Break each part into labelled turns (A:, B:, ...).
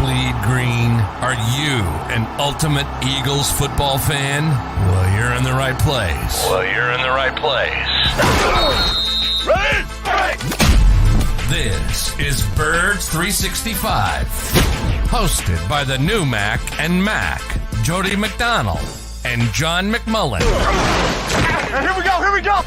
A: bleed green? Are you an ultimate Eagles football fan? Well, you're in the right place. This is Birds 365, hosted by the new Mac and Mac, Jody McDonald and John McMullen.
B: Here we go!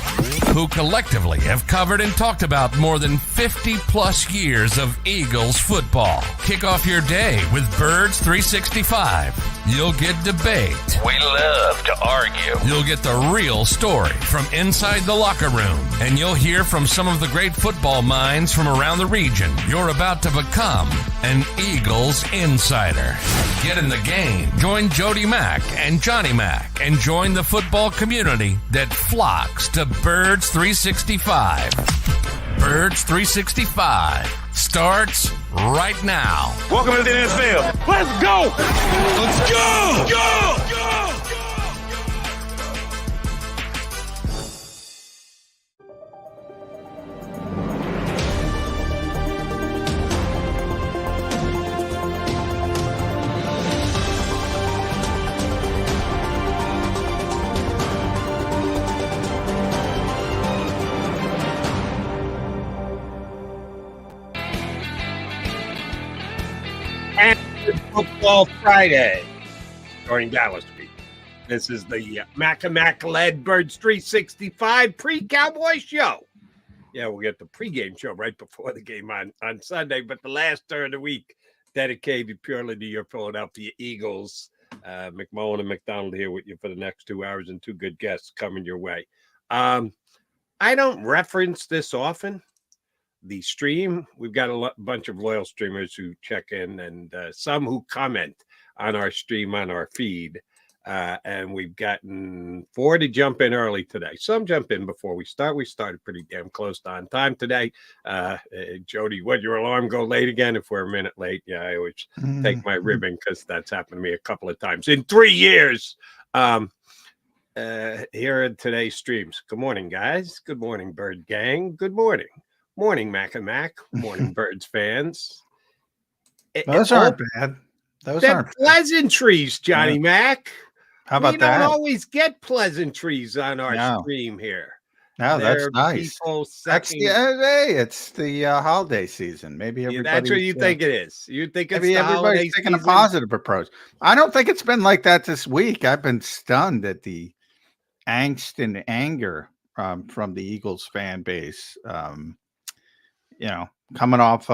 A: Who collectively have covered and talked about more than 50 plus years of Eagles football. Kick off your day with Birds 365. You'll get debate.
C: We love to argue.
A: You'll get the real story from inside the locker room. And you'll hear from some of the great football minds from around the region. You're about to become an Eagles insider. Get in the game. Join Jody Mack and Johnny Mack and join the football community that flocks to Birds 365. Birds 365 starts right now.
B: Welcome to the NFL. Let's go! Let's go! Go! And Football Friday during Dallas week. This is the Mac and Mac led Birds 365 pre-Cowboy show. Yeah, we'll get the pregame show right before the game on Sunday, but the last third of the week dedicated purely to your Philadelphia Eagles. McMullen and McDonald here with you for the next 2 hours and two good guests coming your way. I don't reference this often. The stream, we've got a bunch of loyal streamers who check in and some who comment on our stream on our feed. And we've gotten 4 to jump in early today. Some jump in before we start. We started pretty damn close to on time today. Jody, would your alarm go late again if we're a minute late? Yeah, I always take my ribbon because that's happened to me a couple of times in 3 years. Here are today's streams. Good morning, guys. Good morning, Bird Gang. Good morning. Morning, Mac and Mac. Morning, Birds fans.
D: Those aren't bad. Those aren't
B: pleasantries, Johnny Mac.
D: How about that?
B: We don't always get pleasantries on our stream here.
D: No, that's nice. It's the holiday season. Maybe everybody.
B: That's what you think it is. You think it's
D: maybe everybody's taking a positive approach. I don't think it's been like that this week. I've been stunned at the angst and anger from the Eagles fan base. Coming off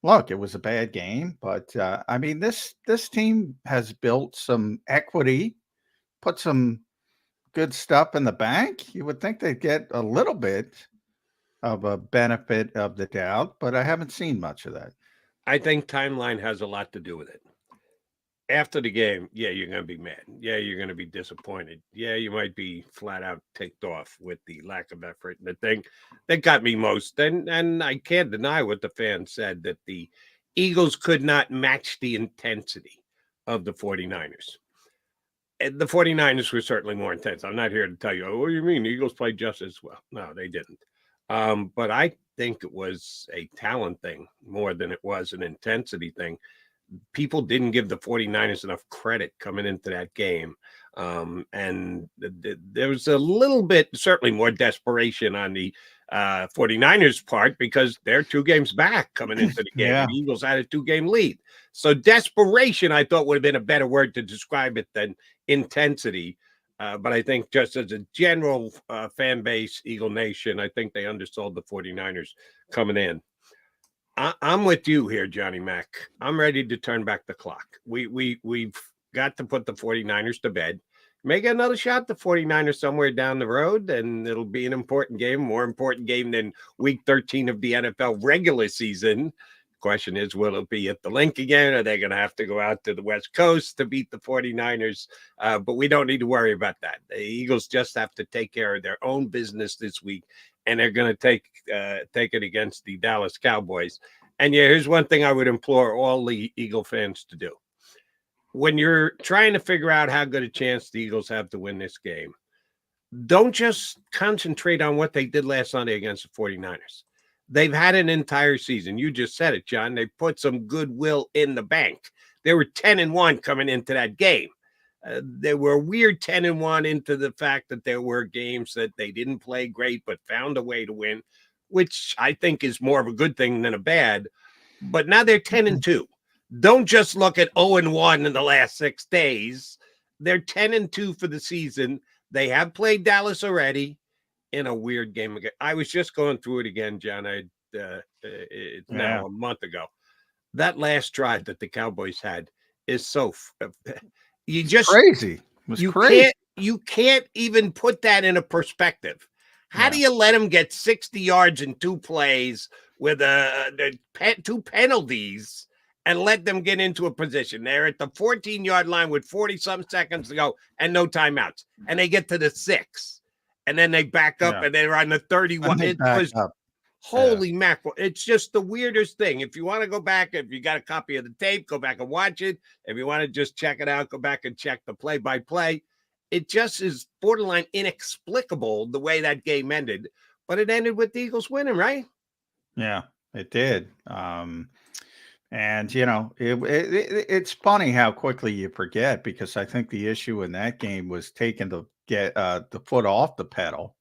D: look, it was a bad game, but I mean, this team has built some equity, put some good stuff in the bank. You would think they'd get a little bit of a benefit of the doubt, but I haven't seen much of that.
B: I think timeline has a lot to do with it. After the game, yeah, you're going to be mad. Yeah, you're going to be disappointed. Yeah, you might be flat out ticked off with the lack of effort. And the thing that got me most, and I can't deny what the fans said, that the Eagles could not match the intensity of the 49ers. And the 49ers were certainly more intense. I'm not here to tell you, what do you mean? The Eagles played just as well. No, they didn't. But I think it was a talent thing more than it was an intensity thing. People didn't give the 49ers enough credit coming into that game. And there was a little bit, certainly more desperation on the 49ers part because they're 2 games back coming into the game.
D: Yeah.
B: The Eagles had a 2-game lead. So desperation, I thought, would have been a better word to describe it than intensity. But I think just as a general fan base, Eagle Nation, I think they undersold the 49ers coming in. I'm with you here, Johnny Mac. I'm ready to turn back the clock. We've got to put the 49ers to bed. May get another shot at the 49ers somewhere down the road, and it'll be an important game, more important game than week 13 of the NFL regular season. Question is, will it be at the link again? Are they going to have to go out to the West Coast to beat the 49ers? But we don't need to worry about that. The Eagles just have to take care of their own business this week, and they're going to take it against the Dallas Cowboys. And yeah, here's one thing I would implore all the Eagle fans to do. When you're trying to figure out how good a chance the Eagles have to win this game, don't just concentrate on what they did last Sunday against the 49ers. They've had an entire season. You just said it, John. They put some goodwill in the bank. They were 10-1 coming into that game. They were a weird 10-1 into the fact that there were games that they didn't play great but found a way to win, which I think is more of a good thing than a bad. But now they're 10-2. Don't just look at 0-1 in the last 6 days. They're 10-2 for the season. They have played Dallas already in a weird game again. I was just going through it again, John. It's now a month ago. That last drive that the Cowboys had is so
D: crazy. It was crazy.
B: You can't even put that in a perspective. How do you let them get 60 yards in 2 plays with 2 penalties and let them get into a position? They're at the 14-yard line with 40-something seconds to go and no timeouts. And they get to the 6. And then they back up and they're on the 31. It was holy mackerel. It's just the weirdest thing. If you want to go back, if you got a copy of the tape, go back and watch it. If you want to just check it out, go back and check the play-by-play. It just is borderline inexplicable the way that game ended. But it ended with the Eagles winning, right?
D: Yeah, it did. And, you know, it's funny how quickly you forget, because I think the issue in that game was taking the foot off the pedal.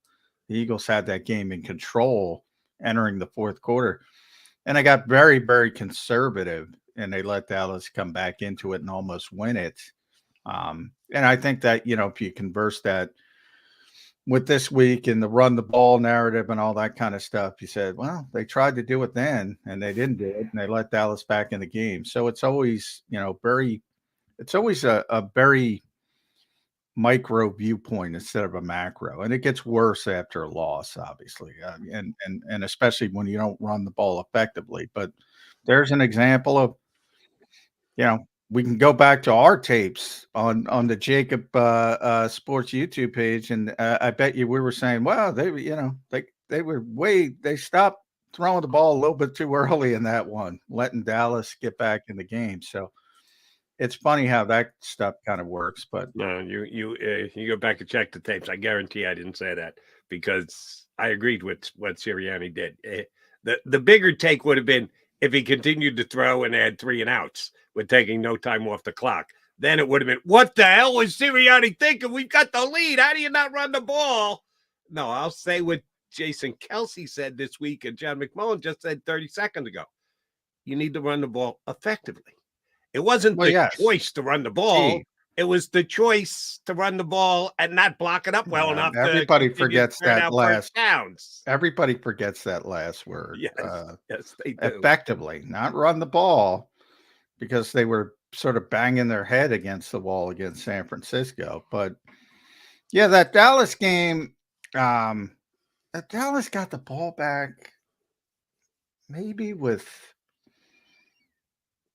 D: The Eagles had that game in control entering the fourth quarter, and they got very, very conservative, and they let Dallas come back into it and almost win it. And I think that, you know, if you converse that with this week and the run the ball narrative and all that kind of stuff, you said, well, they tried to do it then and they didn't do it, and they let Dallas back in the game. So it's always, you know, it's always a very micro viewpoint instead of a macro, and it gets worse after a loss, obviously, and especially when you don't run the ball effectively. But there's an example of, you know, we can go back to our tapes on the JAKIB Sports YouTube page, and I bet you we were saying, well, they stopped throwing the ball a little bit too early in that one, letting Dallas get back in the game. So it's funny how that stuff kind of works. But
B: no, you go back and check the tapes. I guarantee I didn't say that, because I agreed with what Sirianni did. The bigger take would have been if he continued to throw and had 3 and outs with taking no time off the clock. Then it would have been, what the hell was Sirianni thinking? We've got the lead. How do you not run the ball? No, I'll say what Jason Kelsey said this week and John McMullen just said 30 seconds ago. You need to run the ball effectively. It wasn't choice to run the ball. It was the choice to run the ball and not block it up well enough.
D: Everybody forgets that last
B: downs.
D: Everybody forgets that last word.
B: Yes, they do.
D: Effectively, not run the ball, because they were sort of banging their head against the wall against San Francisco. But yeah, that Dallas game, Dallas got the ball back maybe with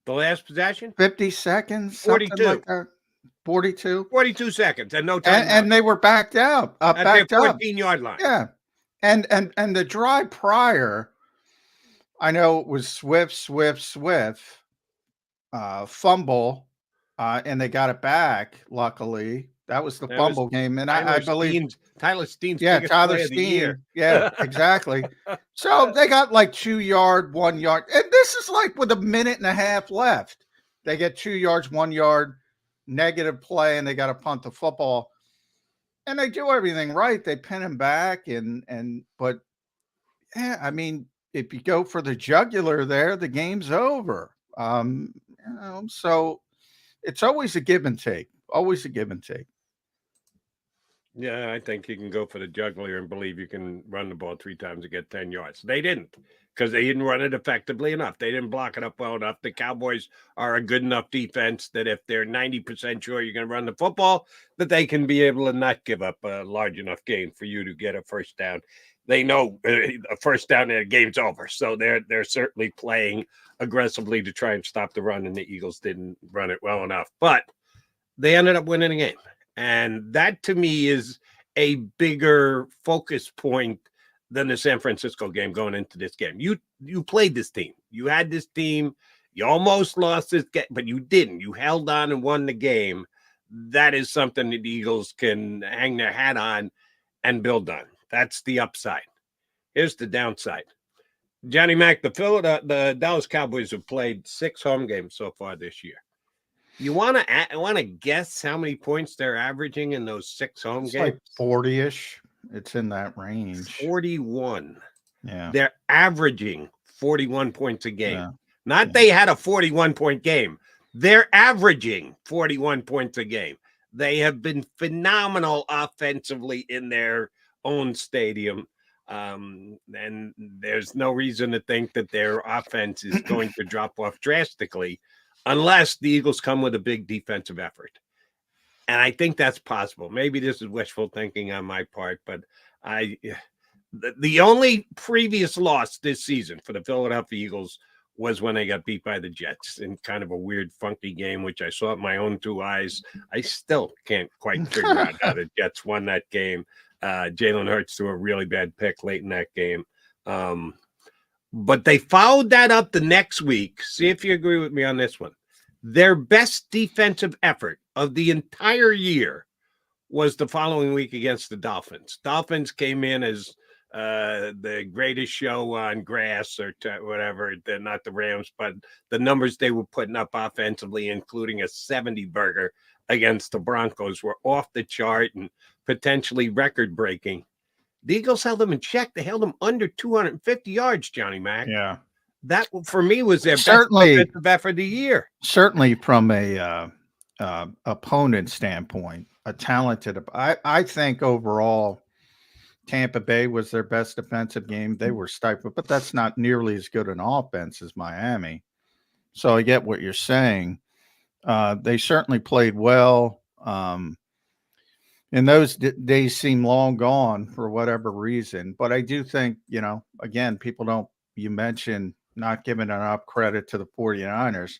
B: the last possession,
D: 50 seconds,
B: 42.
D: Like that.
B: 42 seconds, and no time.
D: And they were backed out,
B: at their 14-yard line.
D: Yeah, and the drive prior, I know it was Swift, fumble, and they got it back. Luckily, that was the fumble game, and I believe
B: Tyler Steen's
D: Tyler Steen, exactly. So they got like 2 yard, 1 yard, and this is like with a minute and a half left. They get 2 yards, 1 yard. Negative play, and they got to punt the football, and they do everything right. They pin him back, but yeah, I mean, if you go for the jugular there, the game's over. So it's always a give and take. Always a give and take.
B: Yeah, I think you can go for the jugular and believe you can run the ball 3 times and get 10 yards. They didn't, because they didn't run it effectively enough. They didn't block it up well enough. The Cowboys are a good enough defense that if they're 90% sure you're going to run the football, that they can be able to not give up a large enough gain for you to get a first down. They know a first down and the game's over. So they're certainly playing aggressively to try and stop the run, and the Eagles didn't run it well enough. But they ended up winning the game. And that, to me, is a bigger focus point than the San Francisco game going into this game. You played this team. You had this team. You almost lost this game, but you didn't. You held on and won the game. That is something that the Eagles can hang their hat on and build on. That's the upside. Here's the downside. Johnny Mac, the Dallas Cowboys have played 6 home games so far this year. You want to guess how many points they're averaging in those 6 home
D: It's
B: games?
D: like 40-ish. It's in that range.
B: 41.
D: Yeah.
B: They're averaging 41 points a game.
D: Yeah.
B: Not they had a 41-point game. They're averaging 41 points a game. They have been phenomenal offensively in their own stadium. And there's no reason to think that their offense is going to drop off drastically unless the Eagles come with a big defensive effort. And I think that's possible. Maybe this is wishful thinking on my part, but the only previous loss this season for the Philadelphia Eagles was when they got beat by the Jets in kind of a weird, funky game, which I saw with my own 2 eyes. I still can't quite figure out how the Jets won that game. Jalen Hurts threw a really bad pick late in that game. But they followed that up the next week. See if you agree with me on this one. Their best defensive effort of the entire year was the following week against the Dolphins. Dolphins came in as the greatest show on grass or whatever. They're not the Rams, but the numbers they were putting up offensively, including a 70-burger against the Broncos, were off the chart and potentially record-breaking. The Eagles held them in check. They held them under 250 yards, Johnny Mac.
D: Yeah.
B: That, for me, was their
D: Certainly,
B: best defensive effort of the year.
D: Certainly from a opponent standpoint, a talented – I think overall Tampa Bay was their best defensive game. They were stifled, but that's not nearly as good an offense as Miami. So I get what you're saying. They certainly played well. And those days seem long gone for whatever reason. But I do think, again, people don't – you mentioned not giving enough credit to the 49ers.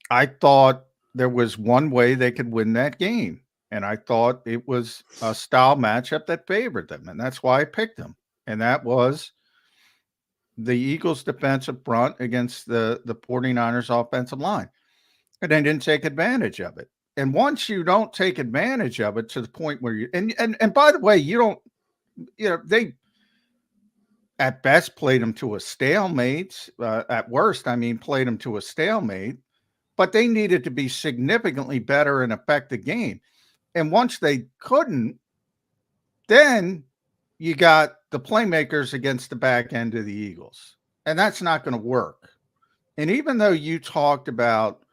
D: I thought there was one way they could win that game. And I thought it was a style matchup that favored them. And that's why I picked them. And that was the Eagles' defensive front against the 49ers' offensive line. And they didn't take advantage of it. And once you don't take advantage of it to the point where you – and by the way, you don't – they at best played them to a stalemate. At worst, played them to a stalemate. But they needed to be significantly better and affect the game. And once they couldn't, then you got the playmakers against the back end of the Eagles. And that's not going to work. And even though you talked about,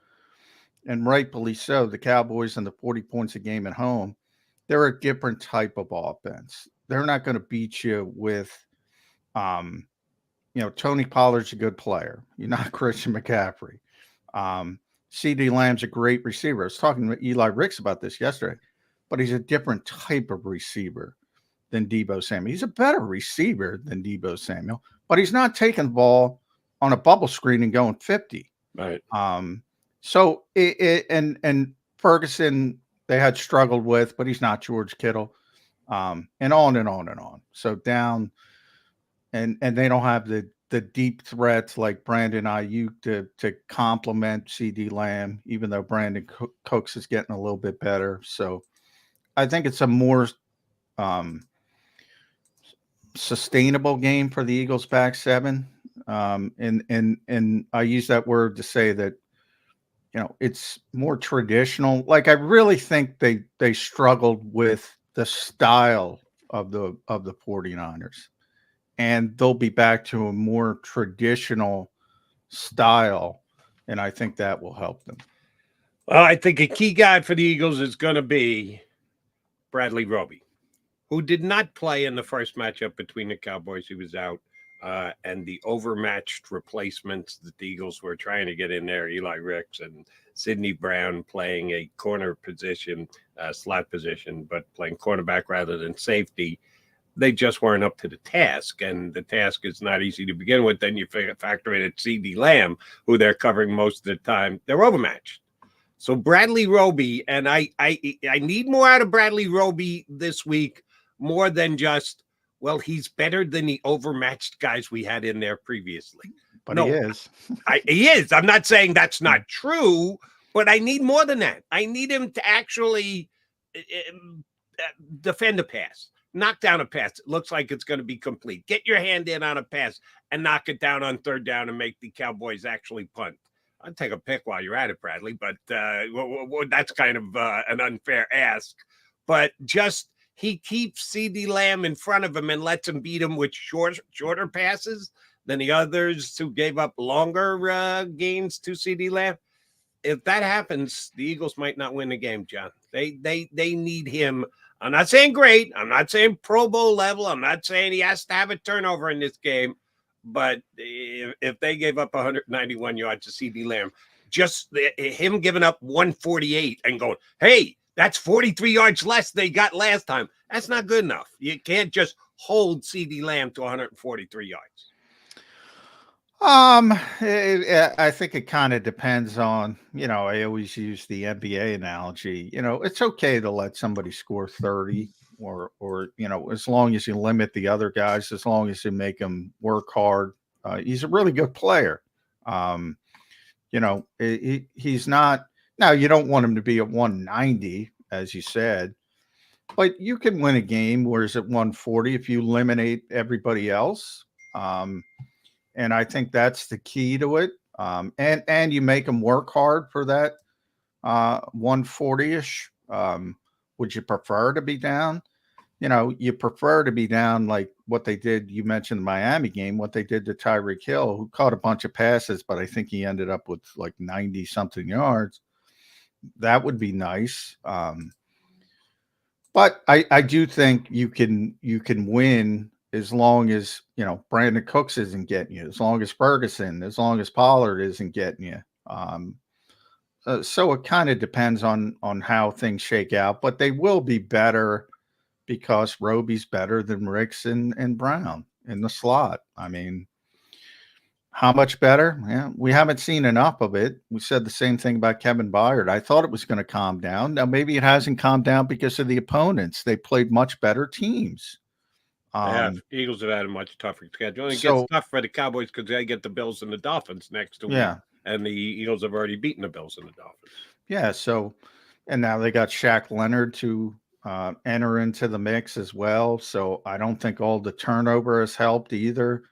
D: and rightfully so, the Cowboys and the 40 points a game at home, they're a different type of offense. They're not going to beat you with, Tony Pollard's a good player. You're not Christian McCaffrey. CeeDee Lamb's a great receiver. I was talking to Eli Ricks about this yesterday, but he's a different type of receiver than Deebo Samuel. He's a better receiver than Deebo Samuel, but he's not taking the ball on a bubble screen and going 50.
B: Right.
D: So and Ferguson they had struggled with, but he's not George Kittle, and on and on and on. So down, and they don't have the deep threats like Brandon Ayuk to complement CeeDee Lamb, even though Brandon Cooks is getting a little bit better. So I think it's a more sustainable game for the Eagles back seven. And I use that word to say that, it's more traditional. Like, I really think they struggled with the style of the 49ers. And they'll be back to a more traditional style, and I think that will help them.
B: Well, I think a key guy for the Eagles is going to be Bradley Roby, who did not play in the first matchup between the Cowboys. He was out, and the overmatched replacements that the Eagles were trying to get in there, Eli Ricks and Sidney Brown playing a corner position, slot position, but playing cornerback rather than safety. They just weren't up to the task, and the task is not easy to begin with. Then you factor in at CeeDee Lamb, who they're covering most of the time. They're overmatched. So Bradley Roby, and I need more out of Bradley Roby this week, more than just, well, he's better than the overmatched guys we had in there previously.
D: But he is.
B: He is. I'm not saying that's not true, but I need more than that. I need him to actually defend a pass. Knock down a pass. It looks like it's going to be complete. Get your hand in on a pass. and knock it down on third down and make the Cowboys actually punt. I'd take a pick while you're at it, Bradley, but that's kind of an unfair ask. But just he keeps CeeDee Lamb in front of him and lets him beat him with shorter passes than the others who gave up longer gains to CeeDee Lamb. If that happens, the Eagles might not win the game, John. They need him. I'm not saying great. I'm not saying Pro Bowl level. I'm not saying he has to have a turnover in this game. But if they gave up 191 yards to CeeDee Lamb, just him giving up 148 and going, hey, that's 43 yards less they got last time. That's not good enough. You can't just hold CeeDee Lamb to 143 yards.
D: I think it kind of depends on, I always use the NBA analogy. It's okay to let somebody score 30 or as long as you limit the other guys, as long as you make them work hard. He's a really good player. He's not, now you don't want him to be at 190, as you said, but you can win a game where it's at 140 if you eliminate everybody else. And I think that's the key to it. And you make them work hard for that 140-ish. Would you prefer to be down? You prefer to be down like what they did. You mentioned the Miami game, what they did to Tyreek Hill, who caught a bunch of passes, but I think he ended up with like 90-something yards. That would be nice. But I do think you can win as long as, Brandon Cooks isn't getting you, as long as Ferguson, as long as Pollard isn't getting you. So it kind of depends on how things shake out, but they will be better because Roby's better than Ricks and Brown in the slot. I mean, how much better? Yeah, we haven't seen enough of it. We said the same thing about Kevin Byard. I thought it was going to calm down. Now, maybe it hasn't calmed down because of the opponents. They played much better teams.
B: Eagles have had a much tougher schedule. It gets tough for the Cowboys because they get the Bills and the Dolphins next to them. And the Eagles have already beaten the Bills and the Dolphins. Yeah,
D: so, and now they got Sha Leonard to enter into the mix as well. So I don't think all the turnover has helped either.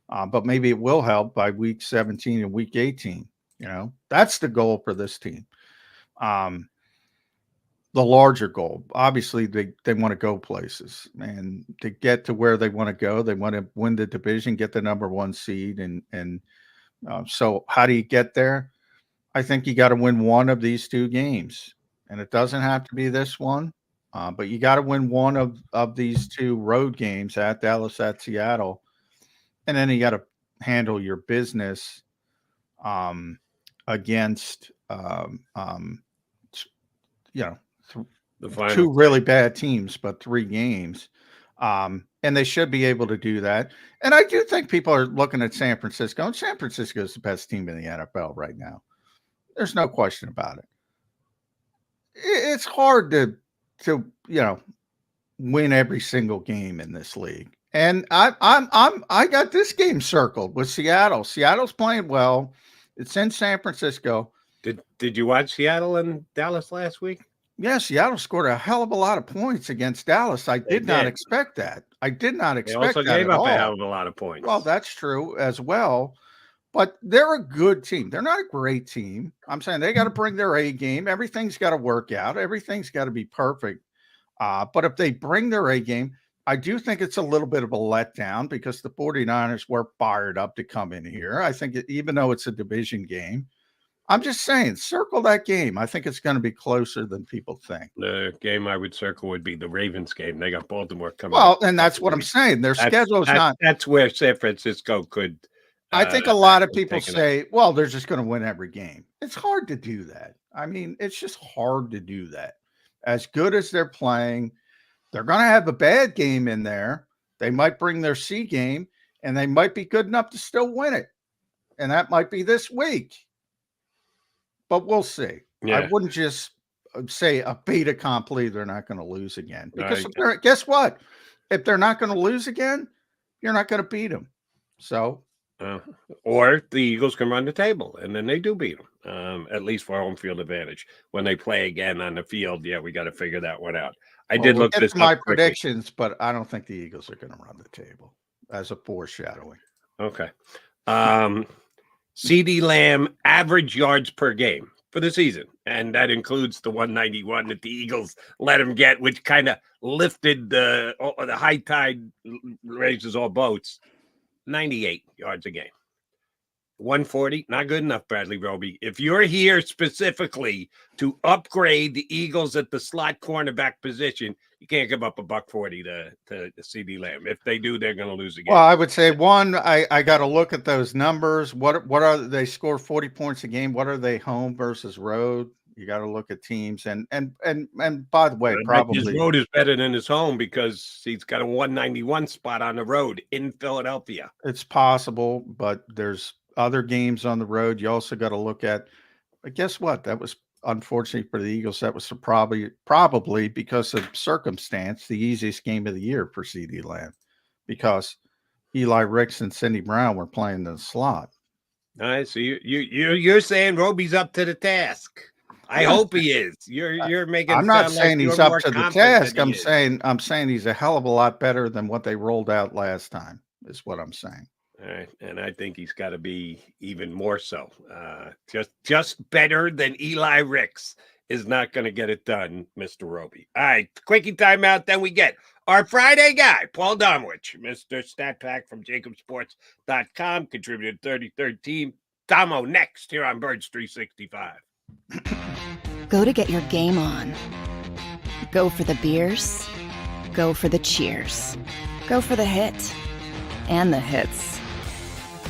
D: But maybe it will help by week 17 and week 18. That's the goal for this team. The larger goal, obviously, they want to go places, and to get to where they want to go, they want to win the division, get the number 1 seed, and so how do you get there? I think you got to win one of these 2 games, and it doesn't have to be this one, but you got to win one of these 2 road games at Dallas, at Seattle, and then you got to handle your business against
B: the
D: 2 really bad teams, but 3 games. And they should be able to do that. And I do think people are looking at San Francisco, and San Francisco is the best team in the NFL right now. There's no question about it. It's hard to win every single game in this league. And I got this game circled with Seattle. Seattle's playing well. It's in San Francisco.
B: Did you watch Seattle and Dallas last week?
D: Yeah, Seattle scored a hell of a lot of points against Dallas. I did not expect that. I did not expect that.
B: They also gave up a hell of a lot of points.
D: Well, that's true as well. But they're a good team. They're not a great team. I'm saying they got to bring their A game. Everything's got to work out. Everything's got to be perfect. But if they bring their A game, I do think it's a little bit of a letdown because the 49ers were fired up to come in here. I think even though it's a division game, I'm just saying, circle that game. I think it's going to be closer than people think.
B: The game I would circle would be the Ravens game. They got Baltimore coming.
D: Well, and that's what I'm saying. Their schedule's not.
B: That's where San Francisco could.
D: I think a lot of people say, well, they're just going to win every game. It's hard to do that. I mean, it's just hard to do that. As good as they're playing, they're going to have a bad game in there. They might bring their C game, and they might be good enough to still win it. And that might be this week. But we'll see. Yeah. I wouldn't just say a fait accompli they're not going to lose again. Because guess what? If they're not going to lose again, you're not going to beat them. So,
B: or the Eagles can run the table, and then they do beat them, at least for home field advantage. When they play again on the field, we got to figure that one out. I did look this up
D: my predictions, but I don't think the Eagles are going to run the table as a foreshadowing.
B: Okay. CeeDee Lamb average yards per game for the season, and that includes the 191 that the Eagles let him get, which kind of lifted the high tide raises all boats. 98 yards a game. 140, not good enough, Bradley Roby. If you're here specifically to upgrade the Eagles at the slot cornerback position, you can't give up $140 to CeeDee Lamb. If they do, they're going to lose again.
D: Well, I would say I got to look at those numbers. What are they score 40 points a game? What are they home versus road? You got to look at teams and by the way, probably
B: his road is better than his home because he's got a 191 spot on the road in Philadelphia.
D: It's possible, but there's other games on the road. You also got to look at. But guess what? That was unfortunately for the Eagles. That was probably because of circumstance the easiest game of the year for CeeDee Lamb because Eli Ricks and Cindy Brown were playing the slot.
B: All right, so you're saying Roby's up to the task. I hope he is. You're making.
D: I'm not saying
B: like
D: he's up to the task. I'm saying he's a hell of a lot better than what they rolled out last time. Is what I'm saying.
B: All right, and I think he's got to be even more so. Just better than Eli Ricks is not going to get it done, Mr. Roby. All right, quickie timeout. Then we get our Friday guy, Paul Domowitch, Mr. Stat Pack from JAKIBSports.com, contributed 33rd team. Domo next here on Birds 365.
E: Go to get your game on. Go for the beers. Go for the cheers. Go for the hit and the hits.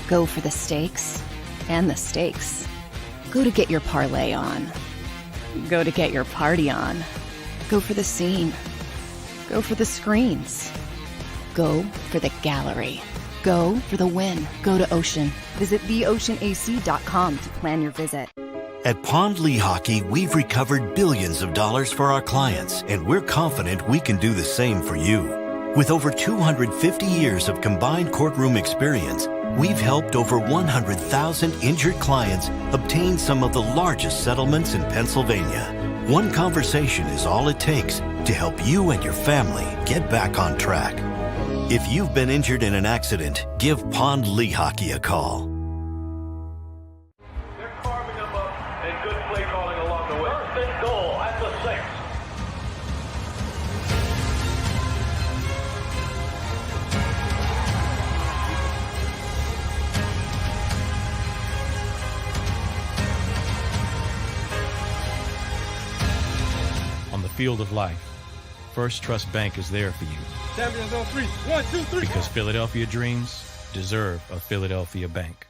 E: Go for the stakes and the stakes. Go to get your parlay on. Go to get your party on. Go for the scene. Go for the screens. Go for the gallery. Go for the win. Go to Ocean. Visit theoceanac.com to plan your visit.
F: At Pond Lehocky, we've recovered billions of dollars for our clients, and we're confident we can do the same for you. With over 250 years of combined courtroom experience, we've helped over 100,000 injured clients obtain some of the largest settlements in Pennsylvania. One conversation is all it takes to help you and your family get back on track. If you've been injured in an accident, give Pond Lehocky a call.
C: They're carving them up and good play calling along the way. First and goal at the 6.
G: On the field of life, First Trust Bank is there for you.
H: Champions on 3. 1, 2, 3.
G: Because Philadelphia dreams deserve a Philadelphia bank.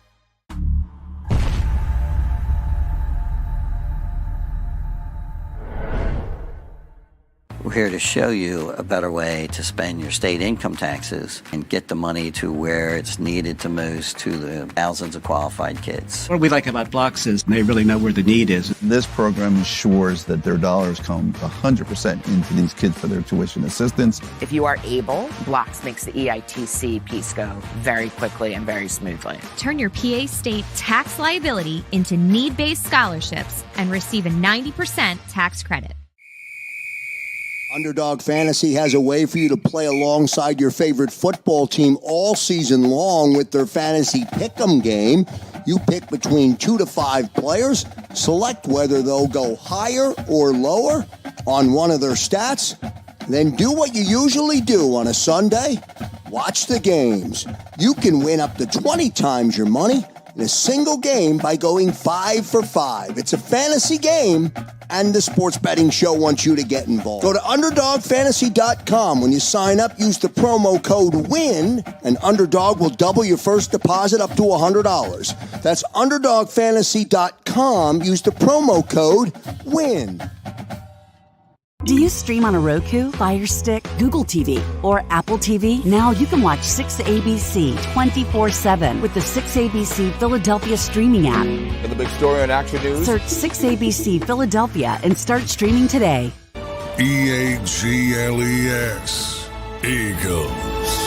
I: We're here to show you a better way to spend your state income taxes and get the money to where it's needed to most to the thousands of qualified kids.
J: What we like about Blocks is they really know where the need is.
K: This program ensures that their dollars come 100% into these kids for their tuition assistance.
L: If you are able, Blocks makes the EITC piece go very quickly and very smoothly.
M: Turn your PA state tax liability into need-based scholarships and receive a 90% tax credit.
N: Underdog Fantasy has a way for you to play alongside your favorite football team all season long with their fantasy pick'em game. You pick between 2 to 5 players, select whether they'll go higher or lower on one of their stats, then do what you usually do on a Sunday, watch the games. You can win up to 20 times your money in a single game by going 5 for 5. It's a fantasy game, and the Sports Betting Show wants you to get involved. Go to UnderdogFantasy.com. When you sign up, use the promo code WIN, and Underdog will double your first deposit up to $100. That's UnderdogFantasy.com. Use the promo code WIN.
O: Do you stream on a Roku, Fire Stick, Google TV, or Apple TV? Now you can watch 6ABC 24/7 with the 6ABC Philadelphia streaming app.
P: For the big story on Action News,
O: search 6ABC Philadelphia and start streaming today.
Q: EAGLES, Eagles.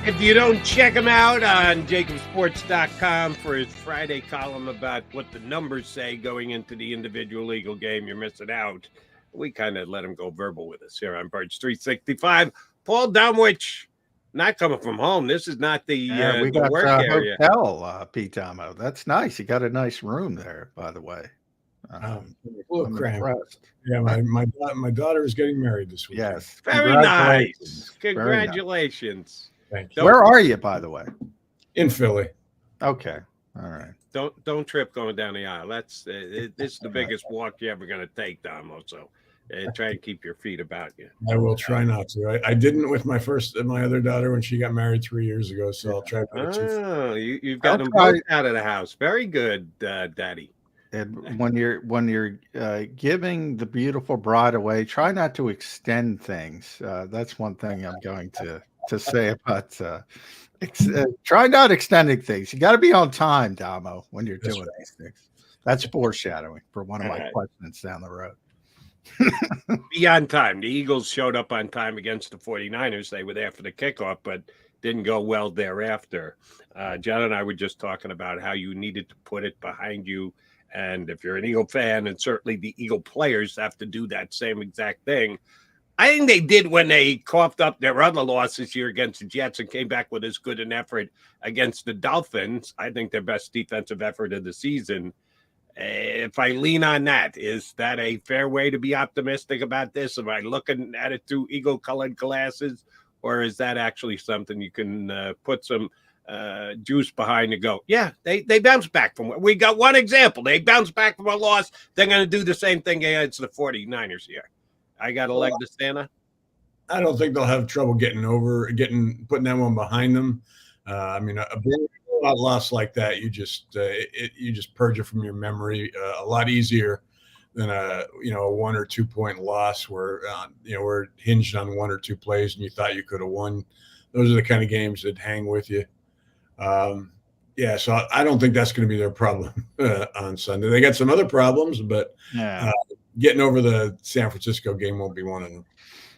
B: If you don't check him out on JAKIBSports.com for his Friday column about what the numbers say going into the individual Eagle game, you're missing out. we kind of let him go verbal with us here on Birds 365. Paul Domowitch, not coming from home. This is not the,
D: we
B: the
D: got
B: work area.
D: hotel, Pete Domo. That's nice. You got a nice room there, by the way.
R: A little cramped.
D: Impressed.
R: Yeah, my daughter is getting married this week.
D: Yes.
B: Very nice. Congratulations.
R: Thank you.
D: Where are you, by the way?
R: In Philly.
D: Okay. All right.
B: Don't trip going down the aisle. That's this is the biggest walk you're ever going to take, Domo. So try and keep your feet about you.
R: I will try not to. I didn't with my other daughter when she got married 3 years ago. So I'll try.
B: You've got them both out of the house. Very good, Daddy.
D: And when you're giving the beautiful bride away, try not to extend things. That's one thing I'm going to say about. Try not extending things. You got to be on time, Damo, when you're doing these things. That's foreshadowing for one of my questions down the road.
B: Be on time. The Eagles showed up on time against the 49ers. They were there for the kickoff, but didn't go well thereafter. John and I were just talking about how you needed to put it behind you. And if you're an Eagle fan, and certainly the Eagle players have to do that same exact thing. I think they did when they coughed up their other loss this year against the Jets and came back with as good an effort against the Dolphins. I think their best defensive effort of the season. If I lean on that, is that a fair way to be optimistic about this? Am I looking at it through Eagle-colored glasses, or is that actually something you can put some juice behind and go, yeah, they bounced back from it. We got one example. They bounced back from a loss. They're going to do the same thing against the 49ers here. I got a leg to stand on.
R: I don't think they'll have trouble putting that one behind them. I mean, a loss like that, you just purge it from your memory a lot easier than a 1 or 2 point loss where we're hinged on 1 or 2 plays and you thought you could have won. Those are the kind of games that hang with you. So I don't think that's going to be their problem on Sunday. They got some other problems, but getting over the San Francisco game won't be one of them.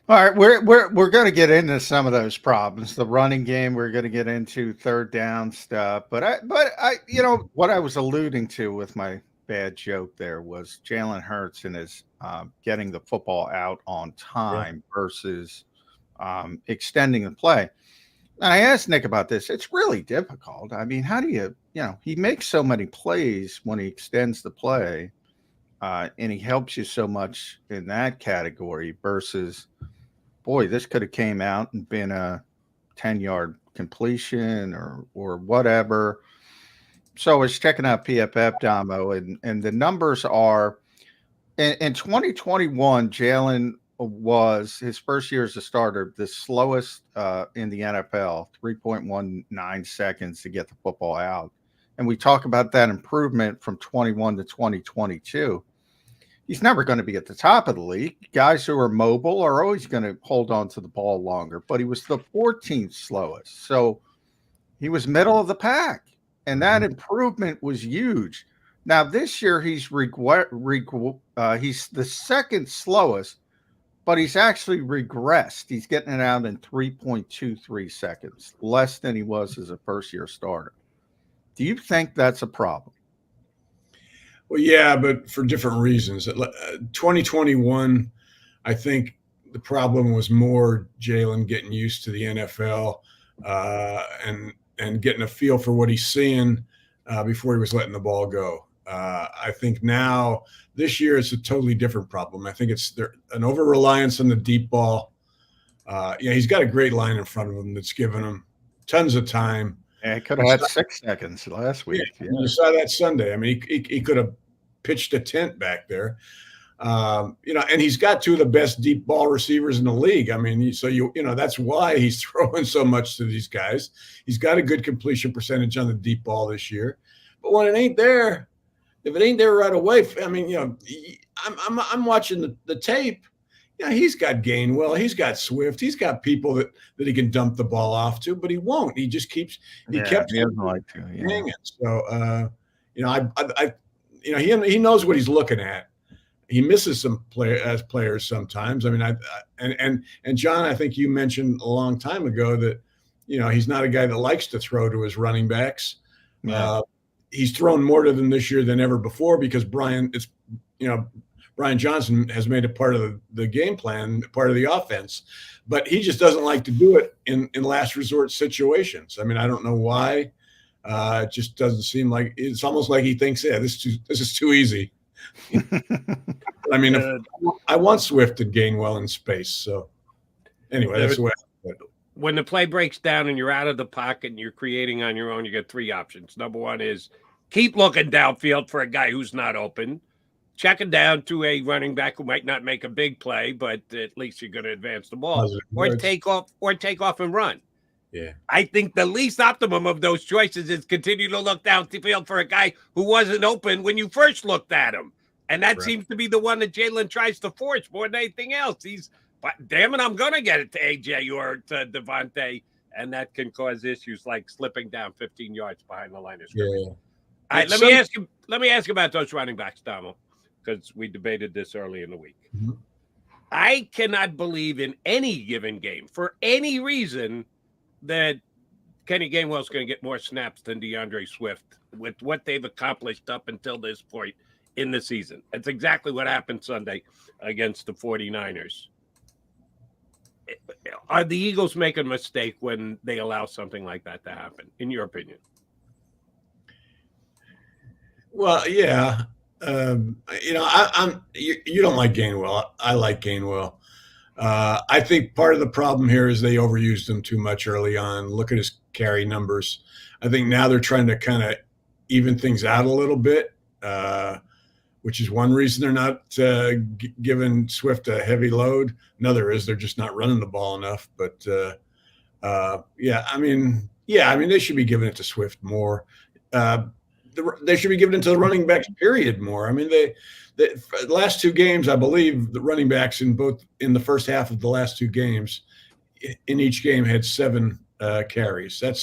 D: All right, we're going to get into some of those problems. The running game, we're going to get into third down stuff. But I what I was alluding to with my bad joke there was Jalen Hurts and his getting the football out on time versus extending the play. And I asked Nick about this. It's really difficult. I mean, how do you he makes so many plays when he extends the play, and he helps you so much in that category versus, boy, this could have came out and been a 10-yard completion or whatever. So I was checking out PFF, Damo, and the numbers are in 2021, Jalen was his first year as a starter, the slowest in the NFL, 3.19 seconds to get the football out. And we talk about that improvement from 21 to 2022. He's never going to be at the top of the league. Guys who are mobile are always going to hold on to the ball longer, but he was the 14th slowest. So he was middle of the pack, and that improvement was huge. Now this year he's he's the second slowest, but he's actually regressed. He's getting it out in 3.23 seconds, less than he was as a first-year starter. Do you think that's a problem?
R: Well, yeah, but for different reasons. 2021, I think the problem was more Jalen getting used to the NFL and getting a feel for what he's seeing before he was letting the ball go. I think now this year it's a totally different problem. I think it's an over-reliance on the deep ball. He's got a great line in front of him that's given him tons of time.
D: Yeah, he could have had 6 seconds last week.
R: Yeah. You saw that Sunday. I mean, he could have pitched a tent back there. And he's got 2 of the best deep ball receivers in the league. I mean, that's why he's throwing so much to these guys. He's got a good completion percentage on the deep ball this year. But when it ain't there, if it ain't there right away, I mean, I'm watching the tape. Yeah, he's got Gainwell, he's got Swift, he's got people that he can dump the ball off to, but he won't. He just keeps he doesn't like to hanging. So he knows what he's looking at. He misses some players sometimes. I mean, and John, I think you mentioned a long time ago that he's not a guy that likes to throw to his running backs. He's thrown more to them this year than ever before because Brian Johnson has made it part of the game plan, part of the offense, but he just doesn't like to do it in last resort situations. I mean, I don't know why. It just doesn't seem like, it's almost like he thinks, yeah, this is too easy. I mean, I want Swift and Gainwell in space. So anyway, that's the way I put it.
B: When the play breaks down and you're out of the pocket and you're creating on your own, you get three options. Number one is keep looking downfield for a guy who's not open. Check it down to a running back who might not make a big play, but at least you're going to advance the ball. Or take off and run.
R: Yeah.
B: I think the least optimum of those choices is continue to look downfield for a guy who wasn't open when you first looked at him. And that seems to be the one that Jalen tries to force more than anything else. But damn it, I'm going to get it to AJ or to Devontae, and that can cause issues like slipping down 15 yards behind the line of scrimmage.
R: Yeah.
B: All right, let me ask you about those running backs, Domo, because we debated this early in the week.
R: Mm-hmm.
B: I cannot believe in any given game, for any reason, that Kenny Gainwell's going to get more snaps than DeAndre Swift with what they've accomplished up until this point in the season. That's exactly what happened Sunday against the 49ers. Are the Eagles making a mistake when they allow something like that to happen, in your opinion?
R: Well, yeah. You don't like Gainwell. I like Gainwell. I think part of the problem here is they overused him too much early on. Look at his carry numbers. I think now they're trying to kind of even things out a little bit, which is one reason they're not giving Swift a heavy load. Another is they're just not running the ball enough. But I mean, they should be giving it to Swift more. They should be giving it to the running backs, period, more. I mean, the last two games, I believe, the running backs in the first half of the last two games, in each game had 7 carries. I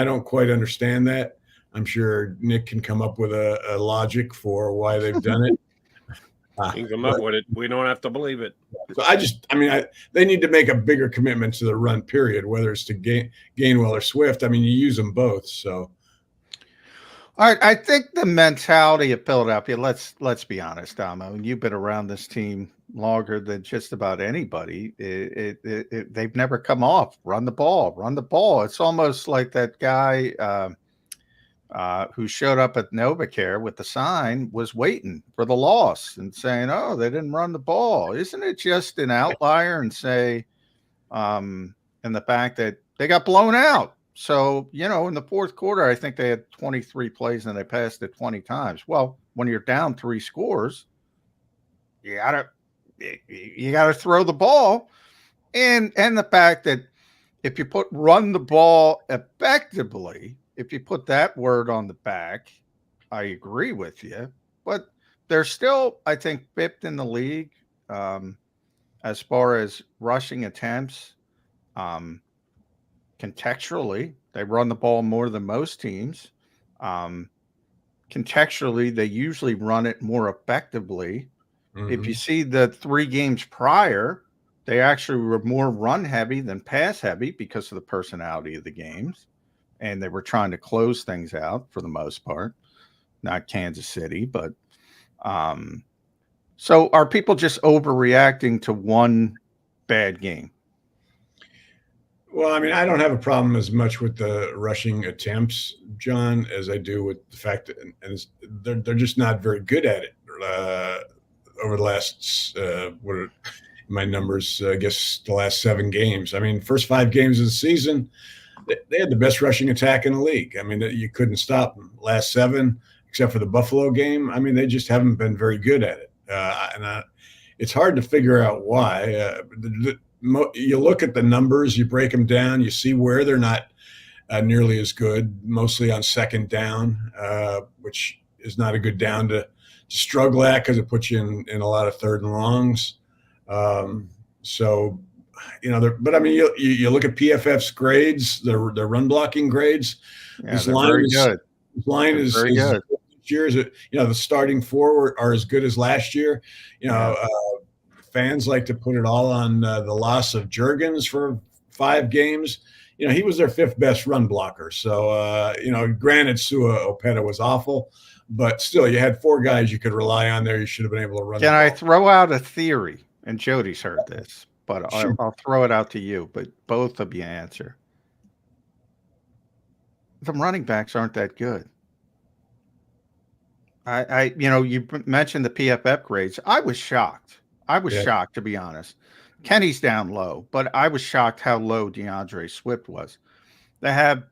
R: don't quite understand that. I'm sure Nick can come up with a logic for why they've done it.
B: You can come up with it. We don't have to believe it.
R: So they need to make a bigger commitment to the run, period, whether it's to Gainwell or Swift. I mean, you use them both. So,
D: all right, I think the mentality of Philadelphia. Let's be honest, Damo. You've been around this team longer than just about anybody. They've never come off. Run the ball. It's almost like that guy who showed up at NovaCare with the sign was waiting for the loss and saying, "Oh, they didn't run the ball." Isn't it just an outlier and say, in the fact that they got blown out? So, in the fourth quarter, I think they had 23 plays and they passed it 20 times. Well, when you're down 3 scores, you gotta throw the ball. And the fact that if you run the ball effectively, if you put that word on the back, I agree with you. But they're still, I think, 5th in the league as far as rushing attempts. Contextually, they run the ball more than most teams. Contextually, they usually run it more effectively. Mm-hmm. If you see the 3 games prior, they actually were more run heavy than pass heavy because of the personality of the games. And they were trying to close things out for the most part. Not Kansas City, but so are people just overreacting to one bad game?
R: Well, I don't have a problem as much with the rushing attempts, John, as I do with the fact that they're just not very good at it over the last what are my numbers? I guess the last 7 games. First 5 games of the season, they had the best rushing attack in the league. You couldn't stop them. Last 7, except for the Buffalo game, they just haven't been very good at it. It's hard to figure out why. You look at the numbers, you break them down, you see where they're not nearly as good, mostly on second down, which is not a good down to struggle at because it puts you in a lot of third and longs. You look at PFF's grades, their run blocking grades.
D: Yeah, this line is good.
R: This line is very good. Years, the starting 4 are as good as last year. Fans like to put it all on the loss of Juergens for 5 games, he was their 5th best run blocker. So, granted, Sua Opeta was awful, but still, you had 4 guys you could rely on there. You should have been able to run.
D: Can I throw out a theory? And Jody's heard this, but
R: Sure.
D: I'll throw it out to you, but both of you answer. The running backs aren't that good. You mentioned the PFF grades. I was shocked. Shocked, to be honest. Kenny's down low, but I was shocked how low DeAndre Swift was. They have,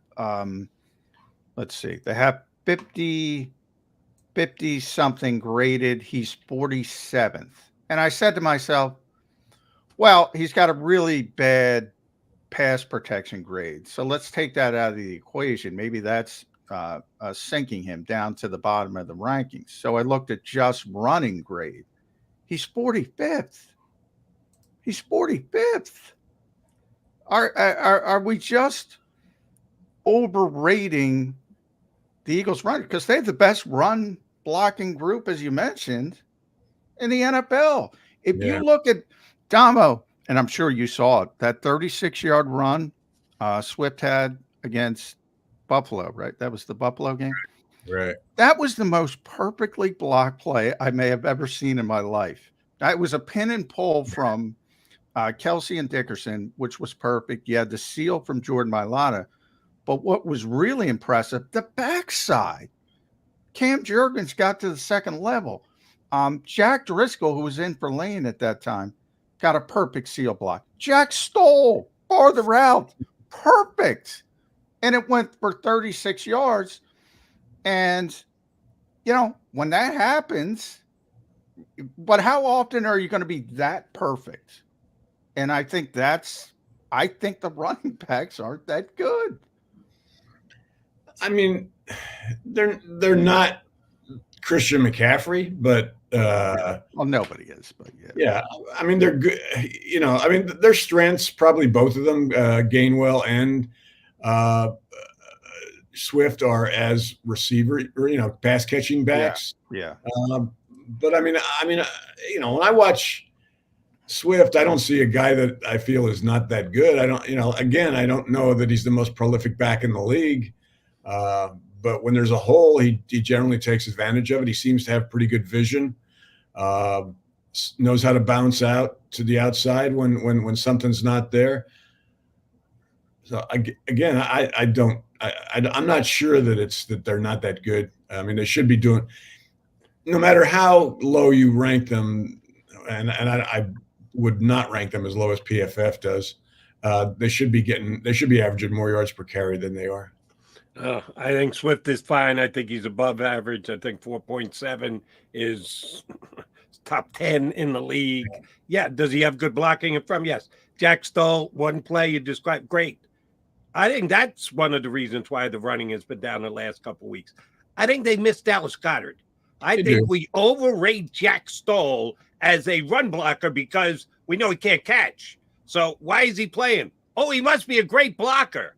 D: let's see, they have 50 something graded. He's 47th. And I said to myself, well, he's got a really bad pass protection grade. So let's take that out of the equation. Maybe that's sinking him down to the bottom of the rankings. So I looked at just running grade. He's 45th. He's 45th. Are we just overrating the Eagles' run? Because they have the best run blocking group, as you mentioned, in the NFL. If you look at Domo, and I'm sure you saw it, that 36-yard run Swift had against Buffalo, right? That was the Buffalo game.
R: Right.
D: That was the most perfectly blocked play I may have ever seen in my life. It was a pin and pull from Kelsey and Dickerson, which was perfect. You had the seal from Jordan Mailata. But what was really impressive, the backside. Cam Jurgens got to the second level. Jack Driscoll, who was in for Lane at that time, got a perfect seal block. Jack Stoll, farther out, perfect. And it went for 36 yards. And, when that happens, but how often are you going to be that perfect? And I think the running backs aren't that good.
R: I mean, they're not Christian McCaffrey, but
D: well, nobody is, but
R: yeah. I mean, they're good. Their strengths, probably both of them, Gainwell and Swift, are as receiver or pass catching backs.
D: Yeah.
R: But when I watch Swift, I don't see a guy that I feel is not that good. I don't know that he's the most prolific back in the league. But when there's a hole, he generally takes advantage of it. He seems to have pretty good vision, knows how to bounce out to the outside when something's not there. So I'm not sure that they're not that good. I mean, they should be doing, no matter how low you rank them, and I would not rank them as low as PFF does. They should be averaging more yards per carry than they are.
B: I think Swift is fine. I think he's above average. I think 4.7 is top 10 in the league. Yeah. Does he have good blocking in front? Yes. Jack Stoll, one play you described, great. I think that's one of the reasons why the running has been down the last couple of weeks. I think they missed Dallas Goedert. I think we overrate Jack Stoll as a run blocker because we know he can't catch. So why is he playing? Oh, he must be a great blocker.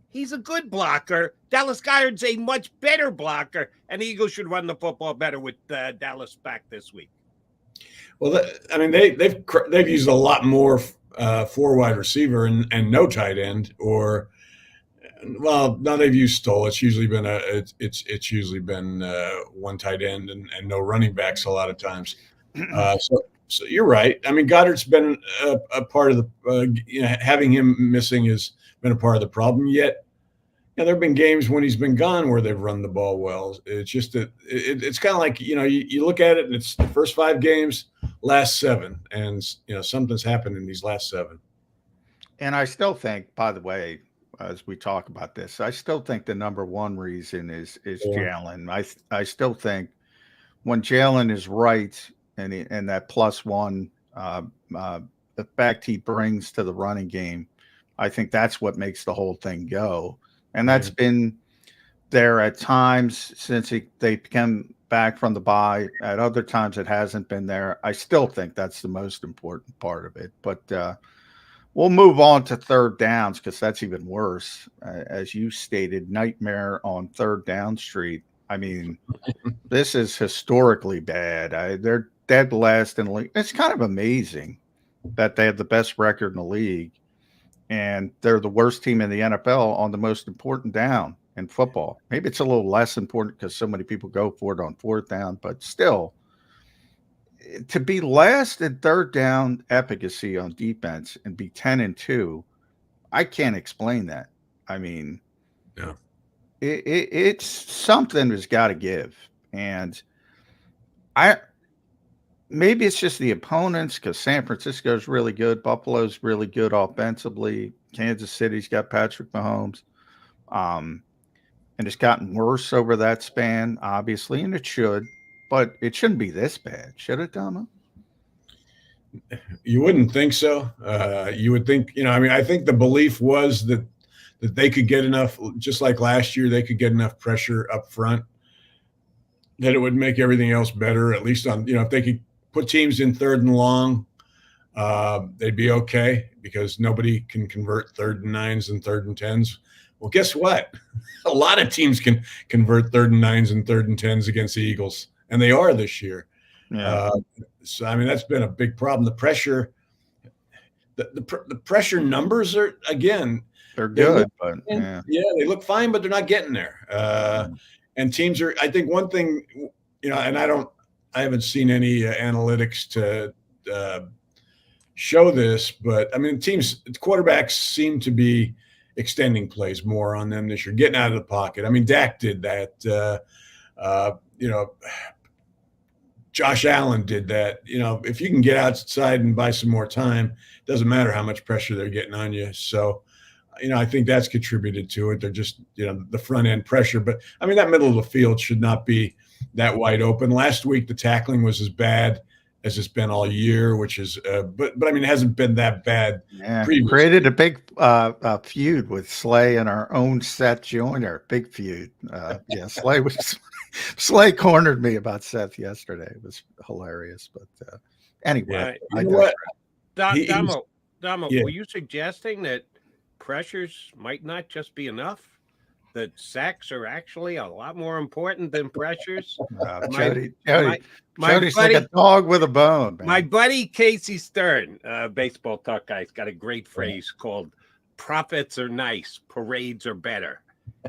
B: He's a good blocker. Dallas Goedert's a much better blocker, and the Eagles should run the football better with Dallas back this week.
R: Well, they've used a lot more 4 wide receiver and no tight end, or now they've used Stoll. It's usually been one tight end and no running backs a lot of times. So you're right. I mean, Goddard's been a part of the having him missing has been a part of the problem. Yet, there have been games when he's been gone where they've run the ball well. It's just that it's kind of like you look at it and it's the first 5 games, last 7, and something's happened in these last 7.
D: And I still think, by the way, as we talk about this, I still think the number one reason is Jalen. I still think when Jalen is right and that +1 effect he brings to the running game, I think that's what makes the whole thing go. And that's been there at times since they come back from the bye. At other times it hasn't been there. I still think that's the most important part of it. But we'll move on to third downs because that's even worse. As you stated, nightmare on third down street. I mean, this is historically bad. They're dead last in the league. It's kind of amazing that they have the best record in the league and they're the worst team in the NFL on the most important down in football. Maybe it's a little less important because so many people go for it on fourth down, but still, to be last in third down efficacy on defense and be 10-2, I can't explain that. I mean,
R: yeah,
D: it's something has got to give, and maybe it's just the opponents because San Francisco's really good, Buffalo's really good offensively, Kansas City's got Patrick Mahomes, and it's gotten worse over that span, obviously, and it should, but it shouldn't be this bad, should it, Domo?
R: You wouldn't think so. You would think, I think the belief was that they could get enough, just like last year, they could get enough pressure up front that it would make everything else better, at least on, if they could put teams in third and long, they'd be okay because nobody can convert 3rd and 9s and 3rd and 10s. Well, guess what? A lot of teams can convert 3rd and 9s and 3rd and 10s against the Eagles, and they are this year.
D: Yeah.
R: So, that's been a big problem. The pressure, the pressure numbers are, again,
D: they're good, but
R: they look fine, but they're not getting there. And teams are, I think one thing, and I haven't seen any analytics to show this, but quarterbacks seem to be extending plays more on them this year, getting out of the pocket. Dak did that. Josh Allen did that. If you can get outside and buy some more time, it doesn't matter how much pressure they're getting on you. So, I think that's contributed to it. They're just, the front end pressure. But that middle of the field should not be that wide open. Last week, the tackling was as bad as it's been all year, which is, but it hasn't been that bad.
D: Yeah, created a big feud with Slay and our own Seth Joyner. Big feud. Slay cornered me about Seth yesterday. It was hilarious. But anyway,
B: you know what? Domo,
R: yeah.
B: were you suggesting that pressures might not just be enough? That sacks are actually a lot more important than pressures?
D: Jody's like a dog with a bone, man.
B: My buddy Casey Stern, baseball talk guy's got a great phrase called "Profits are nice, parades are better."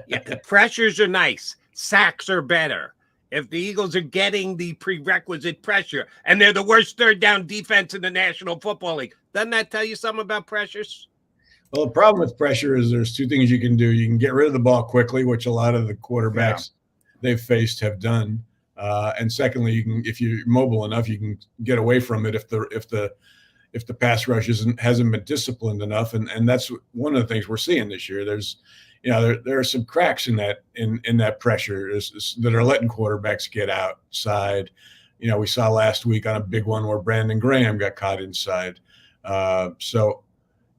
B: Yeah, the pressures are nice, sacks are better. If the Eagles are getting the prerequisite pressure and they're the worst third down defense in the National Football League, doesn't that tell you something about pressures?
R: Well, the problem with pressure is there's two things you can do. You can get rid of the ball quickly, which a lot of the quarterbacks they've faced have done. And secondly, you can, if you're mobile enough, you can get away from it if the pass rush hasn't been disciplined enough. And that's one of the things we're seeing this year. There's, there are some cracks in that pressure that are letting quarterbacks get outside. We saw last week on a big one where Brandon Graham got caught inside.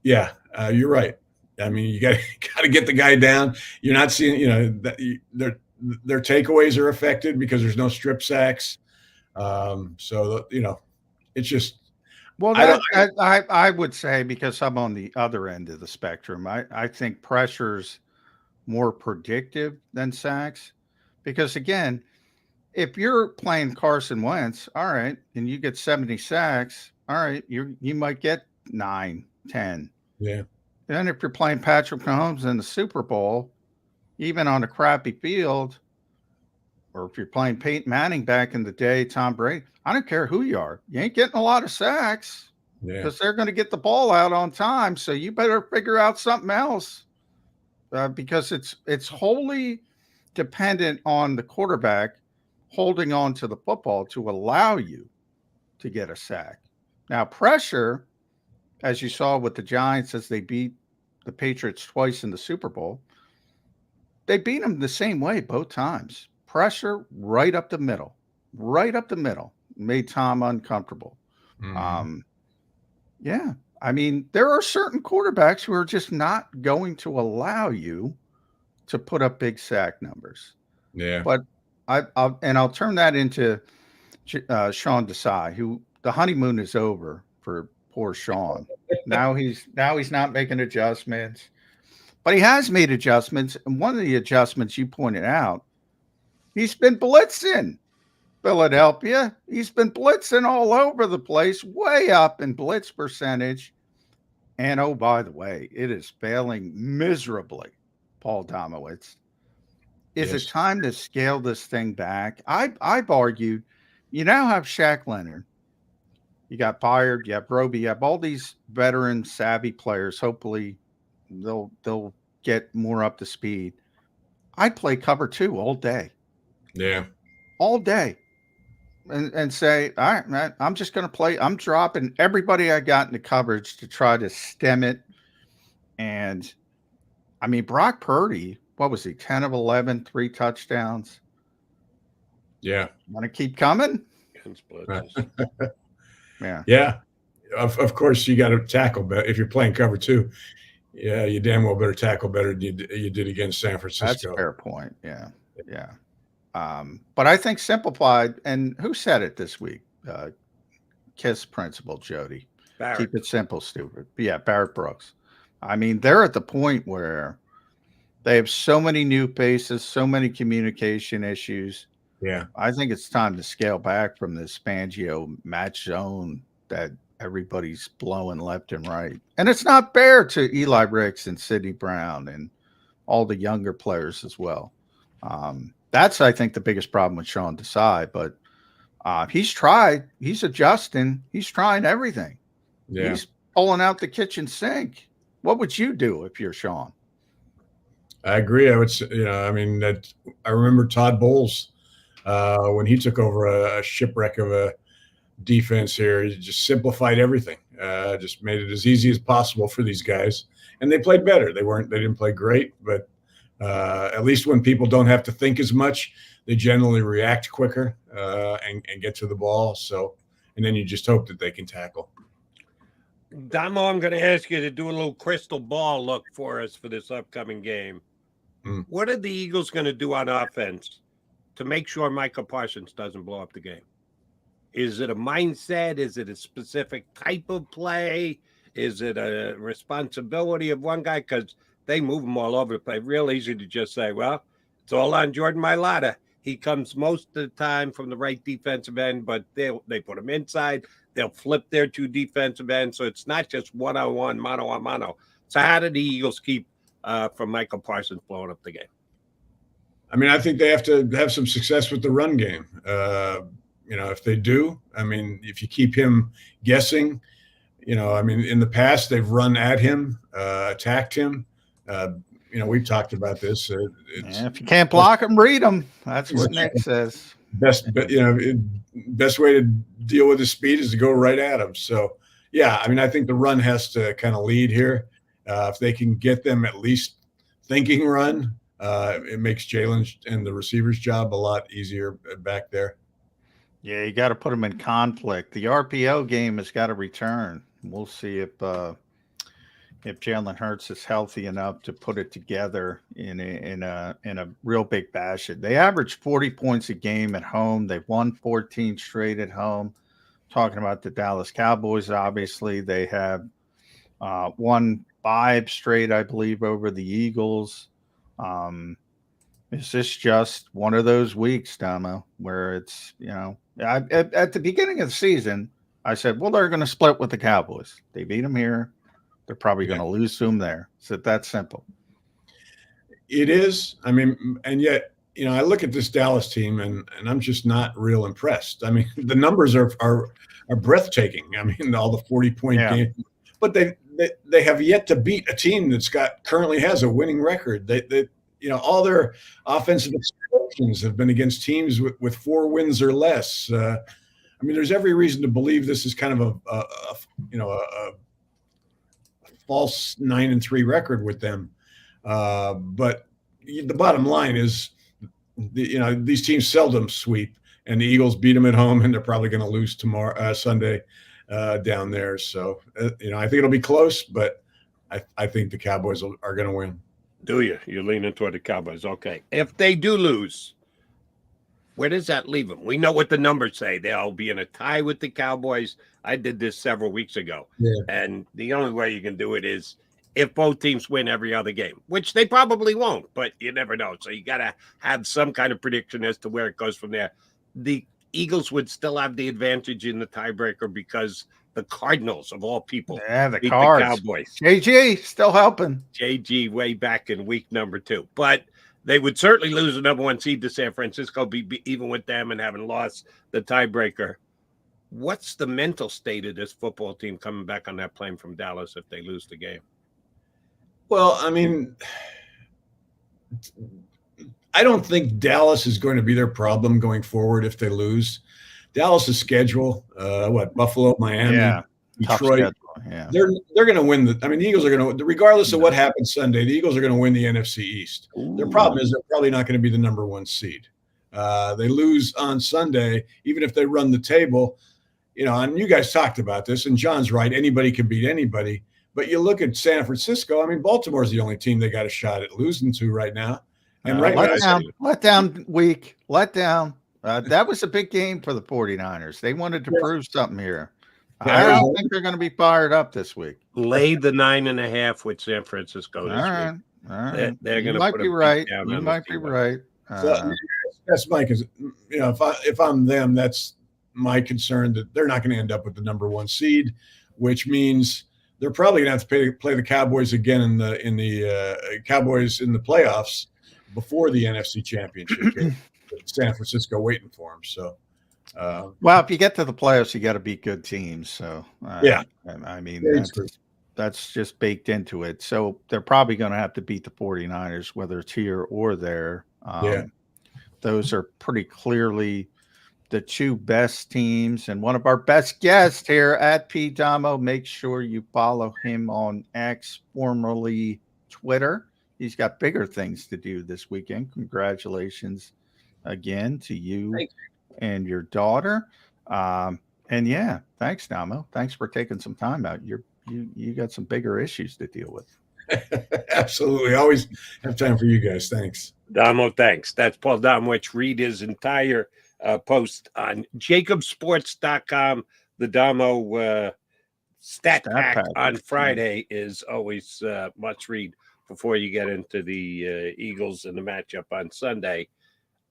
R: You're right. You got to get the guy down. You're not seeing, their takeaways are affected because there's no strip sacks. It's just.
D: Well, I would say, because I'm on the other end of the spectrum, I think pressure's more predictive than sacks, because again, if you're playing Carson Wentz, all right, and you get 70 sacks, all right, you might get 9, 10.
R: Yeah.
D: Then if you're playing Patrick Mahomes in the Super Bowl, even on a crappy field, or if you're playing Peyton Manning back in the day, Tom Brady, I don't care who you are, you ain't getting a lot of sacks because they're going to get the ball out on time. So you better figure out something else, because it's wholly dependent on the quarterback holding on to the football to allow you to get a sack. Now, pressure, as you saw with the Giants as they beat the Patriots twice in the Super Bowl, they beat them the same way both times. Pressure right up the middle, made Tom uncomfortable.
R: Mm-hmm.
D: There are certain quarterbacks who are just not going to allow you to put up big sack numbers.
R: Yeah.
D: But I'll turn that into Sean Desai, who the honeymoon is over for poor Sean. Now he's not making adjustments, but he has made adjustments. And one of the adjustments you pointed out, he's been blitzing Philadelphia. He's been blitzing all over the place, way up in blitz percentage. And oh, by the way, it is failing miserably, Paul Domowitch. Is it time to scale this thing back? I've argued, you now have Sha Leonard. You got Byard, you have Roby, you have all these veteran savvy players. Hopefully they'll get more up to speed. I'd play cover 2 all day.
R: Yeah.
D: All day. And say, all right, man, I'm just going to play. I'm dropping everybody I got into coverage to try to stem it. And I mean, Brock Purdy, what was he? 10 of 11, 3 touchdowns.
R: Yeah.
D: Want to keep coming? Yeah.
R: Yeah. Of course, you got to tackle better. If you're playing cover 2, yeah, you damn well better tackle better than you did against San Francisco.
D: That's a fair point. Yeah. Yeah. But I think simplified, and who said it this week? KISS principal, Jody.
B: Barrett.
D: Keep it simple, stupid. But yeah, Barrett Brooks. I mean, they're at the point where they have so many new faces, so many communication issues.
R: Yeah.
D: I think it's time to scale back from this Fangio match zone that everybody's blowing left and right. And it's not fair to Eli Ricks and Sidney Brown and all the younger players as well. That's, I think, the biggest problem with Sean Desai. But he's tried. He's adjusting. He's trying everything.
R: Yeah.
D: He's pulling out the kitchen sink. What would you do if you're Sean?
R: I agree. I would say, I remember Todd Bowles when he took over a shipwreck of a defense here. He just simplified everything. Just made it as easy as possible for these guys, and they played better. They didn't play great, but at least when people don't have to think as much, they generally react quicker and get to the ball. So, and then you just hope that they can tackle.
B: Damo, I'm going to ask you to do a little crystal ball look for us for this upcoming game. What are the Eagles going to do on offense to make sure Micah Parsons doesn't blow up the game? Is it a mindset? Is it a specific type of play? Is it a responsibility of one guy? Because they move them all over the place. Real easy to just say, well, it's all on Jordan Mailata. He comes most of the time from the right defensive end, but they put him inside. They'll flip their 2 defensive ends. So it's not just one-on-one, mano-a-mano. So how do the Eagles keep from Michael Parsons blowing up the game?
R: I mean, I think they have to have some success with the run game. If they do, if you keep him guessing, in the past, they've run at him, attacked him. We've talked about this.
D: If you can't block them, read them. That's what Nick says.
R: Best way to deal with his speed is to go right at him. So, yeah, I think the run has to kind of lead here. If they can get them at least thinking run, it makes Jalen and the receiver's job a lot easier back there.
D: Yeah, you got to put them in conflict. The RPO game has got to return. We'll see if Jalen Hurts is healthy enough to put it together in a real big fashion. They average 40 points a game at home. They've won 14 straight at home. Talking about the Dallas Cowboys, obviously they have won 5 straight, I believe, over the Eagles. Is this just one of those weeks, Damo, where it's, at the beginning of the season, I said, well, they're going to split with the Cowboys. They beat them here. They're probably going to lose to them there. It's that simple.
R: It is. And yet, I look at this Dallas team and I'm just not real impressed. The numbers are breathtaking. All the 40-point games, but they have yet to beat a team that's currently has a winning record. They all their offensive explosions have been against teams with 4 wins or less. There's every reason to believe this is kind of a false 9-3 record with them. But the bottom line is, these teams seldom sweep, and the Eagles beat them at home, and they're probably going to lose Sunday down there. So, I think it'll be close, but I think the Cowboys are going to win.
B: Do you? You're leaning toward the Cowboys. Okay. If they do lose, where does that leave them? We know what the numbers say. They'll be in a tie with the Cowboys. I did this several weeks ago. Yeah. And the only way you can do it is if both teams win every other game, which they probably won't, but you never know. So you got to have some kind of prediction as to where it goes from there. The Eagles would still have the advantage in the tiebreaker because the Cardinals of all people.
D: Yeah, the
B: beat
D: Cards.
B: The Cowboys.
D: JG still helping.
B: JG way back in week number 2. But they would certainly lose the number 1 seed to San Francisco, be even with them and having lost the tiebreaker. What's the mental state of this football team coming back on that plane from Dallas if they lose the game?
R: Well, I mean, I don't think Dallas is going to be their problem going forward if they lose. Dallas's schedule, Buffalo, Miami, Detroit.
D: Yeah.
R: They're going to win the Eagles are going to, regardless of what happens Sunday, the Eagles are going to win the NFC East.
D: Ooh.
R: Their problem is they're probably not going to be the number 1 seed. They lose on Sunday, even if they run the table, and you guys talked about this, and John's right. Anybody can beat anybody. But you look at San Francisco. Baltimore's the only team they got a shot at losing to right now. And
D: let down week. That was a big game for the 49ers. They wanted to prove something here. I don't think they're going to be fired up this week.
B: Lay the 9.5 with San Francisco this week.
D: All right.
B: They're going to
D: might be right. You might be right.
R: That's my concern. If I'm them, that's my concern, that they're not going to end up with the number 1 seed, which means they're probably going to have to play the Cowboys again in the Cowboys in the playoffs before the NFC Championship game. San Francisco waiting for them. So,
D: well, if you get to the playoffs, you got to beat good teams. So, that's just baked into it. So they're probably going to have to beat the 49ers, whether it's here or there. Those are pretty clearly the 2 best teams, and one of our best guests here at P. Damo. Make sure you follow him on X, formerly Twitter. He's got bigger things to do this weekend. Congratulations again to you and your daughter. And yeah, thanks, Damo. Thanks for taking some time out. You got some bigger issues to deal with.
R: Absolutely. Always have time for you guys. Thanks.
B: Damo, thanks. That's Paul Domowitch. Read his entire post on JAKIBSports.com. The Damo stat pack on Friday is always must read before you get into the Eagles and the matchup on Sunday.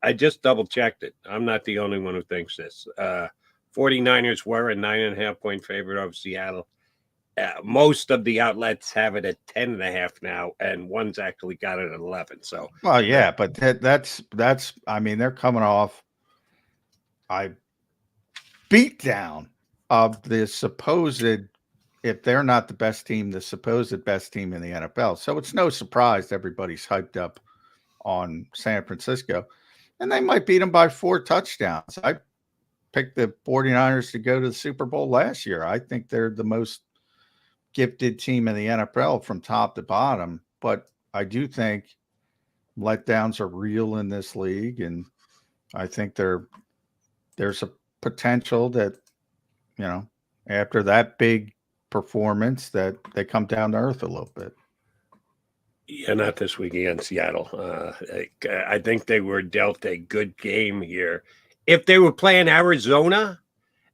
B: I just double checked it. I'm not the only one who thinks this. 49ers were a 9.5-point favorite over Seattle. Most of the outlets have it at 10.5 now, and one's actually got it at 11. So,
D: well, yeah, but that's. I mean, they're coming off a beatdown of the supposed, if they're not the best team, the supposed best team in the NFL. So it's no surprise everybody's hyped up on San Francisco, and they might beat them by 4 touchdowns. I picked the 49ers to go to the Super Bowl last year. I think they're the most gifted team in the NFL from top to bottom, but I do think letdowns are real in this league, and I think there's a potential that, after that big performance, that they come down to earth a little bit.
B: Yeah, not this week against Seattle. I think they were dealt a good game here. If they were playing Arizona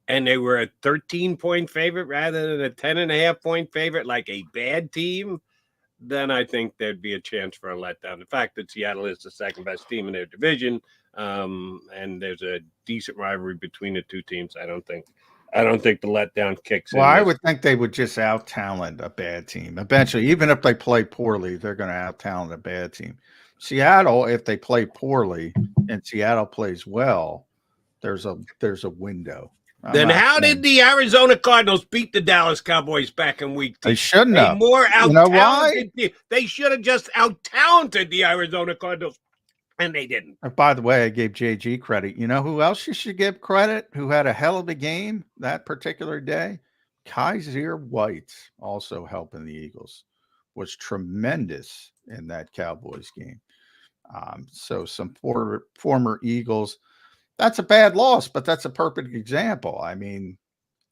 B: and they were a 13-point favorite rather than a 10.5-point favorite, like a bad team, then I think there'd be a chance for a letdown. The fact that Seattle is the second best team in their division, and there's a decent rivalry between the 2 teams, I don't think the letdown kicks in.
D: Well, I would think they would just out-talent a bad team. Eventually, even if they play poorly, they're going to out-talent a bad team. Seattle, if they play poorly and Seattle plays well, there's a window.
B: Then how did the Arizona Cardinals beat the Dallas Cowboys back in week 2?
D: They shouldn't have.
B: More out-talented.
D: You know why?
B: They should have just out-talented the Arizona Cardinals, and they didn't.
D: And by the way, I gave JG credit. You know who else you should give credit, who had a hell of a game that particular day? Kaiser White, also helping the Eagles, was tremendous in that Cowboys game. So some former Eagles. That's a bad loss, but that's a perfect example. I mean,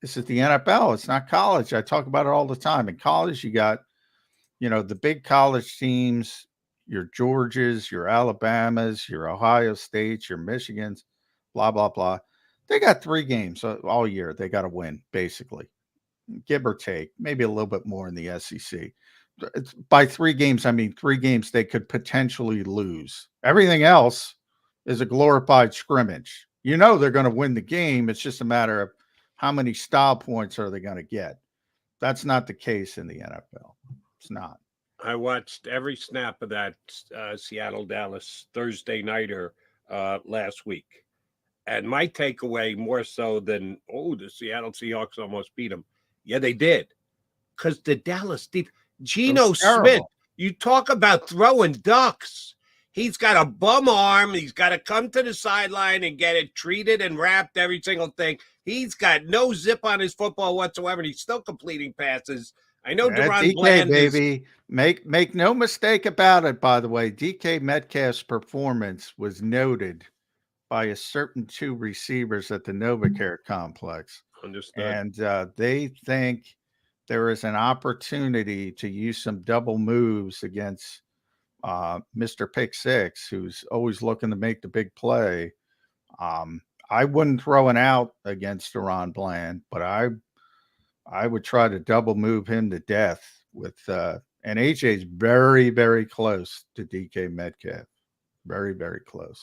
D: this is the NFL. It's not college. I talk about it all the time. In college, you got, the big college teams, your Georgias, your Alabamas, your Ohio States, your Michigans, blah, blah, blah. They got 3 games all year. They got to win, basically, give or take, maybe a little bit more in the SEC. By 3 games, I mean 3 games they could potentially lose. Everything else is a glorified scrimmage. They're going to win the game. It's just a matter of how many style points are they going to get? That's not the case in the NFL. It's not.
B: I watched every snap of that Seattle-Dallas Thursday nighter last week. And my takeaway, more so than, the Seattle Seahawks almost beat them. Yeah, they did. Because the Dallas deep, Geno Smith, you talk about throwing ducks. He's got a bum arm. He's got to come to the sideline and get it treated and wrapped, every single thing. He's got no zip on his football whatsoever, and he's still completing passes. I know DeRon Bland
D: baby. Make no mistake about it, by the way. DK Metcalf's performance was noted by a certain 2 receivers at the NovaCare complex.
B: Understood.
D: And they think there is an opportunity to use some double moves against Mr. Pick Six, who's always looking to make the big play. I wouldn't throw an out against DeRon Bland, but I would try to double move him to death with and AJ's very, very close to DK Metcalf. Very, very close.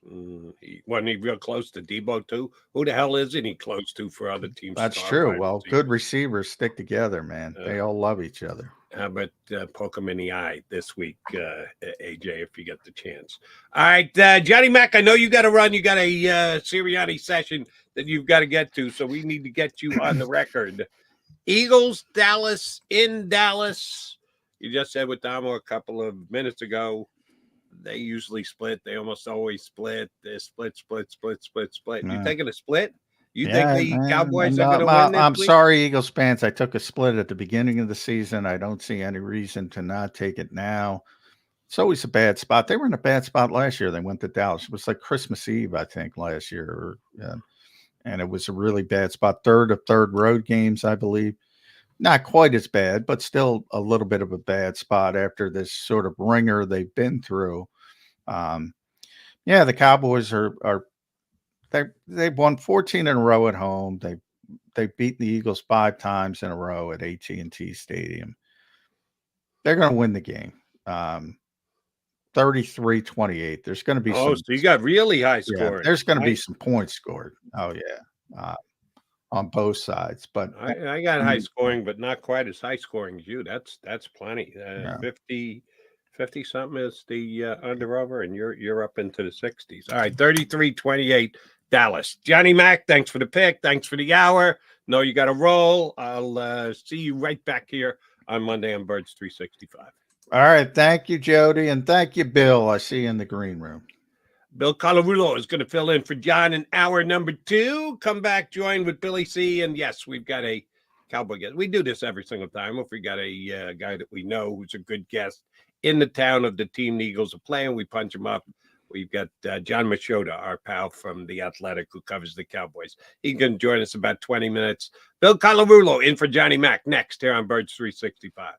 B: Wasn't he real close to Debo too? Who the hell isn't he close to for other teams?
D: That's true. Well, good receivers stick together, man. They all love each other.
B: How about poke him in the eye this week, AJ, if you get the chance? All right, Johnny Mac, I know you got to run. You got a Sirianni session that you've got to get to, so we need to get you on the record. Eagles, Dallas, in Dallas. You just said with Damo a couple of minutes ago, they usually split. They almost always split. They split.
D: Yeah.
B: You taking a split? You think the Cowboys are going to win this
D: I'm
B: week?
D: sorry, Eagles fans. I took a split at the beginning of the season. I don't see any reason to not take it now. It's always a bad spot. They were in a bad spot last year. They went to Dallas. It was like Christmas Eve, I think, last year. And it was a really bad spot. Third road games, I believe. Not quite as bad, but still a little bit of a bad spot after this sort of ringer they've been through. The Cowboys they've won 14 in a row at home. They've beaten the Eagles 5 times in a row at AT&T Stadium. They're going to win the game. 33-28. There's going to be
B: so you got really high scoring.
D: Yeah, there's going to be some points scored. Oh yeah. On both sides, but
B: I got high scoring, but not quite as high scoring as you. That's plenty. 50 something is the under over, and you're up into the 60s. All right, 33-28 Dallas. Johnny Mac, thanks for the pick. Thanks for the hour. No, you got to roll. I'll see you right back here on Monday on Birds 365.
D: All right, thank you, Jody, and thank you, Bill. I see you in the green room.
B: Bill Colarulo is going to fill in for John in hour number 2. Come back, join with Billy C. And yes, we've got a Cowboy guest. We do this every single time. If we got a guy that we know who's a good guest in the town of the team the Eagles are playing, we punch him up. We've got John Machota, our pal from The Athletic, who covers the Cowboys. He can join us about 20 minutes. Bill Colarulo in for Johnny Mac next here on Birds 365.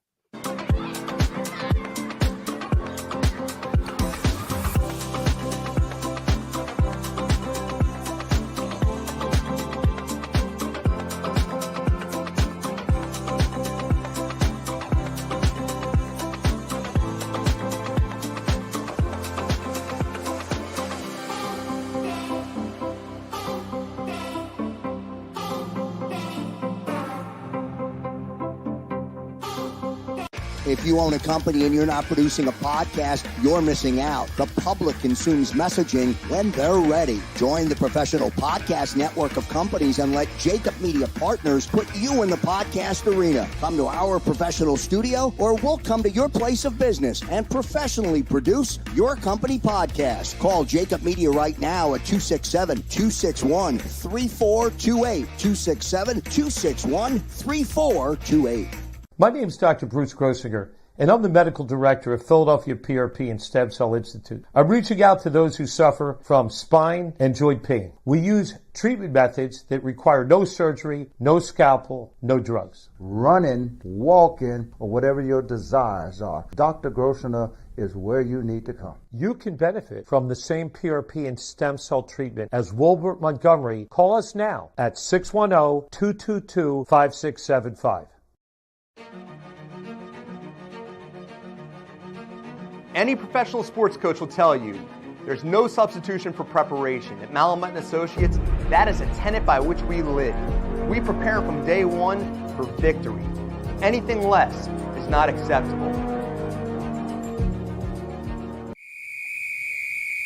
N: If you own a company and you're not producing a podcast, you're missing out. The public consumes messaging when they're ready. Join the professional podcast network of companies and let JAKIB Media Partners put you in the podcast arena. Come to our professional studio, or we'll come to your place of business and professionally produce your company podcast. Call JAKIB Media right now at 267-261-3428. 267-261-3428.
S: My name is Dr. Bruce Grossinger, and I'm the medical director of Philadelphia PRP and Stem Cell Institute. I'm reaching out to those who suffer from spine and joint pain. We use treatment methods that require no surgery, no scalpel, no drugs.
T: Running, walking, or whatever your desires are, Dr. Grossinger is where you need to come.
S: You can benefit from the same PRP and stem cell treatment as Wilbert Montgomery. Call us now at 610-222-5675.
U: Any professional sports coach will tell you There's no substitution for preparation. At Malamut & Associates, that is a tenet by which we live. We prepare from day one for victory. Anything less is not acceptable.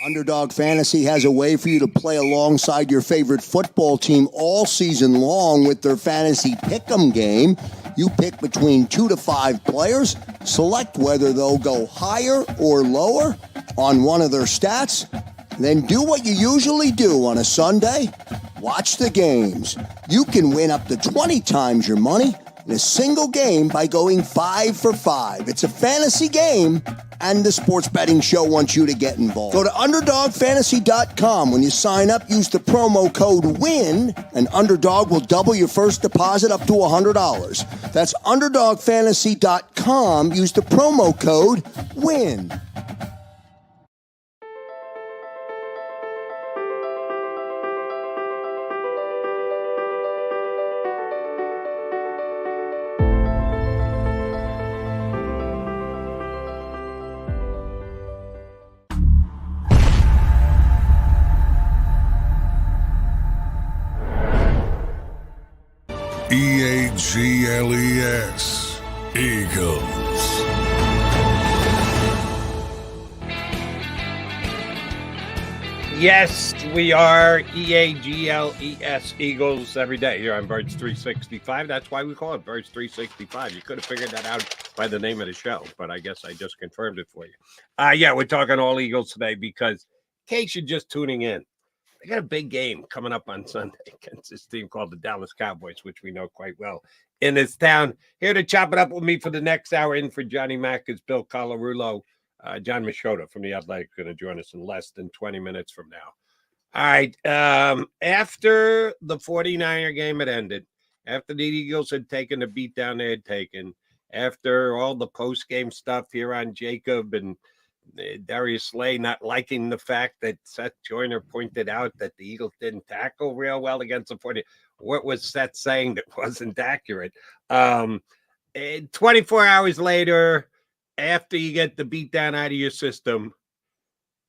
N: Underdog Fantasy has a way for you to play alongside your favorite football team all season long with their fantasy pick'em game. You pick between 2 to 5 players, select whether they'll go higher or lower on one of their stats, then do what you usually do on a Sunday, watch the games. You can win up to 20 times your money in a single game by going 5 for 5. It's a fantasy game, and the Sports Betting Show wants you to get involved. Go to UnderdogFantasy.com. When you sign up, use the promo code WIN, and Underdog will double your first deposit up to $100. That's UnderdogFantasy.com. Use the promo code WIN.
Q: EAGLES, Eagles.
B: Yes, we are EAGLES, Eagles, every day here on Birds 365. That's why we call it Birds 365. You could have figured that out by the name of the show, but I guess I just confirmed it for you. Yeah, we're talking all Eagles today because in case you're just tuning in, they got a big game coming up on Sunday against this team called the Dallas Cowboys, which we know quite well in this town. Here to chop it up with me for the next hour in for Johnny Mack is Bill Colarulo. John Machota from The Athletic going to join us in less than 20 minutes from now. All right. After the 49er game had ended, after the Eagles had taken the beatdown they had taken, after all the post-game stuff here on JAKIB and Darius Slay not liking the fact that Seth Joyner pointed out that the Eagles didn't tackle real well against the 49ers. What was Seth saying that wasn't accurate? 24 hours later, after you get the beatdown out of your system,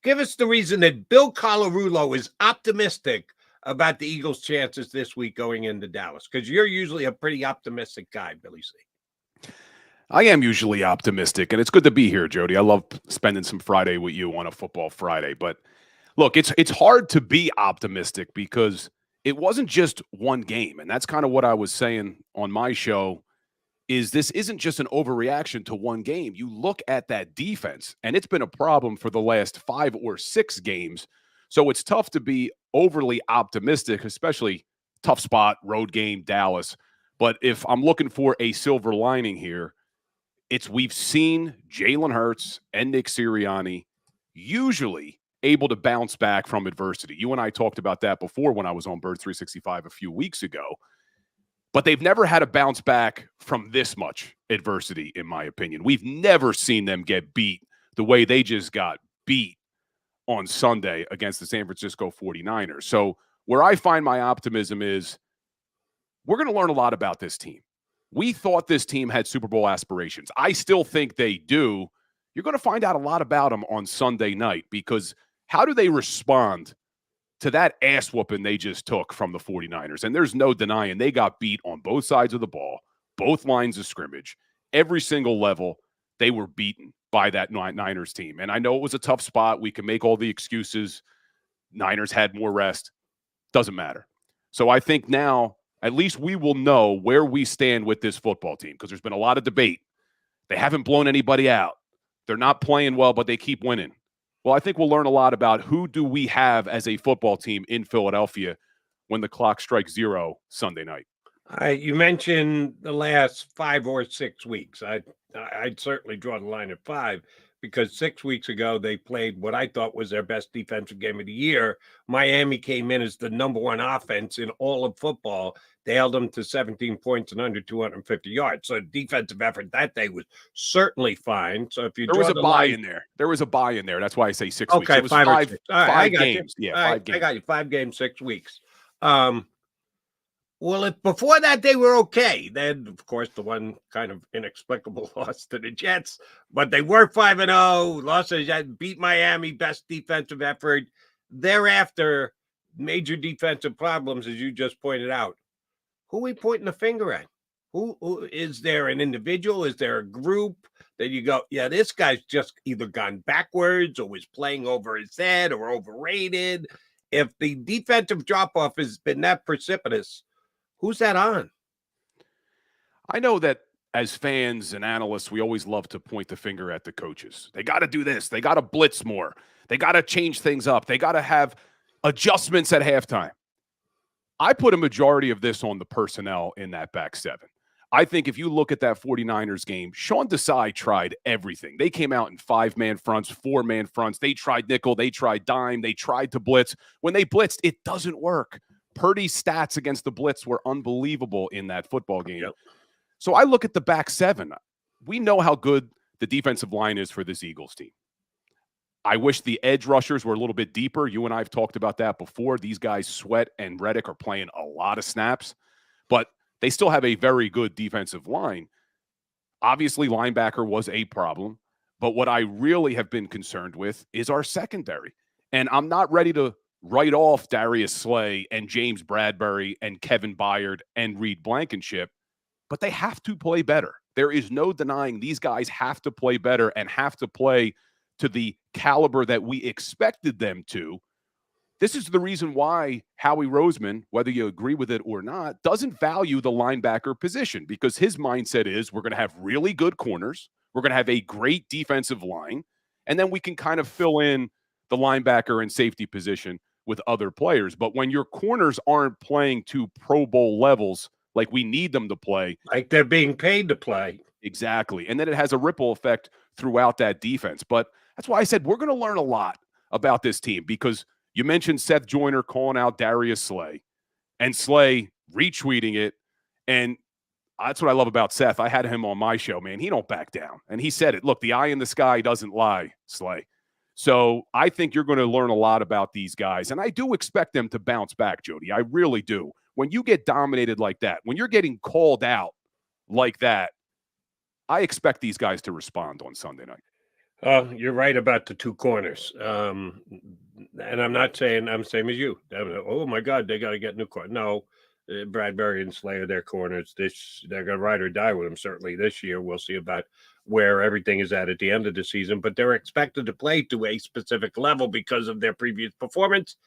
B: give us the reason that Bill Colarulo is optimistic about the Eagles' chances this week going into Dallas, because you're usually a pretty optimistic guy, Billy C.
V: I am usually optimistic, and it's good to be here, Jody. I love spending some Friday with you on a football Friday. But look, it's hard to be optimistic because it wasn't just one game, and that's kind of what I was saying on my show, is this isn't just an overreaction to one game. You look at that defense, and it's been a problem for the last 5 or 6 games. So it's tough to be overly optimistic, especially tough spot, road game, Dallas. But if I'm looking for a silver lining here, we've seen Jalen Hurts and Nick Sirianni usually able to bounce back from adversity. You and I talked about that before when I was on Bird 365 a few weeks ago. But they've never had a bounce back from this much adversity, in my opinion. We've never seen them get beat the way they just got beat on Sunday against the San Francisco 49ers. So where I find my optimism is we're going to learn a lot about this team. We thought this team had Super Bowl aspirations. I still think they do. You're going to find out a lot about them on Sunday night, because how do they respond to that ass whooping they just took from the 49ers? And there's no denying they got beat on both sides of the ball, both lines of scrimmage, every single level. They were beaten by that Niners team. And I know it was a tough spot. We can make all the excuses. Niners had more rest. Doesn't matter. So I think now at least we will know where we stand with this football team, because there's been a lot of debate. They haven't blown anybody out. They're not playing well, but they keep winning. Well, I think we'll learn a lot about who do we have as a football team in Philadelphia when the clock strikes 0 Sunday night.
B: You mentioned the last 5 or 6 weeks. I'd certainly draw the line at 5, because 6 weeks ago they played what I thought was their best defensive game of the year. Miami came in as the number 1 offense in all of football. They held them to 17 points and under 250 yards. So defensive effort that day was certainly fine. So if you
V: there was a buy in there. There was a buy in there. That's why I say 6 weeks.
B: Okay,
V: It was
B: 5
V: five,
B: or 6. All right,
V: five
B: I got
V: games.
B: you.
V: Yeah,
B: all
V: 5 games.
B: I got you. 5 games, 6 weeks. Well, if before that they were okay, then of course the one kind of inexplicable loss to the Jets, but they were 5-0, lost to the Jets, beat Miami, best defensive effort. Thereafter, major defensive problems, as you just pointed out. Who are we pointing the finger at? Who is there an individual? Is there a group that you go, yeah, this guy's just either gone backwards or was playing over his head or overrated? If the defensive drop-off has been that precipitous, who's that on?
V: I know that as fans and analysts, we always love to point the finger at the coaches. They got to do this. They got to blitz more. They got to change things up. They got to have adjustments at halftime. I put a majority of this on the personnel in that back seven. I think if you look at that 49ers game, Sean Desai tried everything. They came out in 5-man fronts, 4-man fronts. They tried nickel. They tried dime. They tried to blitz. When they blitzed, it doesn't work. Purdy's stats against the blitz were unbelievable in that football game.
B: Yep.
V: So I look at the back seven. We know how good the defensive line is for this Eagles team. I wish the edge rushers were a little bit deeper. You and I have talked about that before. These guys, Sweat and Reddick, are playing a lot of snaps, but they still have a very good defensive line. Obviously, linebacker was a problem, but what I really have been concerned with is our secondary. And I'm not ready to write off Darius Slay and James Bradbury and Kevin Byard and Reed Blankenship, but they have to play better. There is no denying these guys have to play better and have to play to the caliber that we expected them to. This is the reason why Howie Roseman, whether you agree with it or not, doesn't value the linebacker position, because his mindset is we're going to have really good corners, we're going to have a great defensive line, and then we can kind of fill in the linebacker and safety position with other players. But when your corners aren't playing to Pro Bowl levels like we need them to play,
B: like they're being paid to play.
V: Exactly. And then it has a ripple effect throughout that defense. But that's why I said we're going to learn a lot about this team, because you mentioned Seth Joyner calling out Darius Slay and Slay retweeting it. And that's what I love about Seth. I had him on my show, man. He don't back down. And he said it. Look, the eye in the sky doesn't lie, Slay. So I think you're going to learn a lot about these guys. And I do expect them to bounce back, Jody. I really do. When you get dominated like that, when you're getting called out like that, I expect these guys to respond on Sunday night.
B: You're right about the two corners. And I'm not saying I'm same as you. Oh, my God, they got to get new corners. No, Bradbury and Slay are their corners. They're going to ride or die with them, certainly this year. We'll see about where everything is at the end of the season. But they're expected to play to a specific level because of their previous performance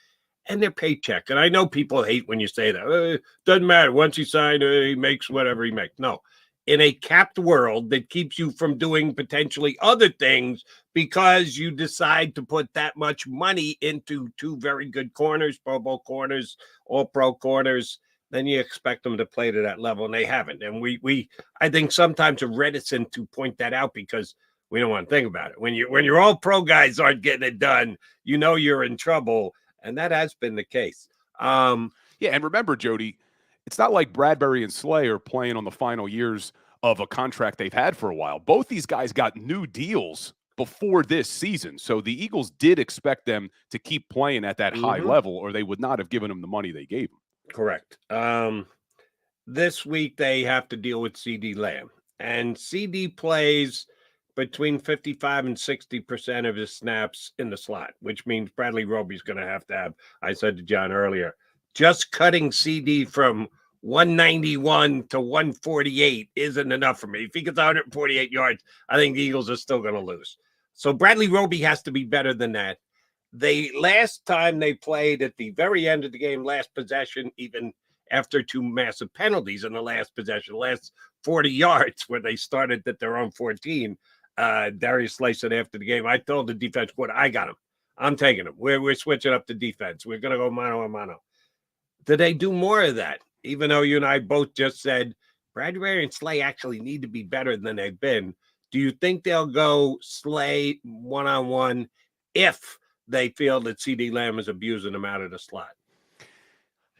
B: and their paycheck. And I know people hate when you say that. Doesn't matter. Once he signed, he makes whatever he makes. No. In a capped world that keeps you from doing potentially other things because you decide to put that much money into two very good corners, Pro Bowl corners, all-pro corners, then you expect them to play to that level, and they haven't. And we I think sometimes are reticent to point that out because we don't want to think about it. When your all-pro guys aren't getting it done, you know you're in trouble, and that has been the case.
V: Yeah, and remember, Jody, it's not like Bradbury and Slay are playing on the final years of a contract they've had for a while. Both these guys got new deals before this season. So the Eagles did expect them to keep playing at that high level, or they would not have given them the money they gave them.
B: Correct. This week they have to deal with CeeDee Lamb. And CeeDee plays between 55 and 60% of his snaps in the slot, which means Bradley Roby's going to have, I said to John earlier, just cutting CeeDee from 191 to 148 isn't enough for me. If he gets 148 yards, I think the Eagles are still going to lose. So Bradley Roby has to be better than that. Last time they played at the very end of the game, last possession, even after two massive penalties in the last possession, last 40 yards where they started at their own 14, Darius Slay said after the game, I told the defense, "What, I got him. I'm taking him. We're switching up the defense. We're going to go mano a mano." Did they do more of that? Even though you and I both just said Bradbury and Slay actually need to be better than they've been, do you think they'll go Slay one-on-one if they feel that CeeDee Lamb is abusing them out of the slot?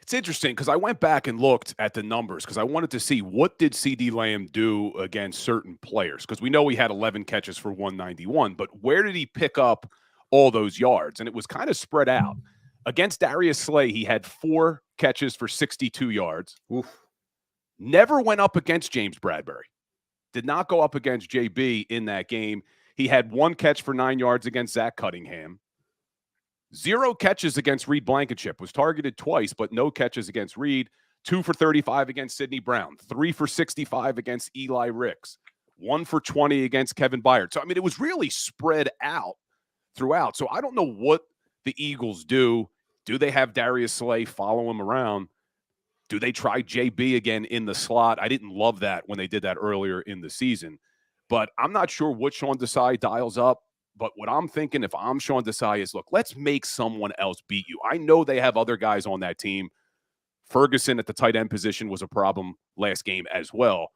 V: It's interesting because I went back and looked at the numbers because I wanted to see what did CeeDee Lamb do against certain players, because we know he had 11 catches for 191, but where did he pick up all those yards? And it was kind of spread out. Against Darius Slay, he had 4 catches for 62 yards.
B: Oof.
V: Never went up against James Bradbury. Did not go up against JB in that game. He had 1 catch for 9 yards against Zach Cunningham. 0 catches against Reed Blankenship. Was targeted twice, but no catches against Reed. 2 for 35 against Sidney Brown. 3 for 65 against Eli Ricks. 1 for 20 against Kevin Byard. So, I mean, it was really spread out throughout. So I don't know what the Eagles do. Do they have Darius Slay follow him around? Do they try JB again in the slot? I didn't love that when they did that earlier in the season. But I'm not sure what Sean Desai dials up. But what I'm thinking, if I'm Sean Desai, is, look, let's make someone else beat you. I know they have other guys on that team. Ferguson at the tight end position was a problem last game as well.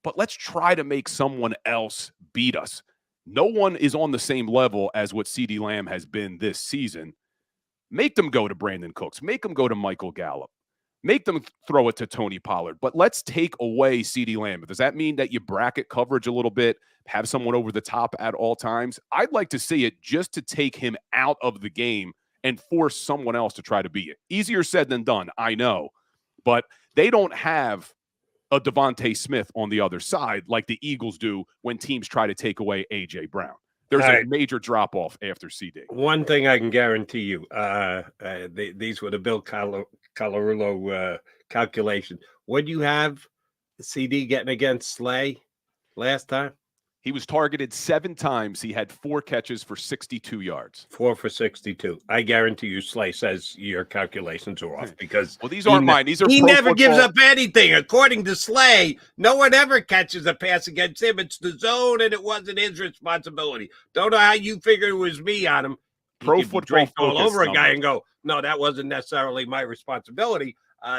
V: But let's try to make someone else beat us. No one is on the same level as what CeeDee Lamb has been this season. Make them go to Brandon Cooks. Make them go to Michael Gallup. Make them throw it to Tony Pollard. But let's take away CeeDee Lamb. Does that mean that you bracket coverage a little bit, have someone over the top at all times? I'd like to see it just to take him out of the game and force someone else to try to beat it. Easier said than done, I know. But they don't have a Devontae Smith on the other side like the Eagles do when teams try to take away A.J. Brown. There's a major drop-off after CD.
B: One thing I can guarantee you, these were the Bill Colarulo calculation. What do you have CD getting against Slay last time?
V: He was targeted 7 times. He had 4 catches for 62 yards.
B: 4 for 62. I guarantee you Slay says your calculations are off because
V: these aren't mine. These are
B: he never
V: football.
B: gives up anything. According to Slay, no one ever catches a pass against him. It's the zone, and it wasn't his responsibility. Don't know how you figure it was me on him.
V: Pro
B: You could
V: football
B: drape all
V: focus
B: over a guy
V: numbers.
B: and go, no, that wasn't necessarily my responsibility.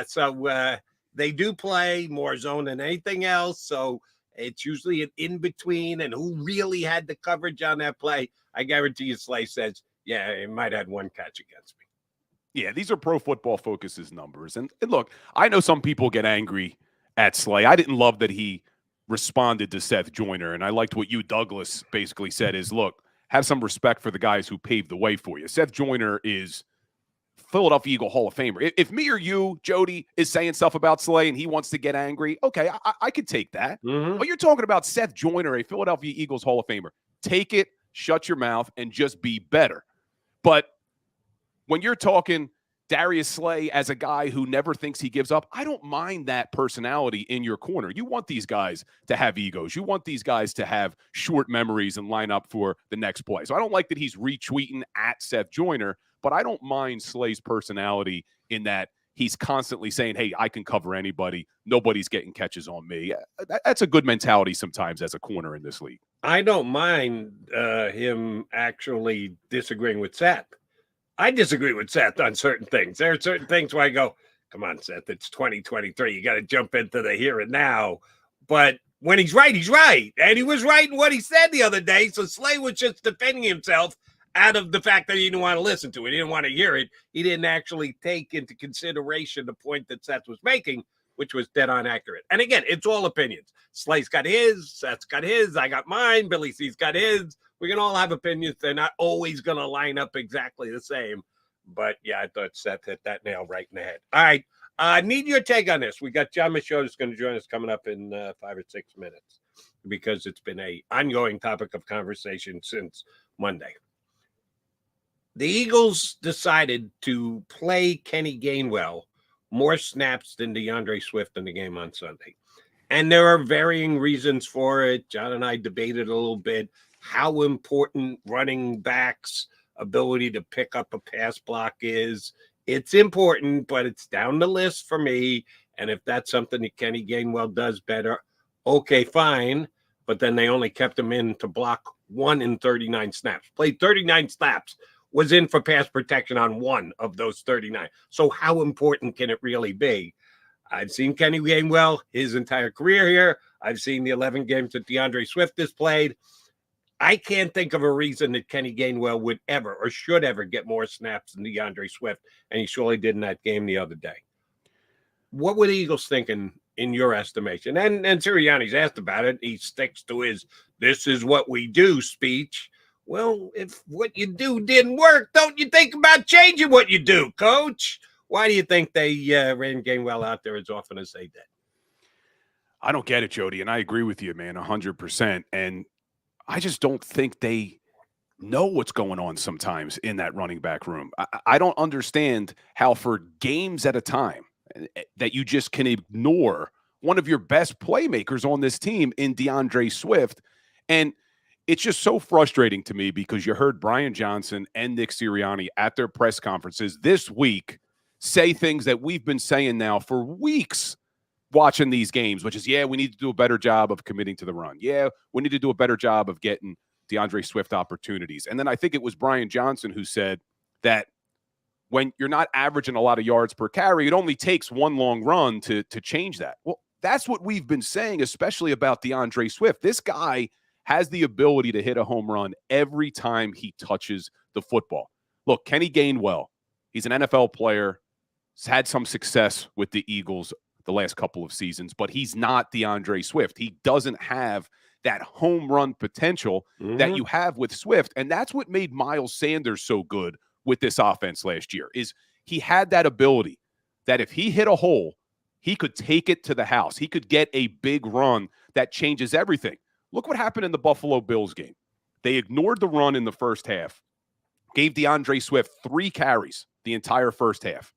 B: So they do play more zone than anything else. So it's usually an in-between, and who really had the coverage on that play. I guarantee you Slay says, yeah, it might have had 1 catch against me.
V: Yeah, these are Pro Football Focus's numbers. And look, I know some people get angry at Slay. I didn't love that he responded to Seth Joyner, and I liked what you, Douglas, basically said is, look, have some respect for the guys who paved the way for you. Seth Joyner is Philadelphia Eagle Hall of Famer. If me or you, Jody, is saying stuff about Slay and he wants to get angry, okay, I could take that. But you're talking about Seth Joyner, a Philadelphia Eagles Hall of Famer. Take it, shut your mouth, and just be better. But when you're talking Darius Slay as a guy who never thinks he gives up, I don't mind that personality in your corner. You want these guys to have egos. You want these guys to have short memories and line up for the next play. So I don't like that he's retweeting at Seth Joyner, but I don't mind Slay's personality in that he's constantly saying, hey, I can cover anybody. Nobody's getting catches on me. That's a good mentality sometimes as a corner in this league.
B: I don't mind him actually disagreeing with Seth. I disagree with Seth on certain things. There are certain things where I go, come on, Seth, it's 2023. You got to jump into the here and now. But when he's right, he's right. And he was right in what he said the other day. So Slay was just defending himself out of the fact that he didn't want to listen to it. He didn't want to hear it. He didn't actually take into consideration the point that Seth was making, which was dead on accurate. And again, it's all opinions. Slay's got his, Seth's got his, I got mine, Billy C's got his. We can all have opinions. They're not always going to line up exactly the same. But yeah, I thought Seth hit that nail right in the head. All right. Need your take on this. We got John Machota who's going to join us coming up in 5 or 6 minutes because it's been an ongoing topic of conversation since Monday. The Eagles decided to play Kenny Gainwell more snaps than DeAndre Swift in the game on Sunday. And there are varying reasons for it. John and I debated a little bit how important running backs' ability to pick up a pass block is. It's important, but it's down the list for me. And if that's something that Kenny Gainwell does better, okay, fine. But then they only kept him in to block 1 in 39 snaps. Played 39 snaps. Was in for pass protection on 1 of those 39. So how important can it really be? I've seen Kenny Gainwell his entire career here. I've seen the 11 games that DeAndre Swift has played. I can't think of a reason that Kenny Gainwell would ever or should ever get more snaps than DeAndre Swift, and he surely did in that game the other day. What were the Eagles thinking in your estimation? And Sirianni's asked about it. He sticks to his "this is what we do" speech. Well, if what you do didn't work, don't you think about changing what you do, Coach? Why do you think they ran Gainwell out there as often as they did?
V: I don't get it, Jody, and I agree with you, man, 100%. And I just don't think they know what's going on sometimes in that running back room. I don't understand how for games at a time that you just can ignore one of your best playmakers on this team in DeAndre Swift. And it's just so frustrating to me because you heard Brian Johnson and Nick Sirianni at their press conferences this week say things that we've been saying now for weeks watching these games, which is, yeah, we need to do a better job of committing to the run. Yeah, we need to do a better job of getting DeAndre Swift opportunities. And then I think it was Brian Johnson who said that when you're not averaging a lot of yards per carry, it only takes one long run to change that. Well, that's what we've been saying, especially about DeAndre Swift. This guy has the ability to hit a home run every time he touches the football. Look, Kenny Gainwell, he's an NFL player, has had some success with the Eagles the last couple of seasons, but he's not DeAndre Swift. He doesn't have that home run potential that you have with Swift. And that's what made Miles Sanders so good with this offense last year, is he had that ability that if he hit a hole, he could take it to the house. He could get a big run that changes everything. Look what happened in the Buffalo Bills game. They ignored the run in the first half, gave DeAndre Swift 3 carries the entire first half.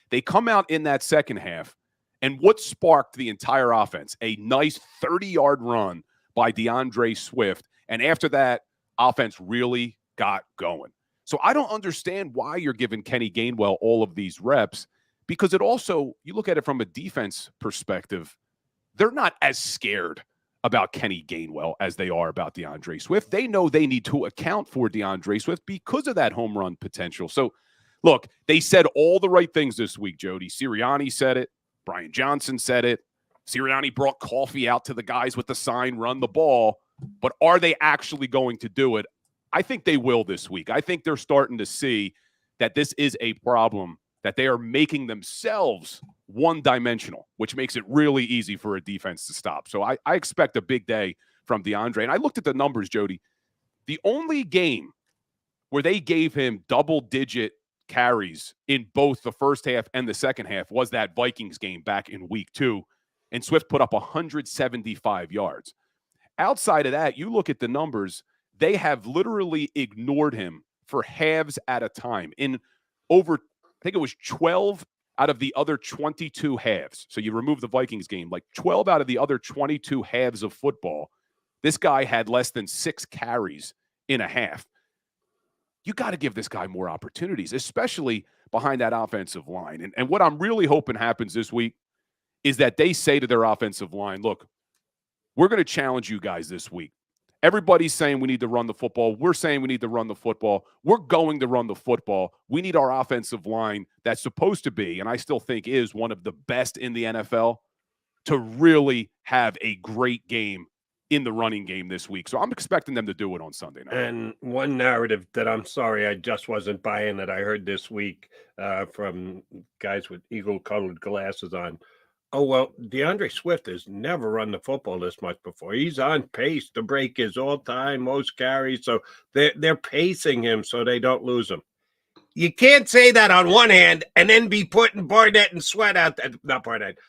V: They come out in that second half, and what sparked the entire offense? A nice 30-yard run by DeAndre Swift. And after that, offense really got going. So I don't understand why you're giving Kenny Gainwell all of these reps, because it also, you look at it from a defense perspective, they're not as scared about Kenny Gainwell as they are about DeAndre Swift. They know they need to account for DeAndre Swift because of that home run potential. So, look, they said all the right things this week, Jody. Sirianni said it. Brian Johnson said it. Sirianni brought coffee out to the guys with the sign, run the ball. But are they actually going to do it? I think they will this week. I think they're starting to see that this is a problem, that they are making themselves one-dimensional, which makes it really easy for a defense to stop. So I expect a big day from DeAndre. And I looked at the numbers, Jody. The only game where they gave him double-digit carries in both the first half and the second half was that Vikings game back in week 2, and Swift put up 175 yards. Outside of that, you look at the numbers, they have literally ignored him for halves at a time. In over, I think it was 12 out of the other 22 halves. So you remove the Vikings game, like 12 out of the other 22 halves of football, this guy had less than 6 carries in a half. You got to give this guy more opportunities, especially behind that offensive line. And what I'm really hoping happens this week is that they say to their offensive line, look, we're going to challenge you guys this week. Everybody's saying we need to run the football. We're saying we need to run the football. We're going to run the football. We need our offensive line that's supposed to be, and I still think is, one of the best in the NFL to really have a great game in the running game this week. So I'm expecting them to do it on Sunday night.
B: And one narrative that I'm sorry I just wasn't buying that I heard this week from guys with eagle-colored glasses on. Oh, well, DeAndre Swift has never run the football this much before. He's on pace to break his all-time most carries. So they're pacing him so they don't lose him. You can't say that on one hand and then be putting Barnett and Sweat out there. Not Barnett.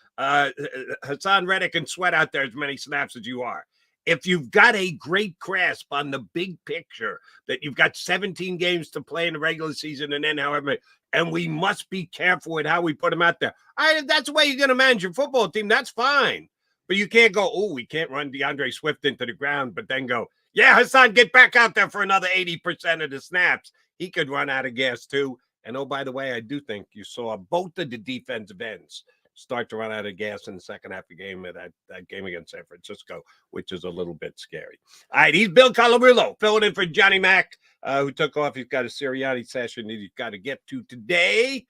B: Hassan Reddick and Sweat out there as many snaps as you are. If you've got a great grasp on the big picture, that you've got 17 games to play in the regular season and then however, and we must be careful with how we put them out there. If that's the way you're going to manage your football team, that's fine. But you can't go, oh, we can't run DeAndre Swift into the ground, but then go, yeah, Hassan, get back out there for another 80% of the snaps. He could run out of gas too. And oh, by the way, I do think you saw both of the defensive ends start to run out of gas in the second half of the game of that game against San Francisco, which is a little bit scary. All right, he's Bill Colarulo, filling in for Johnny Mac, who took off. He's got a Sirianni session that he's got to get to today.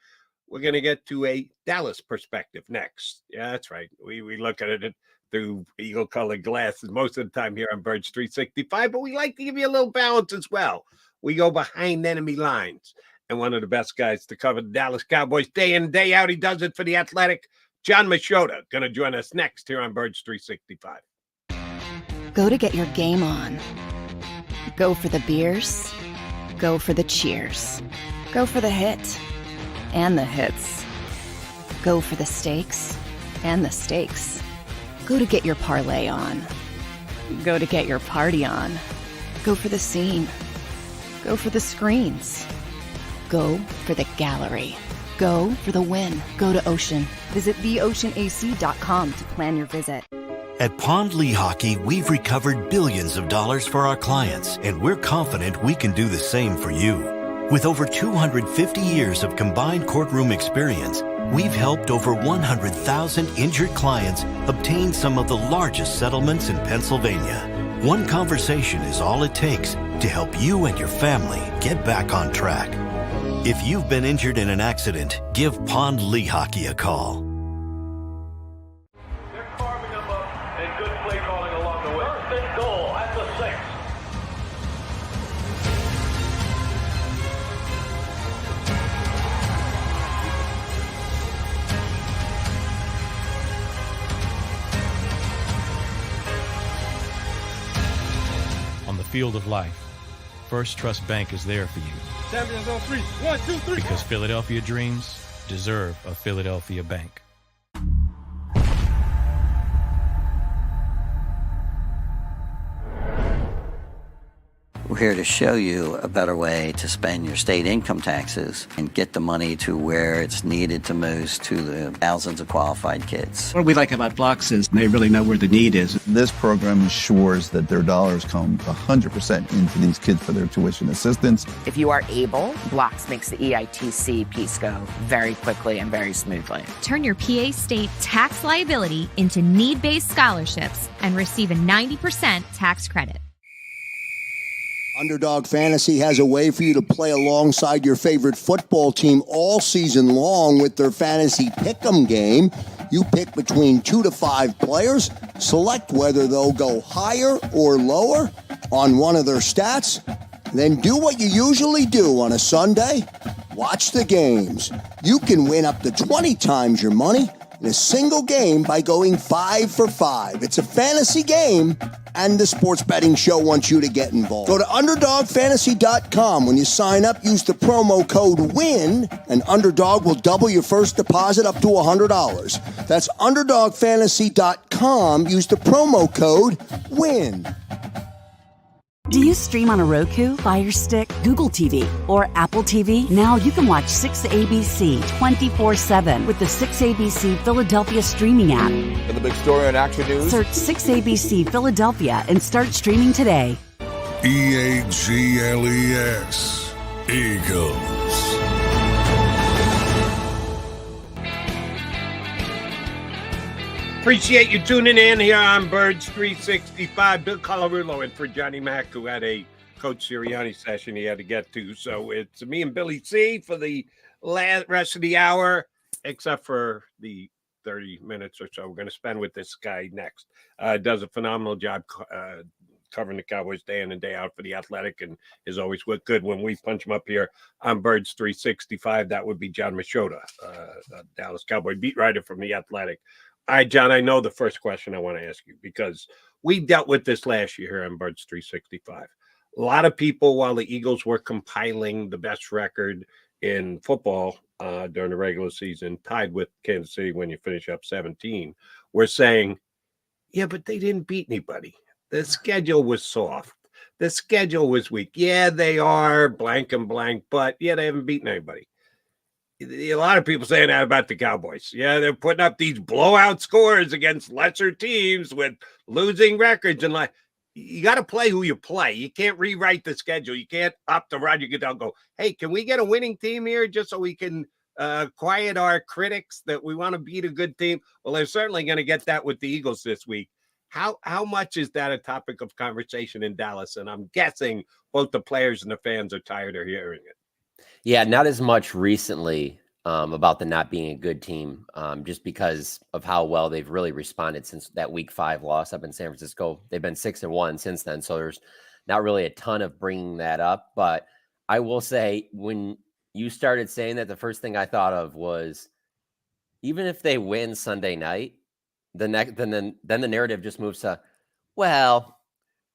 B: We're going to get to a Dallas perspective next. Yeah, that's right. We look at it through eagle-colored glasses most of the time here on Birds 365, but we like to give you a little balance as well. We go behind enemy lines. And one of the best guys to cover the Dallas Cowboys day in and day out. He does it for The Athletic. John Machota going to join us next here on Birds 365.
A: Go to get your game on. Go for the beers. Go for the cheers. Go for the hit and the hits. Go for the stakes and the stakes. Go to get your parlay on. Go to get your party on. Go for the scene. Go for the screens. Go for the gallery. Go for the win. Go to Ocean. Visit theoceanac.com to plan your visit.
F: At Pond Lehocky, we've recovered billions of dollars for our clients, and we're confident we can do the same for you. With over 250 years of combined courtroom experience, we've helped over 100,000 injured clients obtain some of the largest settlements in Pennsylvania. One conversation is all it takes to help you and your family get back on track. If you've been injured in an accident, give Pond Lehocky a call.
C: They're carving them up and good play calling along the way. First and goal at the 6.
G: On the field of life, First Trust Bank is there for you.
H: Champions on 3. 1, 2, 3.
G: Because Philadelphia dreams deserve a Philadelphia bank.
I: We're here to show you a better way to spend your state income taxes and get the money to where it's needed to most to the thousands of qualified kids.
J: What we like about Blocks is they really know where the need is.
K: This program ensures that their dollars come 100% into these kids for their tuition assistance.
L: If you are able, Blocks makes the EITC piece go very quickly and very smoothly.
M: Turn your PA state tax liability into need-based scholarships and receive a 90% tax credit.
N: Underdog Fantasy has a way for you to play alongside your favorite football team all season long with their fantasy pick'em game. You pick between 2 to 5 players, select whether they'll go higher or lower on one of their stats, then do what you usually do on a Sunday, watch the games. You can win up to 20 times your money in a single game by going 5 for 5. It's a fantasy game, and the Sports Betting Show wants you to get involved. Go to UnderdogFantasy.com. When you sign up, use the promo code WIN, and Underdog will double your first deposit up to $100. That's UnderdogFantasy.com. Use the promo code WIN.
O: Do you stream on a Roku, Fire Stick, Google TV, or Apple TV? Now you can watch 6ABC 24/7 with the 6ABC Philadelphia streaming app.
P: For the big story on Action News,
O: Search 6ABC Philadelphia and start streaming today.
Q: EAGLES. Eagles.
B: Appreciate you tuning in here on Birds 365. Bill Colarulo in for Johnny Mack, who had a Coach Sirianni session he had to get to. So it's me and Billy C for the rest of the hour, except for the 30 minutes or so we're going to spend with this guy next. Does a phenomenal job covering the Cowboys day in and day out for The Athletic, and is always good when we punch him up here on Birds 365. That would be John Machota, Dallas Cowboy beat writer from The Athletic. All right, John, I know the first question I want to ask you, because we dealt with this last year here on Birds 365. A lot of people, while the Eagles were compiling the best record in football during the regular season, tied with Kansas City when you finish up 17, were saying, yeah, but they didn't beat anybody. The schedule was soft. The schedule was weak. Yeah, they are blank and blank, but yeah, they haven't beaten anybody. A lot of people saying that about the Cowboys. Yeah, they're putting up these blowout scores against lesser teams with losing records. And like, you got to play who you play. You can't rewrite the schedule. You can't opt to Roger Goodell go, hey, can we get a winning team here just so we can quiet our critics that we want to beat a good team? Well, they're certainly going to get that with the Eagles this week. How much is that a topic of conversation in Dallas? And I'm guessing both the players and the fans are tired of hearing it.
E: Yeah, not as much recently about the not being a good team, just because of how well they've really responded since that Week 5 loss up in San Francisco. They've been 6-1 since then, so there's not really a ton of bringing that up. But I will say, when you started saying that, the first thing I thought of was, even if they win Sunday night, then the narrative just moves to, well,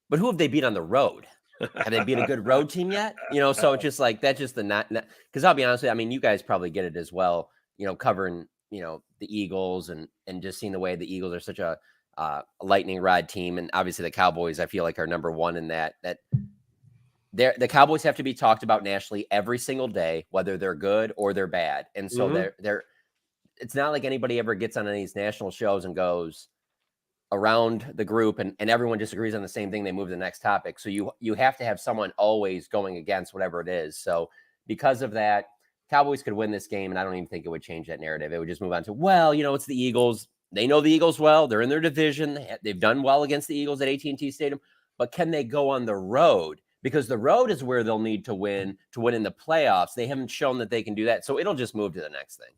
E: but who have they beat on the road? Have they been a good road team yet? You know, so it's just like that's just the not because I'll be honest with you, I mean, you guys probably get it as well, you know, covering, you know, the Eagles and just seeing the way the Eagles are such a lightning rod team. And obviously the Cowboys, I feel like, are number one in that the Cowboys have to be talked about nationally every single day, whether they're good or they're bad. And so they're it's not like anybody ever gets on any of these national shows and goes around the group and everyone disagrees on the same thing. They move to the next topic. So you have to have someone always going against whatever it is. So because of that, Cowboys could win this game, and I don't even think it would change that narrative. It would just move on to, well, you know, it's the Eagles. They know the Eagles well. They're in their division. They've done well against the Eagles at AT&T Stadium. But can they go on the road? Because the road is where they'll need to win in the playoffs. They haven't shown that they can do that. So it'll just move to the next thing.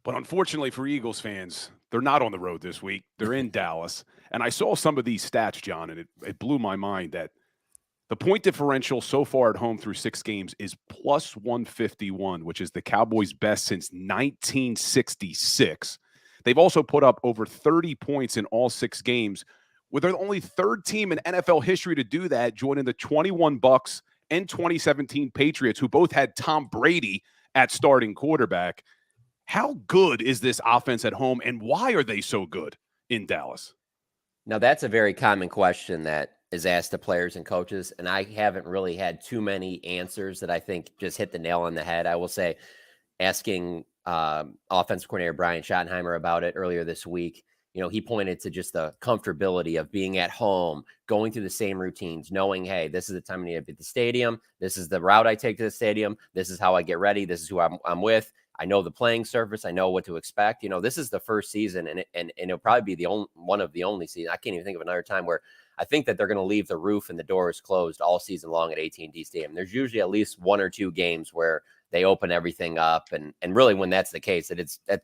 V: But unfortunately for Eagles fans, they're not on the road this week. They're in Dallas. And I saw some of these stats, John, and it blew my mind that the point differential so far at home through 6 games is plus 151, which is the Cowboys' best since 1966. They've also put up over 30 points in all 6 games, with the only third team in NFL history to do that, joining the 21 Bucks and 2017 Patriots, who both had Tom Brady at starting quarterback. How good is this offense at home, and why are they so good in Dallas?
E: Now, that's a very common question that is asked to players and coaches, and I haven't really had too many answers that I think just hit the nail on the head. I will say, asking offensive coordinator Brian Schottenheimer about it earlier this week, you know, he pointed to just the comfortability of being at home, going through the same routines, knowing, hey, this is the time I need to be at the stadium. This is the route I take to the stadium. This is how I get ready. This is who I'm with. I know the playing surface. I know what to expect. You know, this is the first season, and it'll probably be one of the only seasons. I can't even think of another time where I think that they're going to leave the roof and the doors closed all season long at AT&T Stadium. There's usually at least 1 or 2 games where they open everything up, and really when that's the case,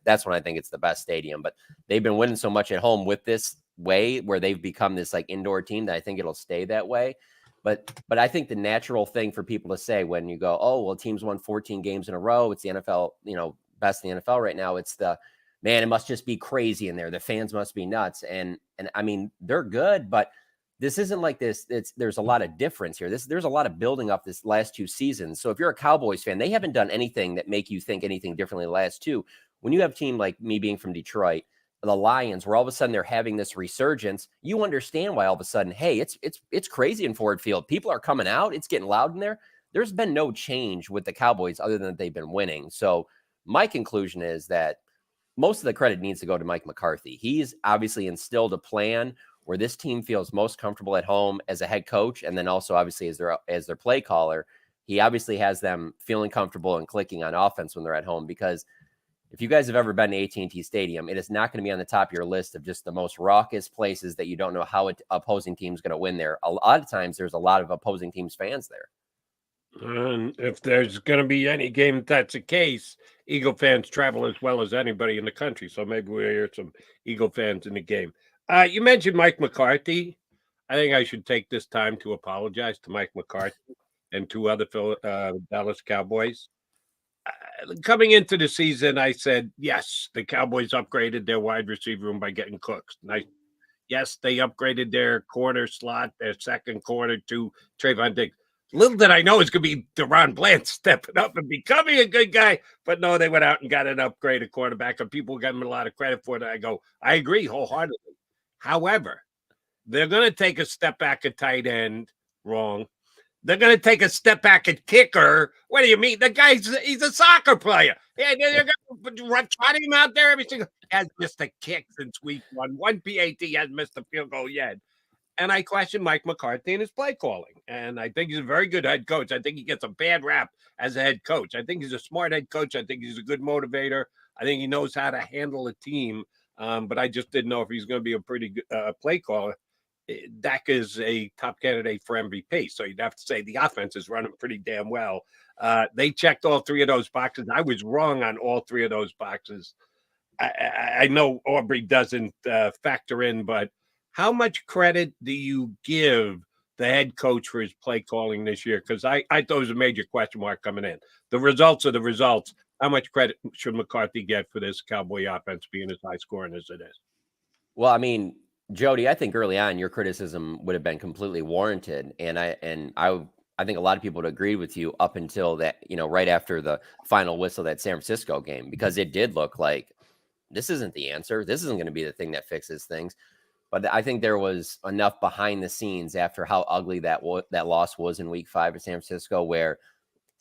E: that's when I think it's the best stadium. But they've been winning so much at home with this way where they've become this like indoor team that I think it'll stay that way. But I think the natural thing for people to say when you go, oh, well, teams won 14 games in a row, it's the NFL, you know, best in the NFL right now. It's the, man, it must just be crazy in there. The fans must be nuts. And I mean, they're good, but this isn't like this. There's a lot of difference here. There's a lot of building up this last 2 seasons. So if you're a Cowboys fan, they haven't done anything that make you think anything differently the last 2. When you have a team like me being from Detroit, the Lions, where all of a sudden they're having this resurgence, you understand why all of a sudden, hey, it's crazy in Ford Field. People are coming out. It's getting loud in there. There's been no change with the Cowboys other than that they've been winning. So my conclusion is that most of the credit needs to go to Mike McCarthy. He's obviously instilled a plan where this team feels most comfortable at home as a head coach, and then also obviously as their play caller. He obviously has them feeling comfortable and clicking on offense when they're at home, because if you guys have ever been to AT&T Stadium, it is not going to be on the top of your list of just the most raucous places that you don't know how opposing team's going to win there. A lot of times there's a lot of opposing teams' fans there.
B: And if there's going to be any game that's the case, Eagle fans travel as well as anybody in the country. So maybe we'll hear some Eagle fans in the game. You mentioned Mike McCarthy. I think I should take this time to apologize to Mike McCarthy and 2 other Dallas Cowboys. Coming into the season, I said, yes, the Cowboys upgraded their wide receiver room by getting Cooks. Yes, they upgraded their corner slot, their second corner to Trayvon Diggs. Little did I know it's going to be Deron Bland stepping up and becoming a good guy. But no, they went out and got an upgraded quarterback, and people got him a lot of credit for it. I go, I agree wholeheartedly. However, they're going to take a step back at tight end. Wrong. They're going to take a step back at kicker. What do you mean? The guy's he's a soccer player. Yeah, they're going to trot him out there every single. He has missed a kick since week 1. 1 PAT hasn't missed a field goal yet. And I question Mike McCarthy and his play calling. And I think he's a very good head coach. I think he gets a bad rap as a head coach. I think he's a smart head coach. I think he's a good motivator. I think he knows how to handle a team. But I just didn't know if he's going to be a pretty good play caller. Dak is a top candidate for MVP. So you'd have to say the offense is running pretty damn well. They checked all 3 of those boxes. I was wrong on all 3 of those boxes. I know Aubrey doesn't factor in, but how much credit do you give the head coach for his play calling this year? Because I thought it was a major question mark coming in. The results are the results. How much credit should McCarthy get for this Cowboy offense being as high scoring as it is?
E: Well, I mean, Jody, I think early on your criticism would have been completely warranted, and I think a lot of people would agree with you up until that, right after the final whistle of that San Francisco game, because it did look like this isn't the answer. This isn't going to be the thing that fixes things. But I think there was enough behind the scenes after how ugly that loss was in Week 5 at San Francisco, where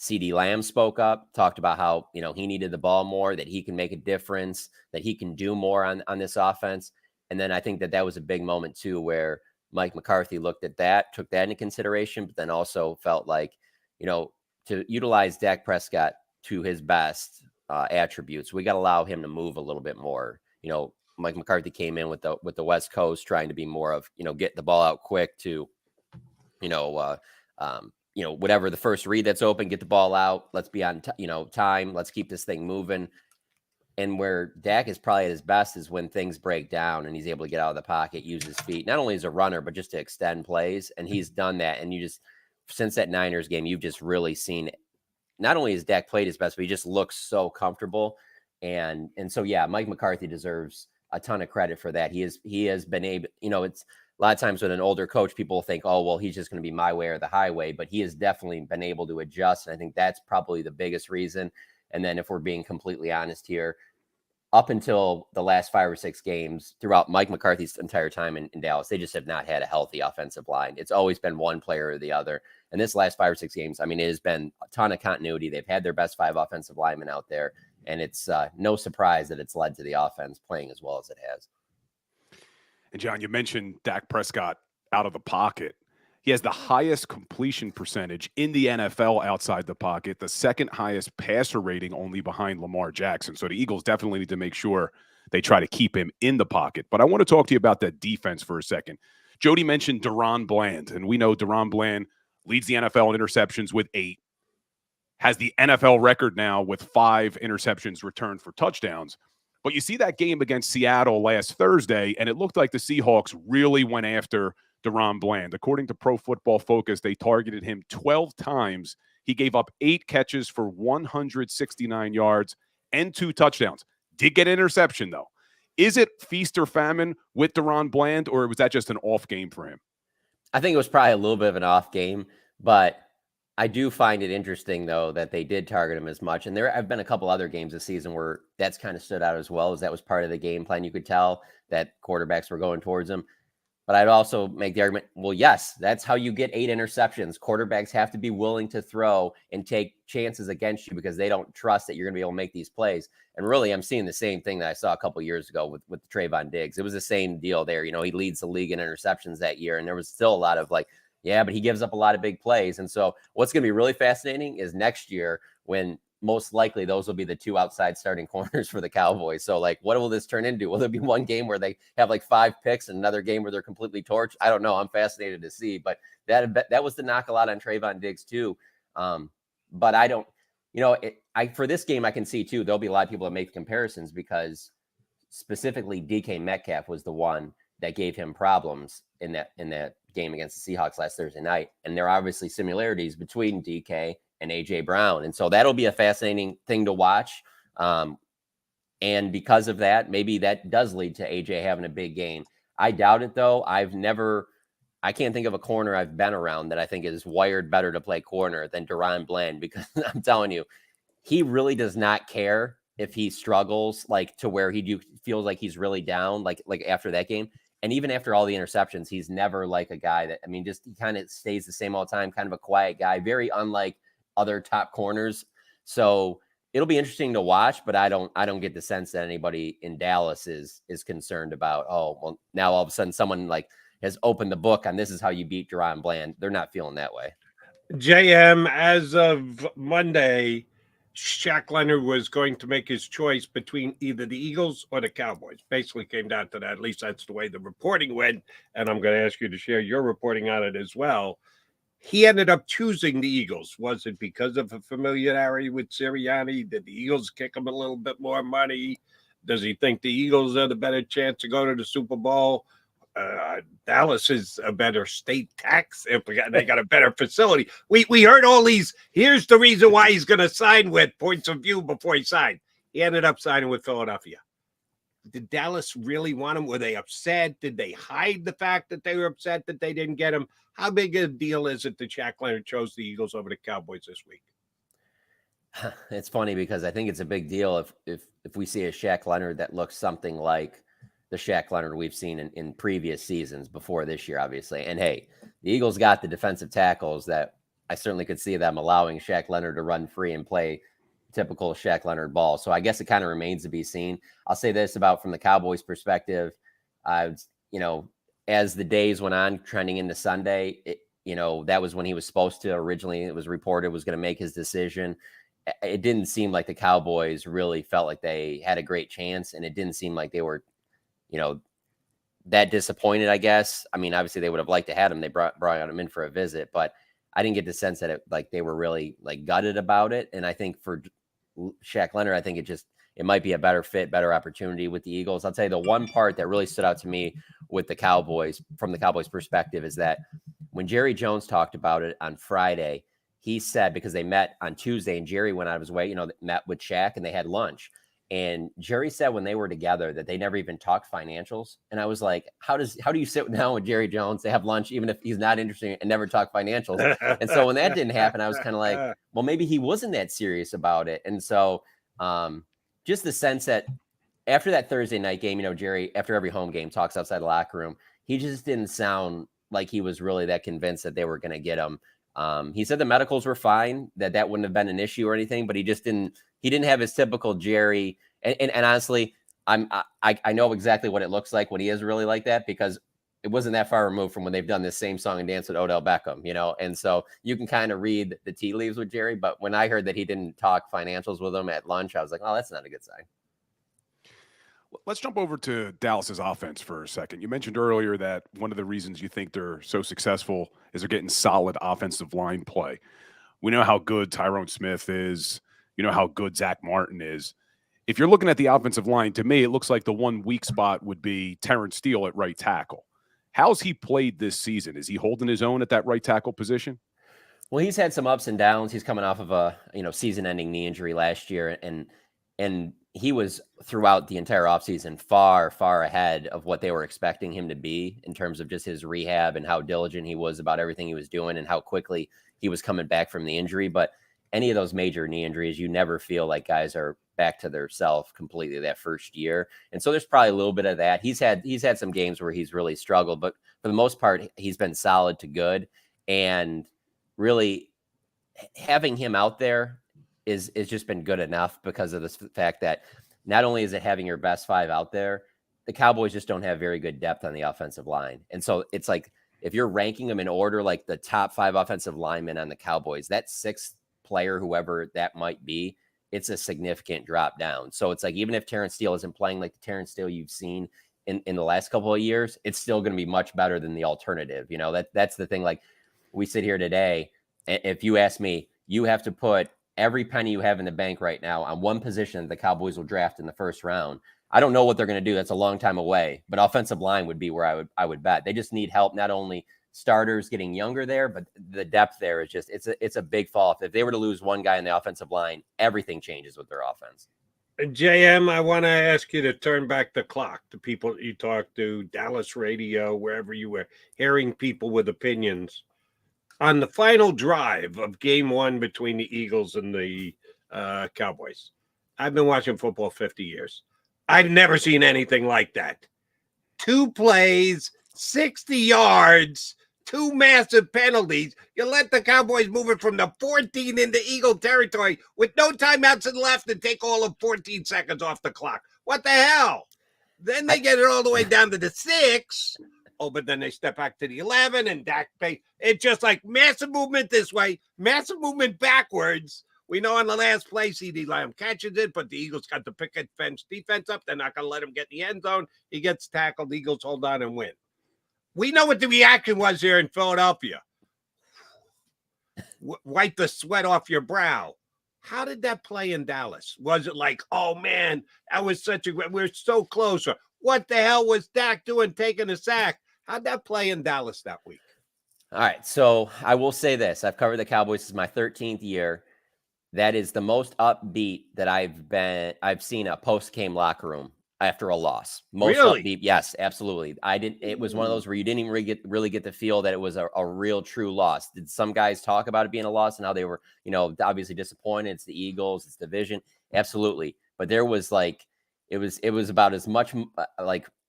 E: CeeDee Lamb spoke up, talked about how he needed the ball more, that he can make a difference, that he can do more on this offense. And then I think that was a big moment too, where Mike McCarthy looked at that, took that into consideration, but then also felt like, to utilize Dak Prescott to his best attributes, we got to allow him to move a little bit more. Mike McCarthy came in with the West Coast trying to be more of, get the ball out quick to, whatever the first read that's open, get the ball out. Let's be on, time. Let's keep this thing moving. And where Dak is probably at his best is when things break down and he's able to get out of the pocket, use his feet, not only as a runner, but just to extend plays. And he's done that. And since that Niners game, you've just really seen, not only has Dak played his best, but he just looks so comfortable. And so, yeah, Mike McCarthy deserves a ton of credit for that. He has been able, it's a lot of times with an older coach, people think, oh, well, he's just going to be my way or the highway, but he has definitely been able to adjust. And I think that's probably the biggest reason. And then if we're being completely honest here, up until the last 5 or 6 games throughout Mike McCarthy's entire time in Dallas, they just have not had a healthy offensive line. It's always been one player or the other. And this last 5 or 6 games, it has been a ton of continuity. They've had their best 5 offensive linemen out there. And it's no surprise that it's led to the offense playing as well as it has.
V: And John, you mentioned Dak Prescott out of the pocket. He has the highest completion percentage in the NFL outside the pocket, the second highest passer rating only behind Lamar Jackson. So the Eagles definitely need to make sure they try to keep him in the pocket. But I want to talk to you about that defense for a second. Jody mentioned DaRon Bland, and we know DaRon Bland leads the NFL in interceptions with 8, has the NFL record now with 5 interceptions returned for touchdowns. But you see that game against Seattle last Thursday, and it looked like the Seahawks really went after DaRon Bland. According to Pro Football Focus, they targeted him 12 times. He gave up 8 catches for 169 yards and 2 touchdowns. Did get an interception, though. Is it feast or famine with DaRon Bland, or was that just an off game for him?
E: I think it was probably a little bit of an off game, but I do find it interesting, though, that they did target him as much. And there have been a couple other games this season where that's kind of stood out as well, as that was part of the game plan. You could tell that quarterbacks were going towards him. But I'd also make the argument, well, yes, that's how you get 8 interceptions. Quarterbacks have to be willing to throw and take chances against you because they don't trust that you're going to be able to make these plays. And really, I'm seeing the same thing that I saw a couple years ago with Trayvon Diggs. It was the same deal there. He leads the league in interceptions that year. And there was still a lot of yeah, but he gives up a lot of big plays. And so what's going to be really fascinating is next year when most likely those will be the 2 outside starting corners for the Cowboys. So what will this turn into? Will there be one game where they have 5 picks and another game where they're completely torched? I don't know. I'm fascinated to see, but that was the knock a lot on Trayvon Diggs too. But I don't, for this game, I can see too, there'll be a lot of people that make comparisons because specifically DK Metcalf was the one that gave him problems in that game against the Seahawks last Thursday night. And there are obviously similarities between DK and AJ Brown. And so that'll be a fascinating thing to watch. And because of that, maybe that does lead to AJ having a big game. I doubt it though. I can't think of a corner I've been around that I think is wired better to play corner than DaRon Bland, because I'm telling you, he really does not care if he struggles to where he feels like he's really down, like after that game. And even after all the interceptions, he's never a guy that, just he kind of stays the same all the time, kind of a quiet guy, very unlike other top corners. So it'll be interesting to watch, but I don't get the sense that anybody in Dallas is concerned about, oh, well, now all of a sudden someone has opened the book on this is how you beat DaRon Bland. They're not feeling that way.
B: JM, as of Monday, Sha Leonard was going to make his choice between either the Eagles or the Cowboys. Basically came down to that. At least that's the way the reporting went. And I'm going to ask you to share your reporting on it as well. He ended up choosing the Eagles. Was it because of a familiarity with Sirianni? Did the Eagles kick him a little bit more money? Does he think the Eagles are the better chance to go to the Super Bowl? Dallas is a better state tax. They got a better facility. We heard all these. Here's the reason why he's going to sign with points of view before he signed. He ended up signing with Philadelphia. Did Dallas really want him? Were they upset? Did they hide the fact that they were upset that they didn't get him? How big a deal is it that Sha Leonard chose the Eagles over the Cowboys this week?
E: It's funny because I think it's a big deal if we see a Sha Leonard that looks something like the Sha Leonard we've seen in previous seasons before this year, obviously. And hey, the Eagles got the defensive tackles that I certainly could see them allowing Sha Leonard to run free and play typical Sha Leonard ball. So I guess it kind of remains to be seen. I'll say this about from the Cowboys perspective, as the days went on trending into Sunday, that was when he was supposed to originally, it was reported was going to make his decision. It didn't seem like the Cowboys really felt like they had a great chance, and it didn't seem like they were, that disappointed, I guess. I mean, obviously they would have liked to have him. They brought him in for a visit, but I didn't get the sense that they were really gutted about it. And I think for Sha Leonard, I think it might be a better fit, better opportunity with the Eagles. I'll tell you the one part that really stood out to me with the Cowboys, from the Cowboys perspective, is that when Jerry Jones talked about it on Friday, he said, because they met on Tuesday and Jerry went out of his way, met with Shaq and they had lunch. And Jerry said when they were together that they never even talked financials. And I was like, how do you sit down with Jerry Jones? They have lunch, even if he's not interested, and never talk financials. And so when that didn't happen, I was kind of like, well, maybe he wasn't that serious about it. And so just the sense that after that Thursday night game, Jerry, after every home game, talks outside the locker room. He just didn't sound like he was really that convinced that they were going to get him. He said the medicals were fine, that wouldn't have been an issue or anything, but he didn't have his typical Jerry. And honestly, I know exactly what it looks like when he is really like that, because it wasn't that far removed from when they've done this same song and dance with Odell Beckham, and so you can kind of read the tea leaves with Jerry. But when I heard that he didn't talk financials with him at lunch, I was like, oh, that's not a good sign.
V: Let's jump over to Dallas's offense for a second. You mentioned earlier that one of the reasons you think they're so successful is they're getting solid offensive line play. We know how good Tyrone Smith is. You know how good Zach Martin is. If you're looking at the offensive line, to me, it looks like the one weak spot would be Terrence Steele at right tackle. How's he played this season? Is he holding his own at that right tackle position?
E: Well, he's had some ups and downs. He's coming off of a season-ending knee injury last year, and he was throughout the entire offseason far, far ahead of what they were expecting him to be in terms of just his rehab and how diligent he was about everything he was doing and how quickly he was coming back from the injury. But any of those major knee injuries, you never feel like guys are back to their self completely that first year. And so there's probably a little bit of that. He's had some games where he's really struggled, but for the most part, he's been solid to good. And really having him out there is just been good enough because of the fact that not only is it having your best five out there, the Cowboys just don't have very good depth on the offensive line. And so it's like, if you're ranking them in order, like the top 5 offensive linemen on the Cowboys, that 6th player, whoever that might be, it's a significant drop down. So it's like, even if Terrence Steele isn't playing like the Terrence Steele you've seen in the last couple of years, it's still going to be much better than the alternative. That's the thing. Like, we sit here today, if you ask me, you have to put every penny you have in the bank right now on one position that the Cowboys will draft in the first round. I don't know what they're going to do. That's a long time away, but offensive line would be where I would bet. They just need help, not only starters getting younger there, but the depth there is just, it's a big fall. If they were to lose one guy in the offensive line, everything changes with their offense.
B: JM, I want to ask you to turn back the clock to people that you talk to, Dallas radio, wherever you were hearing people with opinions. On the final drive of game 1 between the Eagles and the Cowboys, I've been watching football 50 years. I've never seen anything like that. 2 plays, 60 yards, 2 massive penalties. You let the Cowboys move it from the 14 into Eagle territory with no timeouts left and take all of 14 seconds off the clock. What the hell? Then they get it all the way down to the 6. Oh, but then they step back to the 11 and Dak pay. It's just like massive movement this way, massive movement backwards. We know on the last play, CeeDee Lamb catches it, but the Eagles got the picket fence defense up. They're not going to let him get in the end zone. He gets tackled. The Eagles hold on and win. We know what the reaction was here in Philadelphia. Wipe the sweat off your brow. How did that play in Dallas? Was it like, oh, man, that was such a great, we're so close. Or what the hell was Dak doing taking a sack? How'd that play in Dallas that week?
E: All right, so I will say this. I've covered the Cowboys. This is my 13th year. That is the most upbeat that I've seen a post-game locker room after a loss. Most
B: Really?
E: upbeat. Yes, absolutely. It was one of those where you didn't even really get the feel that it was a real true loss. Did some guys talk about it being a loss and how they were, obviously disappointed? It's the Eagles, it's division. Absolutely. But there was it was about as much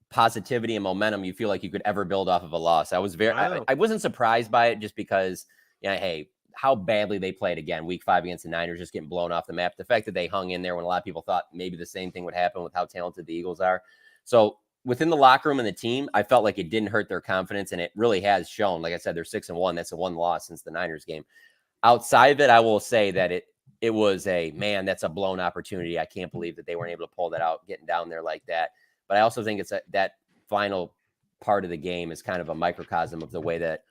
E: positivity and momentum you feel like you could ever build off of a loss. I was I wasn't surprised by it just because, hey, how badly they played again, week 5 against the Niners, just getting blown off the map. The fact that they hung in there when a lot of people thought maybe the same thing would happen with how talented the Eagles are. So within the locker room and the team, I felt like it didn't hurt their confidence, and it really has shown. Like I said, they're 6-1. That's a 1 loss since the Niners game. Outside of it, I will say that it was that's a blown opportunity. I can't believe that they weren't able to pull that out, getting down there like that. But I also think it's that final part of the game is kind of a microcosm of the way that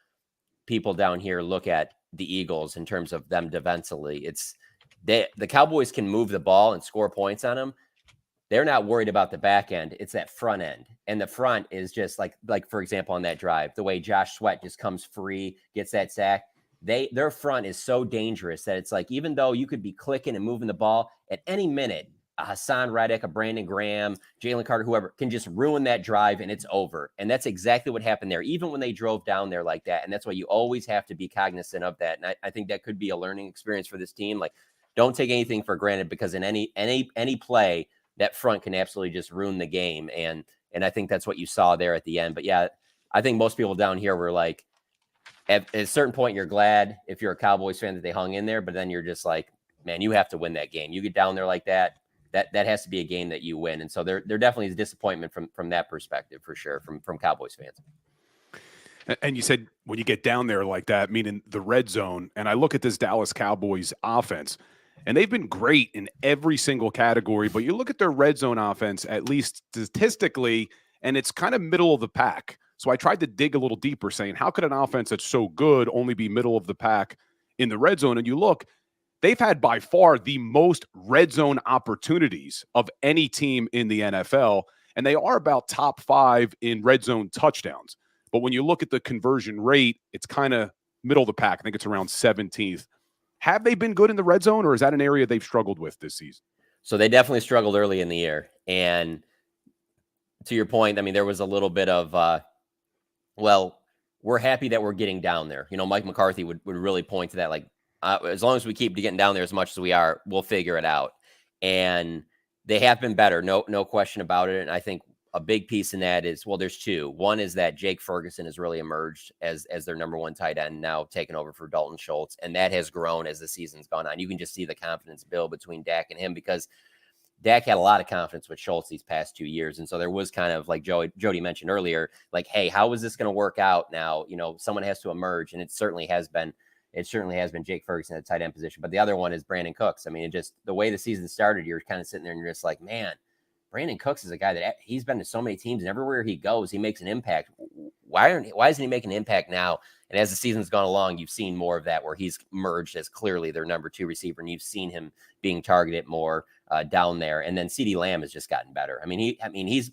E: people down here look at the Eagles in terms of them defensively. The Cowboys can move the ball and score points on them. They're not worried about the back end. It's that front end. And the front is just like for example, on that drive, the way Josh Sweat just comes free, gets that sack. Their front is so dangerous that it's like, even though you could be clicking and moving the ball at any minute, a Hassan Reddick, a Brandon Graham, Jalen Carter, whoever can just ruin that drive and it's over. And that's exactly what happened there, even when they drove down there like that. And that's why you always have to be cognizant of that. And I think that could be a learning experience for this team. Like, don't take anything for granted, because in any play, that front can absolutely just ruin the game. And I think that's what you saw there at the end. But yeah, I think most people down here were like, at a certain point, you're glad if you're a Cowboys fan that they hung in there, but then you're just like, man, you have to win that game. You get down there like that. That has to be a game that you win. And so there definitely is disappointment from that perspective, for sure, from Cowboys fans.
V: And you said when you get down there like that, meaning the red zone, and I look at this Dallas Cowboys offense, and they've been great in every single category, but you look at their red zone offense, at least statistically, and it's kind of middle of the pack. So I tried to dig a little deeper, saying, how could an offense that's so good only be middle of the pack in the red zone? And you look, they've had by far the most red zone opportunities of any team in the NFL, and they are about top 5 in red zone touchdowns. But when you look at the conversion rate, it's kind of middle of the pack. I think it's around 17th. Have they been good in the red zone, or is that an area they've struggled with this season?
E: So they definitely struggled early in the year. And to your point, I mean, there was a little bit of, we're happy that we're getting down there. Mike McCarthy would really point to that, like, as long as we keep getting down there as much as we are, we'll figure it out. And they have been better, no question about it. And I think a big piece in that is, there's 2. One is that Jake Ferguson has really emerged as their number 1 tight end, now taking over for Dalton Schultz. And that has grown as the season's gone on. You can just see the confidence build between Dak and him, because Dak had a lot of confidence with Schultz these past 2 years. And so there was kind of, like Jody mentioned earlier, like, hey, how is this going to work out now? Someone has to emerge. And it certainly has been Jake Ferguson at the tight end position. But the other one is Brandon Cooks. I mean, the way the season started, you're kind of sitting there and you're just like, man, Brandon Cooks is a guy that he's been to so many teams, and everywhere he goes, he makes an impact. Why isn't he making an impact now? And as the season's gone along, you've seen more of that, where he's emerged as clearly their number 2 receiver, and you've seen him being targeted more down there. And then CeeDee Lamb has just gotten better. He's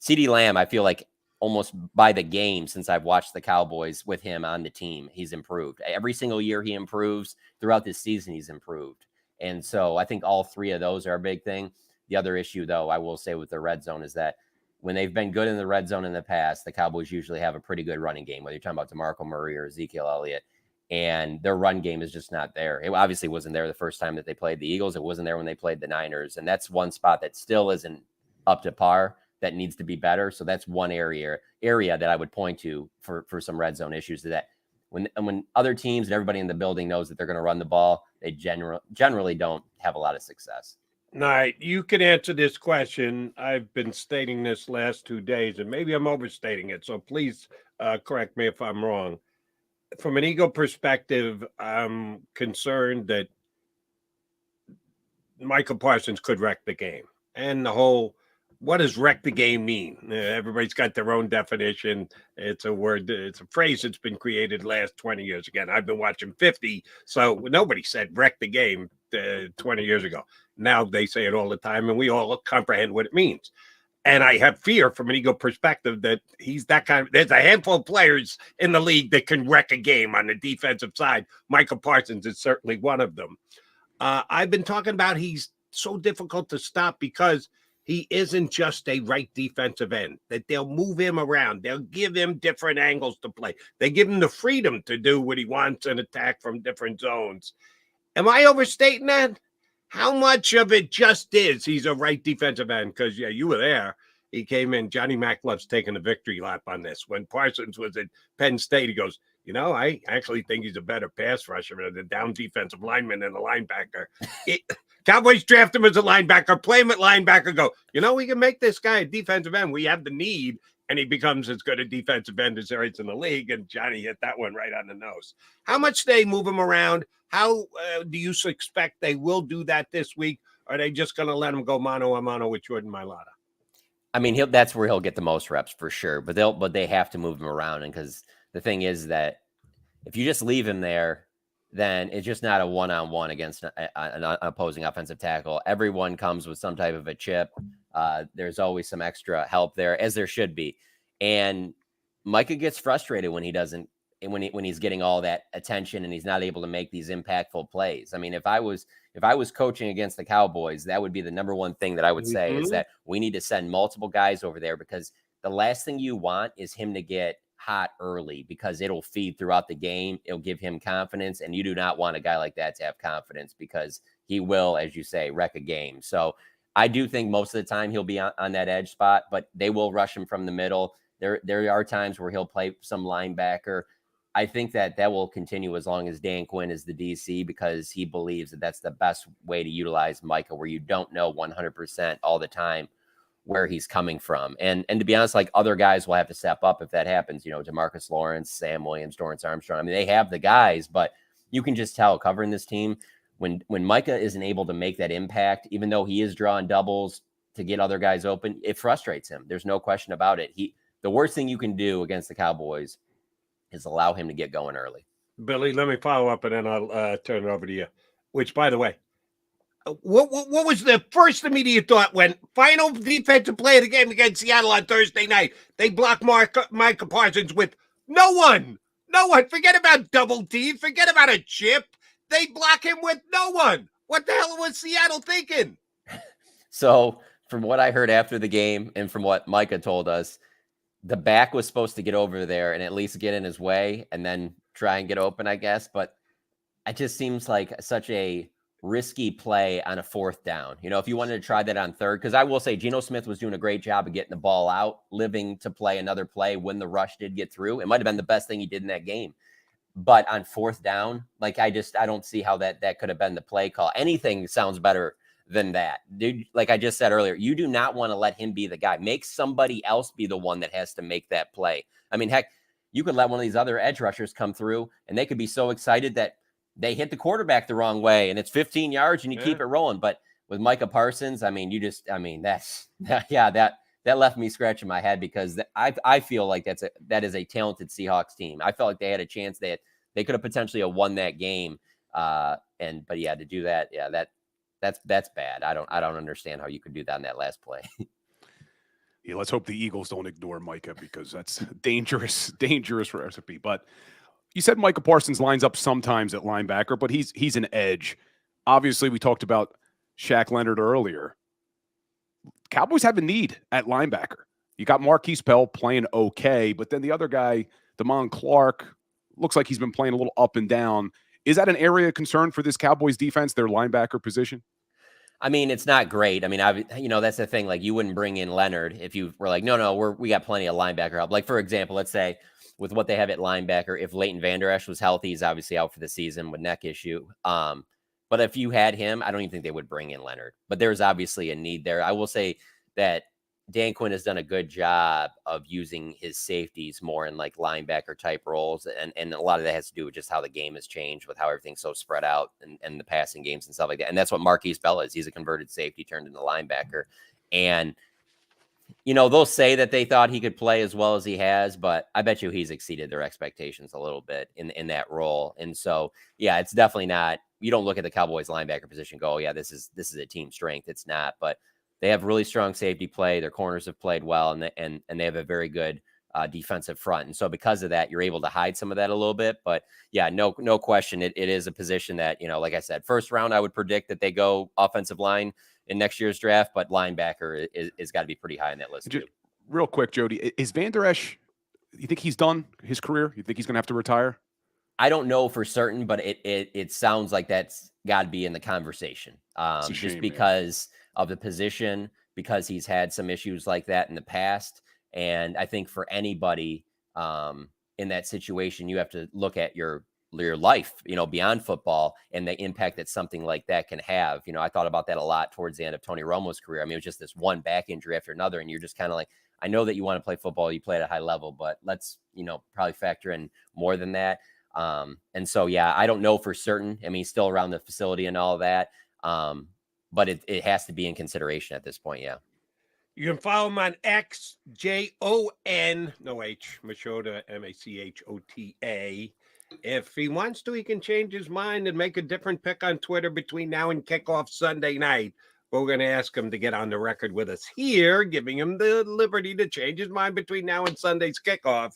E: CeeDee Lamb. I feel like almost by the game since I've watched the Cowboys with him on the team, he's improved. Every single year he improves. Throughout this season, he's improved. And so I think all 3 of those are a big thing. The other issue, though, I will say with the red zone is that when they've been good in the red zone in the past, the Cowboys usually have a pretty good running game, whether you're talking about DeMarco Murray or Ezekiel Elliott, and their run game is just not there. It obviously wasn't there the first time that they played the Eagles. It wasn't there when they played the Niners, and that's one spot that still isn't up to par, that needs to be better. So that's one area that I would point to for some red zone issues, that when other teams and everybody in the building knows that they're going to run the ball, they generally don't have a lot of success.
B: All right, you can answer this question. I've been stating this last 2 days, and maybe I'm overstating it, so please correct me if I'm wrong. From an Eagle perspective, I'm concerned that Michael Parsons could wreck the game. And the whole, what does wreck the game mean? Everybody's got their own definition. It's a word, it's a phrase that's been created the last 20 years. Again, I've been watching 50, so nobody said wreck the game 20 years ago. Now they say it all the time, and we all comprehend what it means. And I have fear from an Eagle perspective that he's that kind of, there's a handful of players in the league that can wreck a game on the defensive side. Michael Parsons is certainly one of them. I've been talking about he's so difficult to stop because he isn't just a right defensive end, that they'll move him around. They'll give him different angles to play. They give him the freedom to do what he wants and attack from different zones. Am I overstating that? How much of it just is he's a right defensive end? Because, yeah, you were there. He came in. Johnny Mack loves taking a victory lap on this. When Parsons was at Penn State, he goes, I actually think he's a better pass rusher than the down defensive lineman and the linebacker. Cowboys draft him as a linebacker, play him at linebacker, go, we can make this guy a defensive end. We have the need, and he becomes as good a defensive end as there is in the league, and Johnny hit that one right on the nose. How much they move him around? How do you expect they will do that this week? Or are they just going to let him go mano a mano with Jordan Mailata?
E: I mean, that's where he'll get the most reps for sure, but they have to move him around. And because the thing is that if you just leave him there, then it's just not a one-on-one against an opposing offensive tackle. Everyone comes with some type of a chip. There's always some extra help there, as there should be. And Micah gets frustrated when he doesn't, when he's getting all that attention and he's not able to make these impactful plays. I mean, if I was coaching against the Cowboys, that would be the number one thing that I would say is that we need to send multiple guys over there, because the last thing you want is him to get hot early, because it'll feed throughout the game. It'll give him confidence, and you do not want a guy like that to have confidence, because he will, as you say, wreck a game. So I do think most of the time he'll be on that edge spot, but they will rush him from the middle. There are times where he'll play some linebacker. I think that will continue as long as Dan Quinn is the DC, because he believes that that's the best way to utilize Micah, where you don't know 100% all the time where he's coming from. And to be honest, like, other guys will have to step up if that happens, DeMarcus Lawrence, Sam Williams, Dorrance Armstrong. I mean, they have the guys, but you can just tell covering this team when Micah isn't able to make that impact, even though he is drawing doubles to get other guys open, it frustrates him. There's no question about it. The worst thing you can do against the Cowboys is allow him to get going early.
B: Billy, let me follow up, and then I'll turn it over to you. Which, by the way, what was the first immediate thought when final defensive play of the game against Seattle on Thursday night? They block Micah Parsons with no one. Forget about double D. Forget about a chip. They block him with no one. What the hell was Seattle thinking?
E: So from what I heard after the game and from what Micah told us, the back was supposed to get over there and at least get in his way and then try and get open, I guess. But it just seems like such a risky play on a fourth down. If you wanted to try that on third, because I will say Geno Smith was doing a great job of getting the ball out, living to play another play when the rush did get through. It might have been the best thing he did in that game. But on fourth down, like, I don't see how that could have been the play call. Anything sounds better than that. Dude, like I just said earlier, you do not want to let him be the guy. Make somebody else be the one that has to make that play. I mean, heck, you could let one of these other edge rushers come through and they could be so excited that they hit the quarterback the wrong way and it's 15 yards and you keep it rolling. But with Micah Parsons, I mean, that left me scratching my head, because I feel like that is a talented Seahawks team. I felt like they had a chance that they could have potentially won that game. But to do that, that's bad. I don't understand how you could do that in that last play.
V: Yeah, let's hope the Eagles don't ignore Micah, because that's a dangerous recipe. But you said Micah Parsons lines up sometimes at linebacker, but he's an edge. Obviously, we talked about Sha Leonard earlier. Cowboys have a need at linebacker. You got Marquise Bell playing okay, but then the other guy, Damon Clark, looks like he's been playing a little up and down. Is that an area of concern for this Cowboys defense, their linebacker position?
E: I mean, it's not great. I mean, that's the thing. Like, you wouldn't bring in Leonard if you were like, no, we got plenty of linebacker help. Like, for example, let's say with what they have at linebacker, if Leighton Vander Esch was healthy, he's obviously out for the season with neck issue. But if you had him, I don't even think they would bring in Leonard. But there's obviously a need there. I will say that Dan Quinn has done a good job of using his safeties more in like linebacker type roles. And a lot of that has to do with just how the game has changed, with how everything's so spread out and the passing games and stuff like that. And that's what Marquise Bell is. He's a converted safety turned into linebacker. And, they'll say that they thought he could play as well as he has, but I bet you he's exceeded their expectations a little bit in that role. And so, yeah, it's definitely not, you don't look at the Cowboys linebacker position and go, oh yeah, this is a team strength. It's not, but they have really strong safety play. Their corners have played well, and they have a very good defensive front. And so because of that, you're able to hide some of that a little bit. But yeah, no question. It is a position that, like I said, first round, I would predict that they go offensive line in next year's draft, but linebacker is got to be pretty high on that list.
V: Just, real quick, Jody, is Van Der Esch, you think he's done his career? You think he's going to have to retire?
E: I don't know for certain, but it sounds like that's got to be in the conversation. Just because of the position, because he's had some issues like that in the past. And I think for anybody in that situation, you have to look at your life, beyond football and the impact that something like that can have. I thought about that a lot towards the end of Tony Romo's career. I mean, it was just this one back injury after another. And you're just kind of like, I know that you want to play football, you play at a high level, but let's, probably factor in more than that. And so, yeah, I don't know for certain. I mean, he's still around the facility and all of that. But it has to be in consideration at this point. Yeah.
B: You can follow him on X, JON, no H, Machota, Machota. If he wants to, he can change his mind and make a different pick on Twitter between now and kickoff Sunday night. We're going to ask him to get on the record with us here, giving him the liberty to change his mind between now and Sunday's kickoff.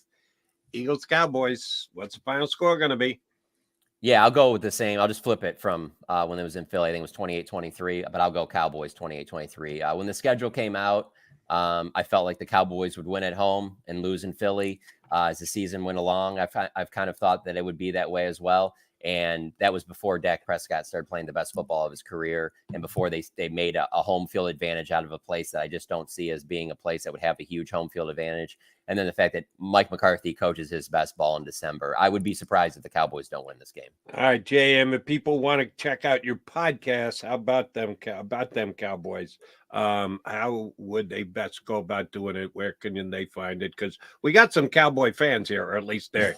B: Eagles, Cowboys, what's the final score going to be?
E: Yeah, I'll go with the same. I'll just flip it from when it was in Philly. I think it was 28-23, but I'll go Cowboys 28-23. When the schedule came out, I felt like the Cowboys would win at home and lose in Philly. As the season went along, I've kind of thought that it would be that way as well. And that was before Dak Prescott started playing the best football of his career, and before they made a home field advantage out of a place that I just don't see as being a place that would have a huge home field advantage. And then the fact that Mike McCarthy coaches his best ball in December. I would be surprised if the Cowboys don't win this game.
B: All right, JM, if people want to check out your podcast, how about them Cowboys? How would they best go about doing it? Where can they find it? Because we got some Cowboy fans here, or at least they're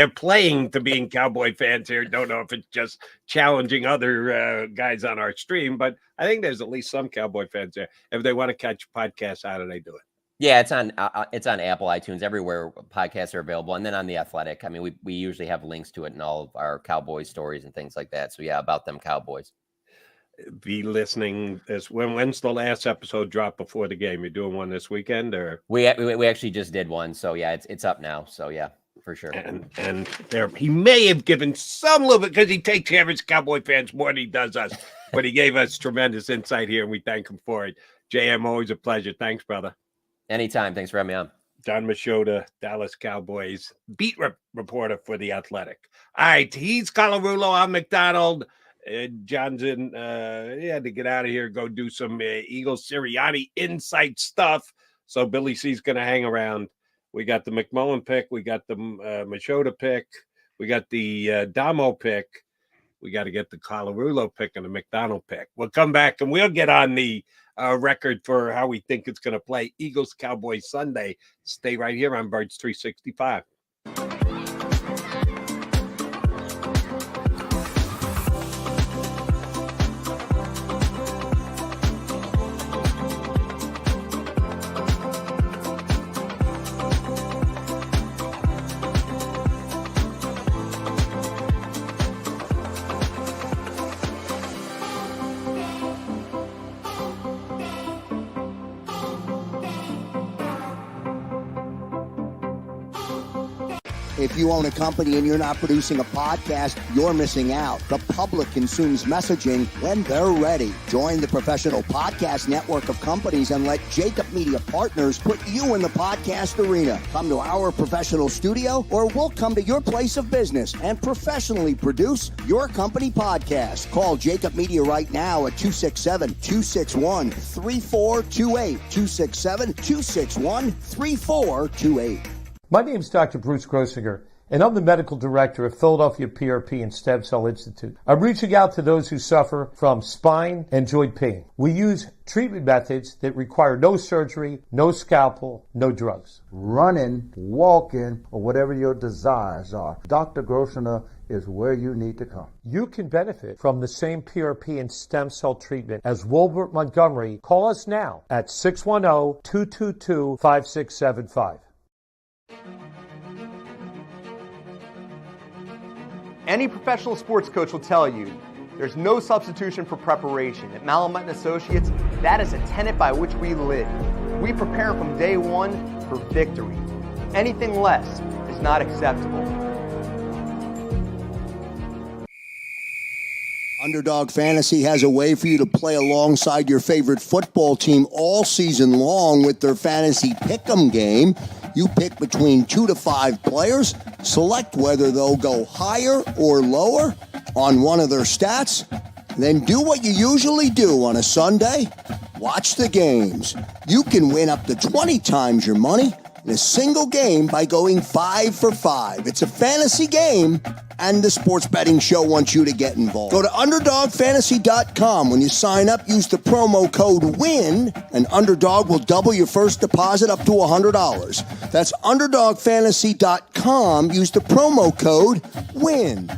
B: playing to being Cowboy fans here. Don't know if it's just challenging other guys on our stream, but I think there's at least some Cowboy fans there. If they want to catch podcasts, how do they do it?
E: Yeah, it's on Apple, iTunes, everywhere podcasts are available. And then on The Athletic, I mean, we usually have links to it in all of our Cowboys stories and things like that. So yeah, about them Cowboys.
B: Be listening. When's the last episode drop before the game? You're doing one this weekend, or
E: we actually just did one. So yeah, it's up now. So yeah, for sure.
B: And there, he may have given some little bit, because he takes care of his Cowboy fans more than he does us. But he gave us tremendous insight here, and we thank him for it. JM, always a pleasure. Thanks, brother.
E: Anytime. Thanks for having me on.
B: John Machota, Dallas Cowboys beat reporter for The Athletic. All right, he's Colarulo. I'm McDonald. John's in. He had to get out of here, go do some Eagles Sirianni insight stuff. So Billy C's going to hang around. We got the McMullen pick. We got the Machota pick. We got the Damo pick. We got to get the Colarulo pick and the McDonald pick. We'll come back and we'll get on the record for how we think it's going to play Eagles Cowboys Sunday. Stay right here on Birds 365.
N: If you own a company and you're not producing a podcast, you're missing out. The public consumes messaging when they're ready. Join the professional podcast network of companies and let JAKIB Media Partners put you in the podcast arena. Come to our professional studio, or we'll come to your place of business and professionally produce your company podcast. Call JAKIB Media right now at 267-261-3428. 267-261-3428.
S: My name is Dr. Bruce Grossinger, and I'm the medical director of Philadelphia PRP and Stem Cell Institute. I'm reaching out to those who suffer from spine and joint pain. We use treatment methods that require no surgery, no scalpel, no drugs.
T: Running, walking, or whatever your desires are, Dr. Grossinger is where you need to come.
S: You can benefit from the same PRP and stem cell treatment as Wilbert Montgomery. Call us now at 610-222-5675.
U: Any professional sports coach will tell you there's no substitution for preparation. At Malamut & Associates, that is a tenet by which we live. We prepare from day one for victory. Anything less is not acceptable.
N: Underdog Fantasy has a way for you to play alongside your favorite football team all season long with their fantasy pick'em game. You pick between 2 to 5 players, select whether they'll go higher or lower on one of their stats, then do what you usually do on a Sunday. Watch the games. You can win up to 20 times your money in a single game by going 5 for 5. It's a fantasy game, and the Sports Betting Show wants you to get involved. Go to UnderdogFantasy.com. When you sign up, use the promo code WIN, and Underdog will double your first deposit up to $100. That's UnderdogFantasy.com. Use the promo code WIN.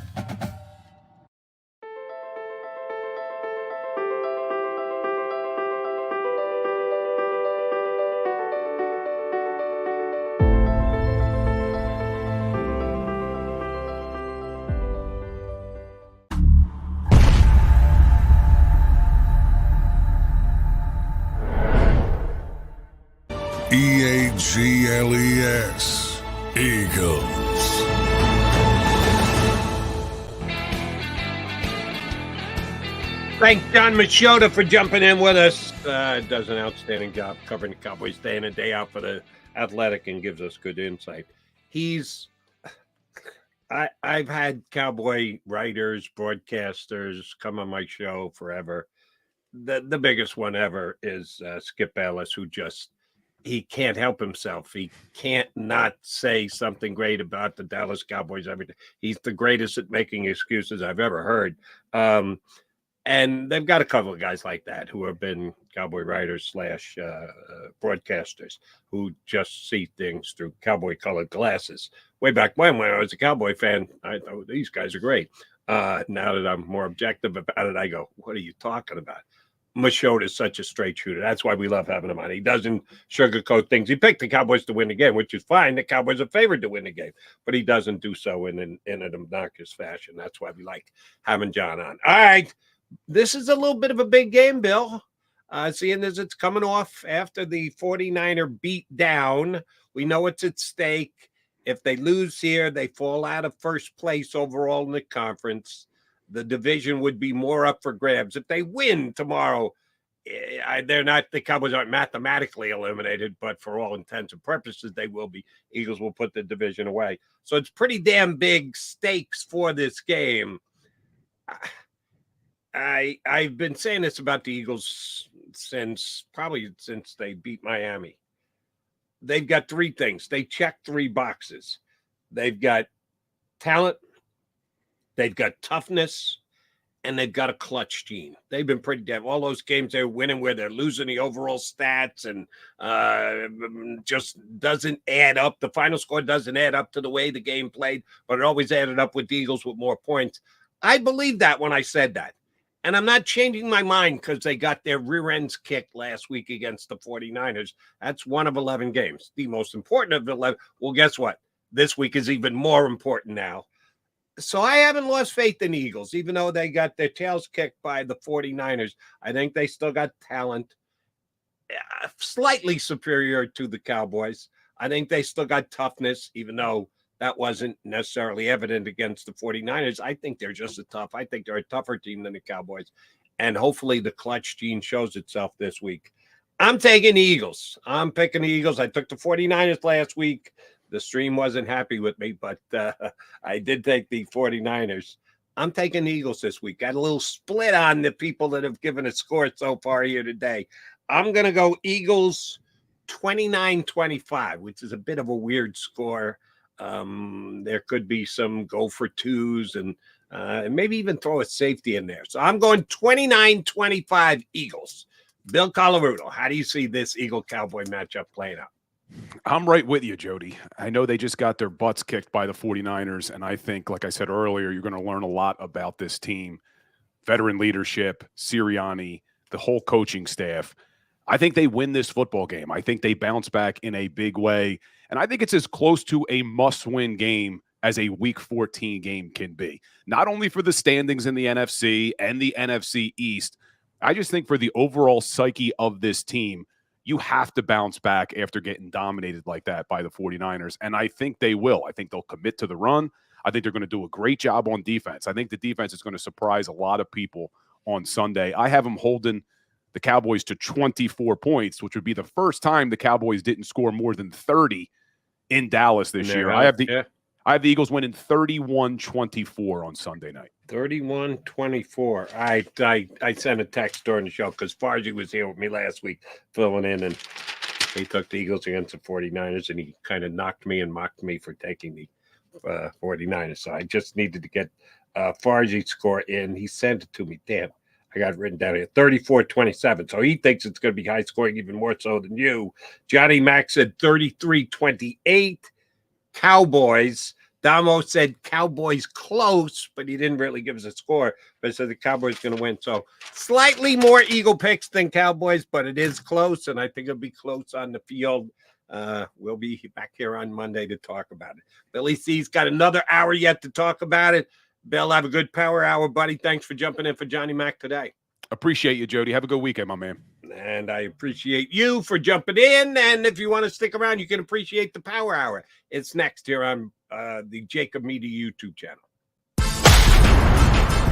Q: EAGLES, Eagles.
B: Thanks, John Machota, for jumping in with us. Does an outstanding job covering the Cowboys day in and day out for the Athletic and gives us good insight. I've had Cowboy writers, broadcasters come on my show forever. The biggest one ever is Skip Bayless, who he can't help himself. He can't not say something great about the Dallas Cowboys every day. He's the greatest at making excuses I've ever heard. And they've got a couple of guys like that who have been Cowboy writers / broadcasters who just see things through Cowboy-colored glasses. Way back when I was a Cowboy fan, I thought these guys are great. Now that I'm more objective about it, I go, what are you talking about? Machota is such a straight shooter. That's why we love having him on. He doesn't sugarcoat things. He picked the Cowboys to win the game, which is fine. The Cowboys are favored to win the game, but he doesn't do so in an obnoxious fashion. That's why we like having John on. All right. This is a little bit of a big game, Bill. Seeing as it's coming off after the 49er beat down, we know it's at stake. If they lose here, they fall out of first place overall in the conference. The division would be more up for grabs. If they win tomorrow, the Cowboys aren't mathematically eliminated, but for all intents and purposes, they will be. Eagles will put the division away. So it's pretty damn big stakes for this game. I've been saying this about the Eagles since they beat Miami. They've got three things. They check 3 boxes. They've got talent, they've got toughness, and they've got a clutch gene. They've been pretty damn. All those games they're winning where they're losing the overall stats and just doesn't add up. The final score doesn't add up to the way the game played, but it always added up with the Eagles with more points. I believed that when I said that. And I'm not changing my mind because they got their rear ends kicked last week against the 49ers. That's one of 11 games. The most important of 11. Well, guess what? This week is even more important now. So I haven't lost faith in the Eagles, even though they got their tails kicked by the 49ers. I think they still got talent, slightly superior to the Cowboys. I think they still got toughness, even though that wasn't necessarily evident against the 49ers. I think they're just I think they're a tougher team than the Cowboys. And hopefully the clutch gene shows itself this week. I'm taking the Eagles. I'm picking the Eagles. I took the 49ers last week. The stream wasn't happy with me, but I did take the 49ers. I'm taking the Eagles this week. Got a little split on the people that have given a score so far here today. I'm going to go Eagles 29-25, which is a bit of a weird score. There could be some go for twos and maybe even throw a safety in there. So I'm going 29-25 Eagles. Bill Colarudo, how do you see this Eagle-Cowboy matchup playing out?
V: I'm right with you, Jody. I know they just got their butts kicked by the 49ers, and I think, like I said earlier, you're going to learn a lot about this team. Veteran leadership, Sirianni, the whole coaching staff. I think they win this football game. I think they bounce back in a big way, and I think it's as close to a must-win game as a Week 14 game can be. Not only for the standings in the NFC and the NFC East, I just think for the overall psyche of this team, you have to bounce back after getting dominated like that by the 49ers. And I think they will. I think they'll commit to the run. I think they're going to do a great job on defense. I think the defense is going to surprise a lot of people on Sunday. I have them holding the Cowboys to 24 points, which would be the first time the Cowboys didn't score more than 30 in Dallas this year. I have the Eagles winning 31-24 on Sunday night.
B: 31-24. I sent a text during the show because Fargy was here with me last week filling in, and he took the Eagles against the 49ers, and he kind of knocked me and mocked me for taking the 49ers. So I just needed to get Fargy's score in. He sent it to me. Damn. I got it written down here, 34-27. So he thinks it's going to be high scoring even more so than you. Johnny Mac said 33-28. Cowboys. Damo said Cowboys close, but he didn't really give us a score. But he said the Cowboys going to win. So slightly more Eagle picks than Cowboys, but it is close, and I think it'll be close on the field. We'll be back here on Monday to talk about it. Billy C's got another hour yet to talk about it. Bill, have a good power hour, buddy. Thanks for jumping in for Johnny Mac today.
V: Appreciate you, Jody. Have a good weekend, my man.
B: And I appreciate you for jumping in. And if you want to stick around, you can appreciate the power hour. It's next here on the JAKIB Media YouTube channel.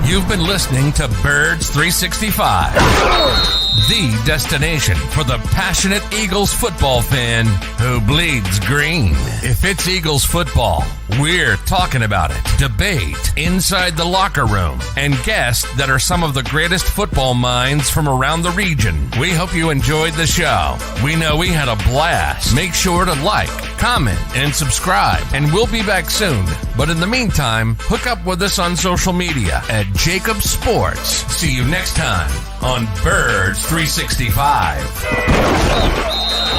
Q: You've been listening to Birds 365, the destination for the passionate Eagles football fan who bleeds green. If it's Eagles football, we're talking about it. Debate inside the locker room and guests that are some of the greatest football minds from around the region. We hope you enjoyed the show. We know we had a blast. Make sure to like, comment, and subscribe, and we'll be back soon. But in the meantime, hook up with us on social media at JAKIB Sports. See you next time on Birds 365.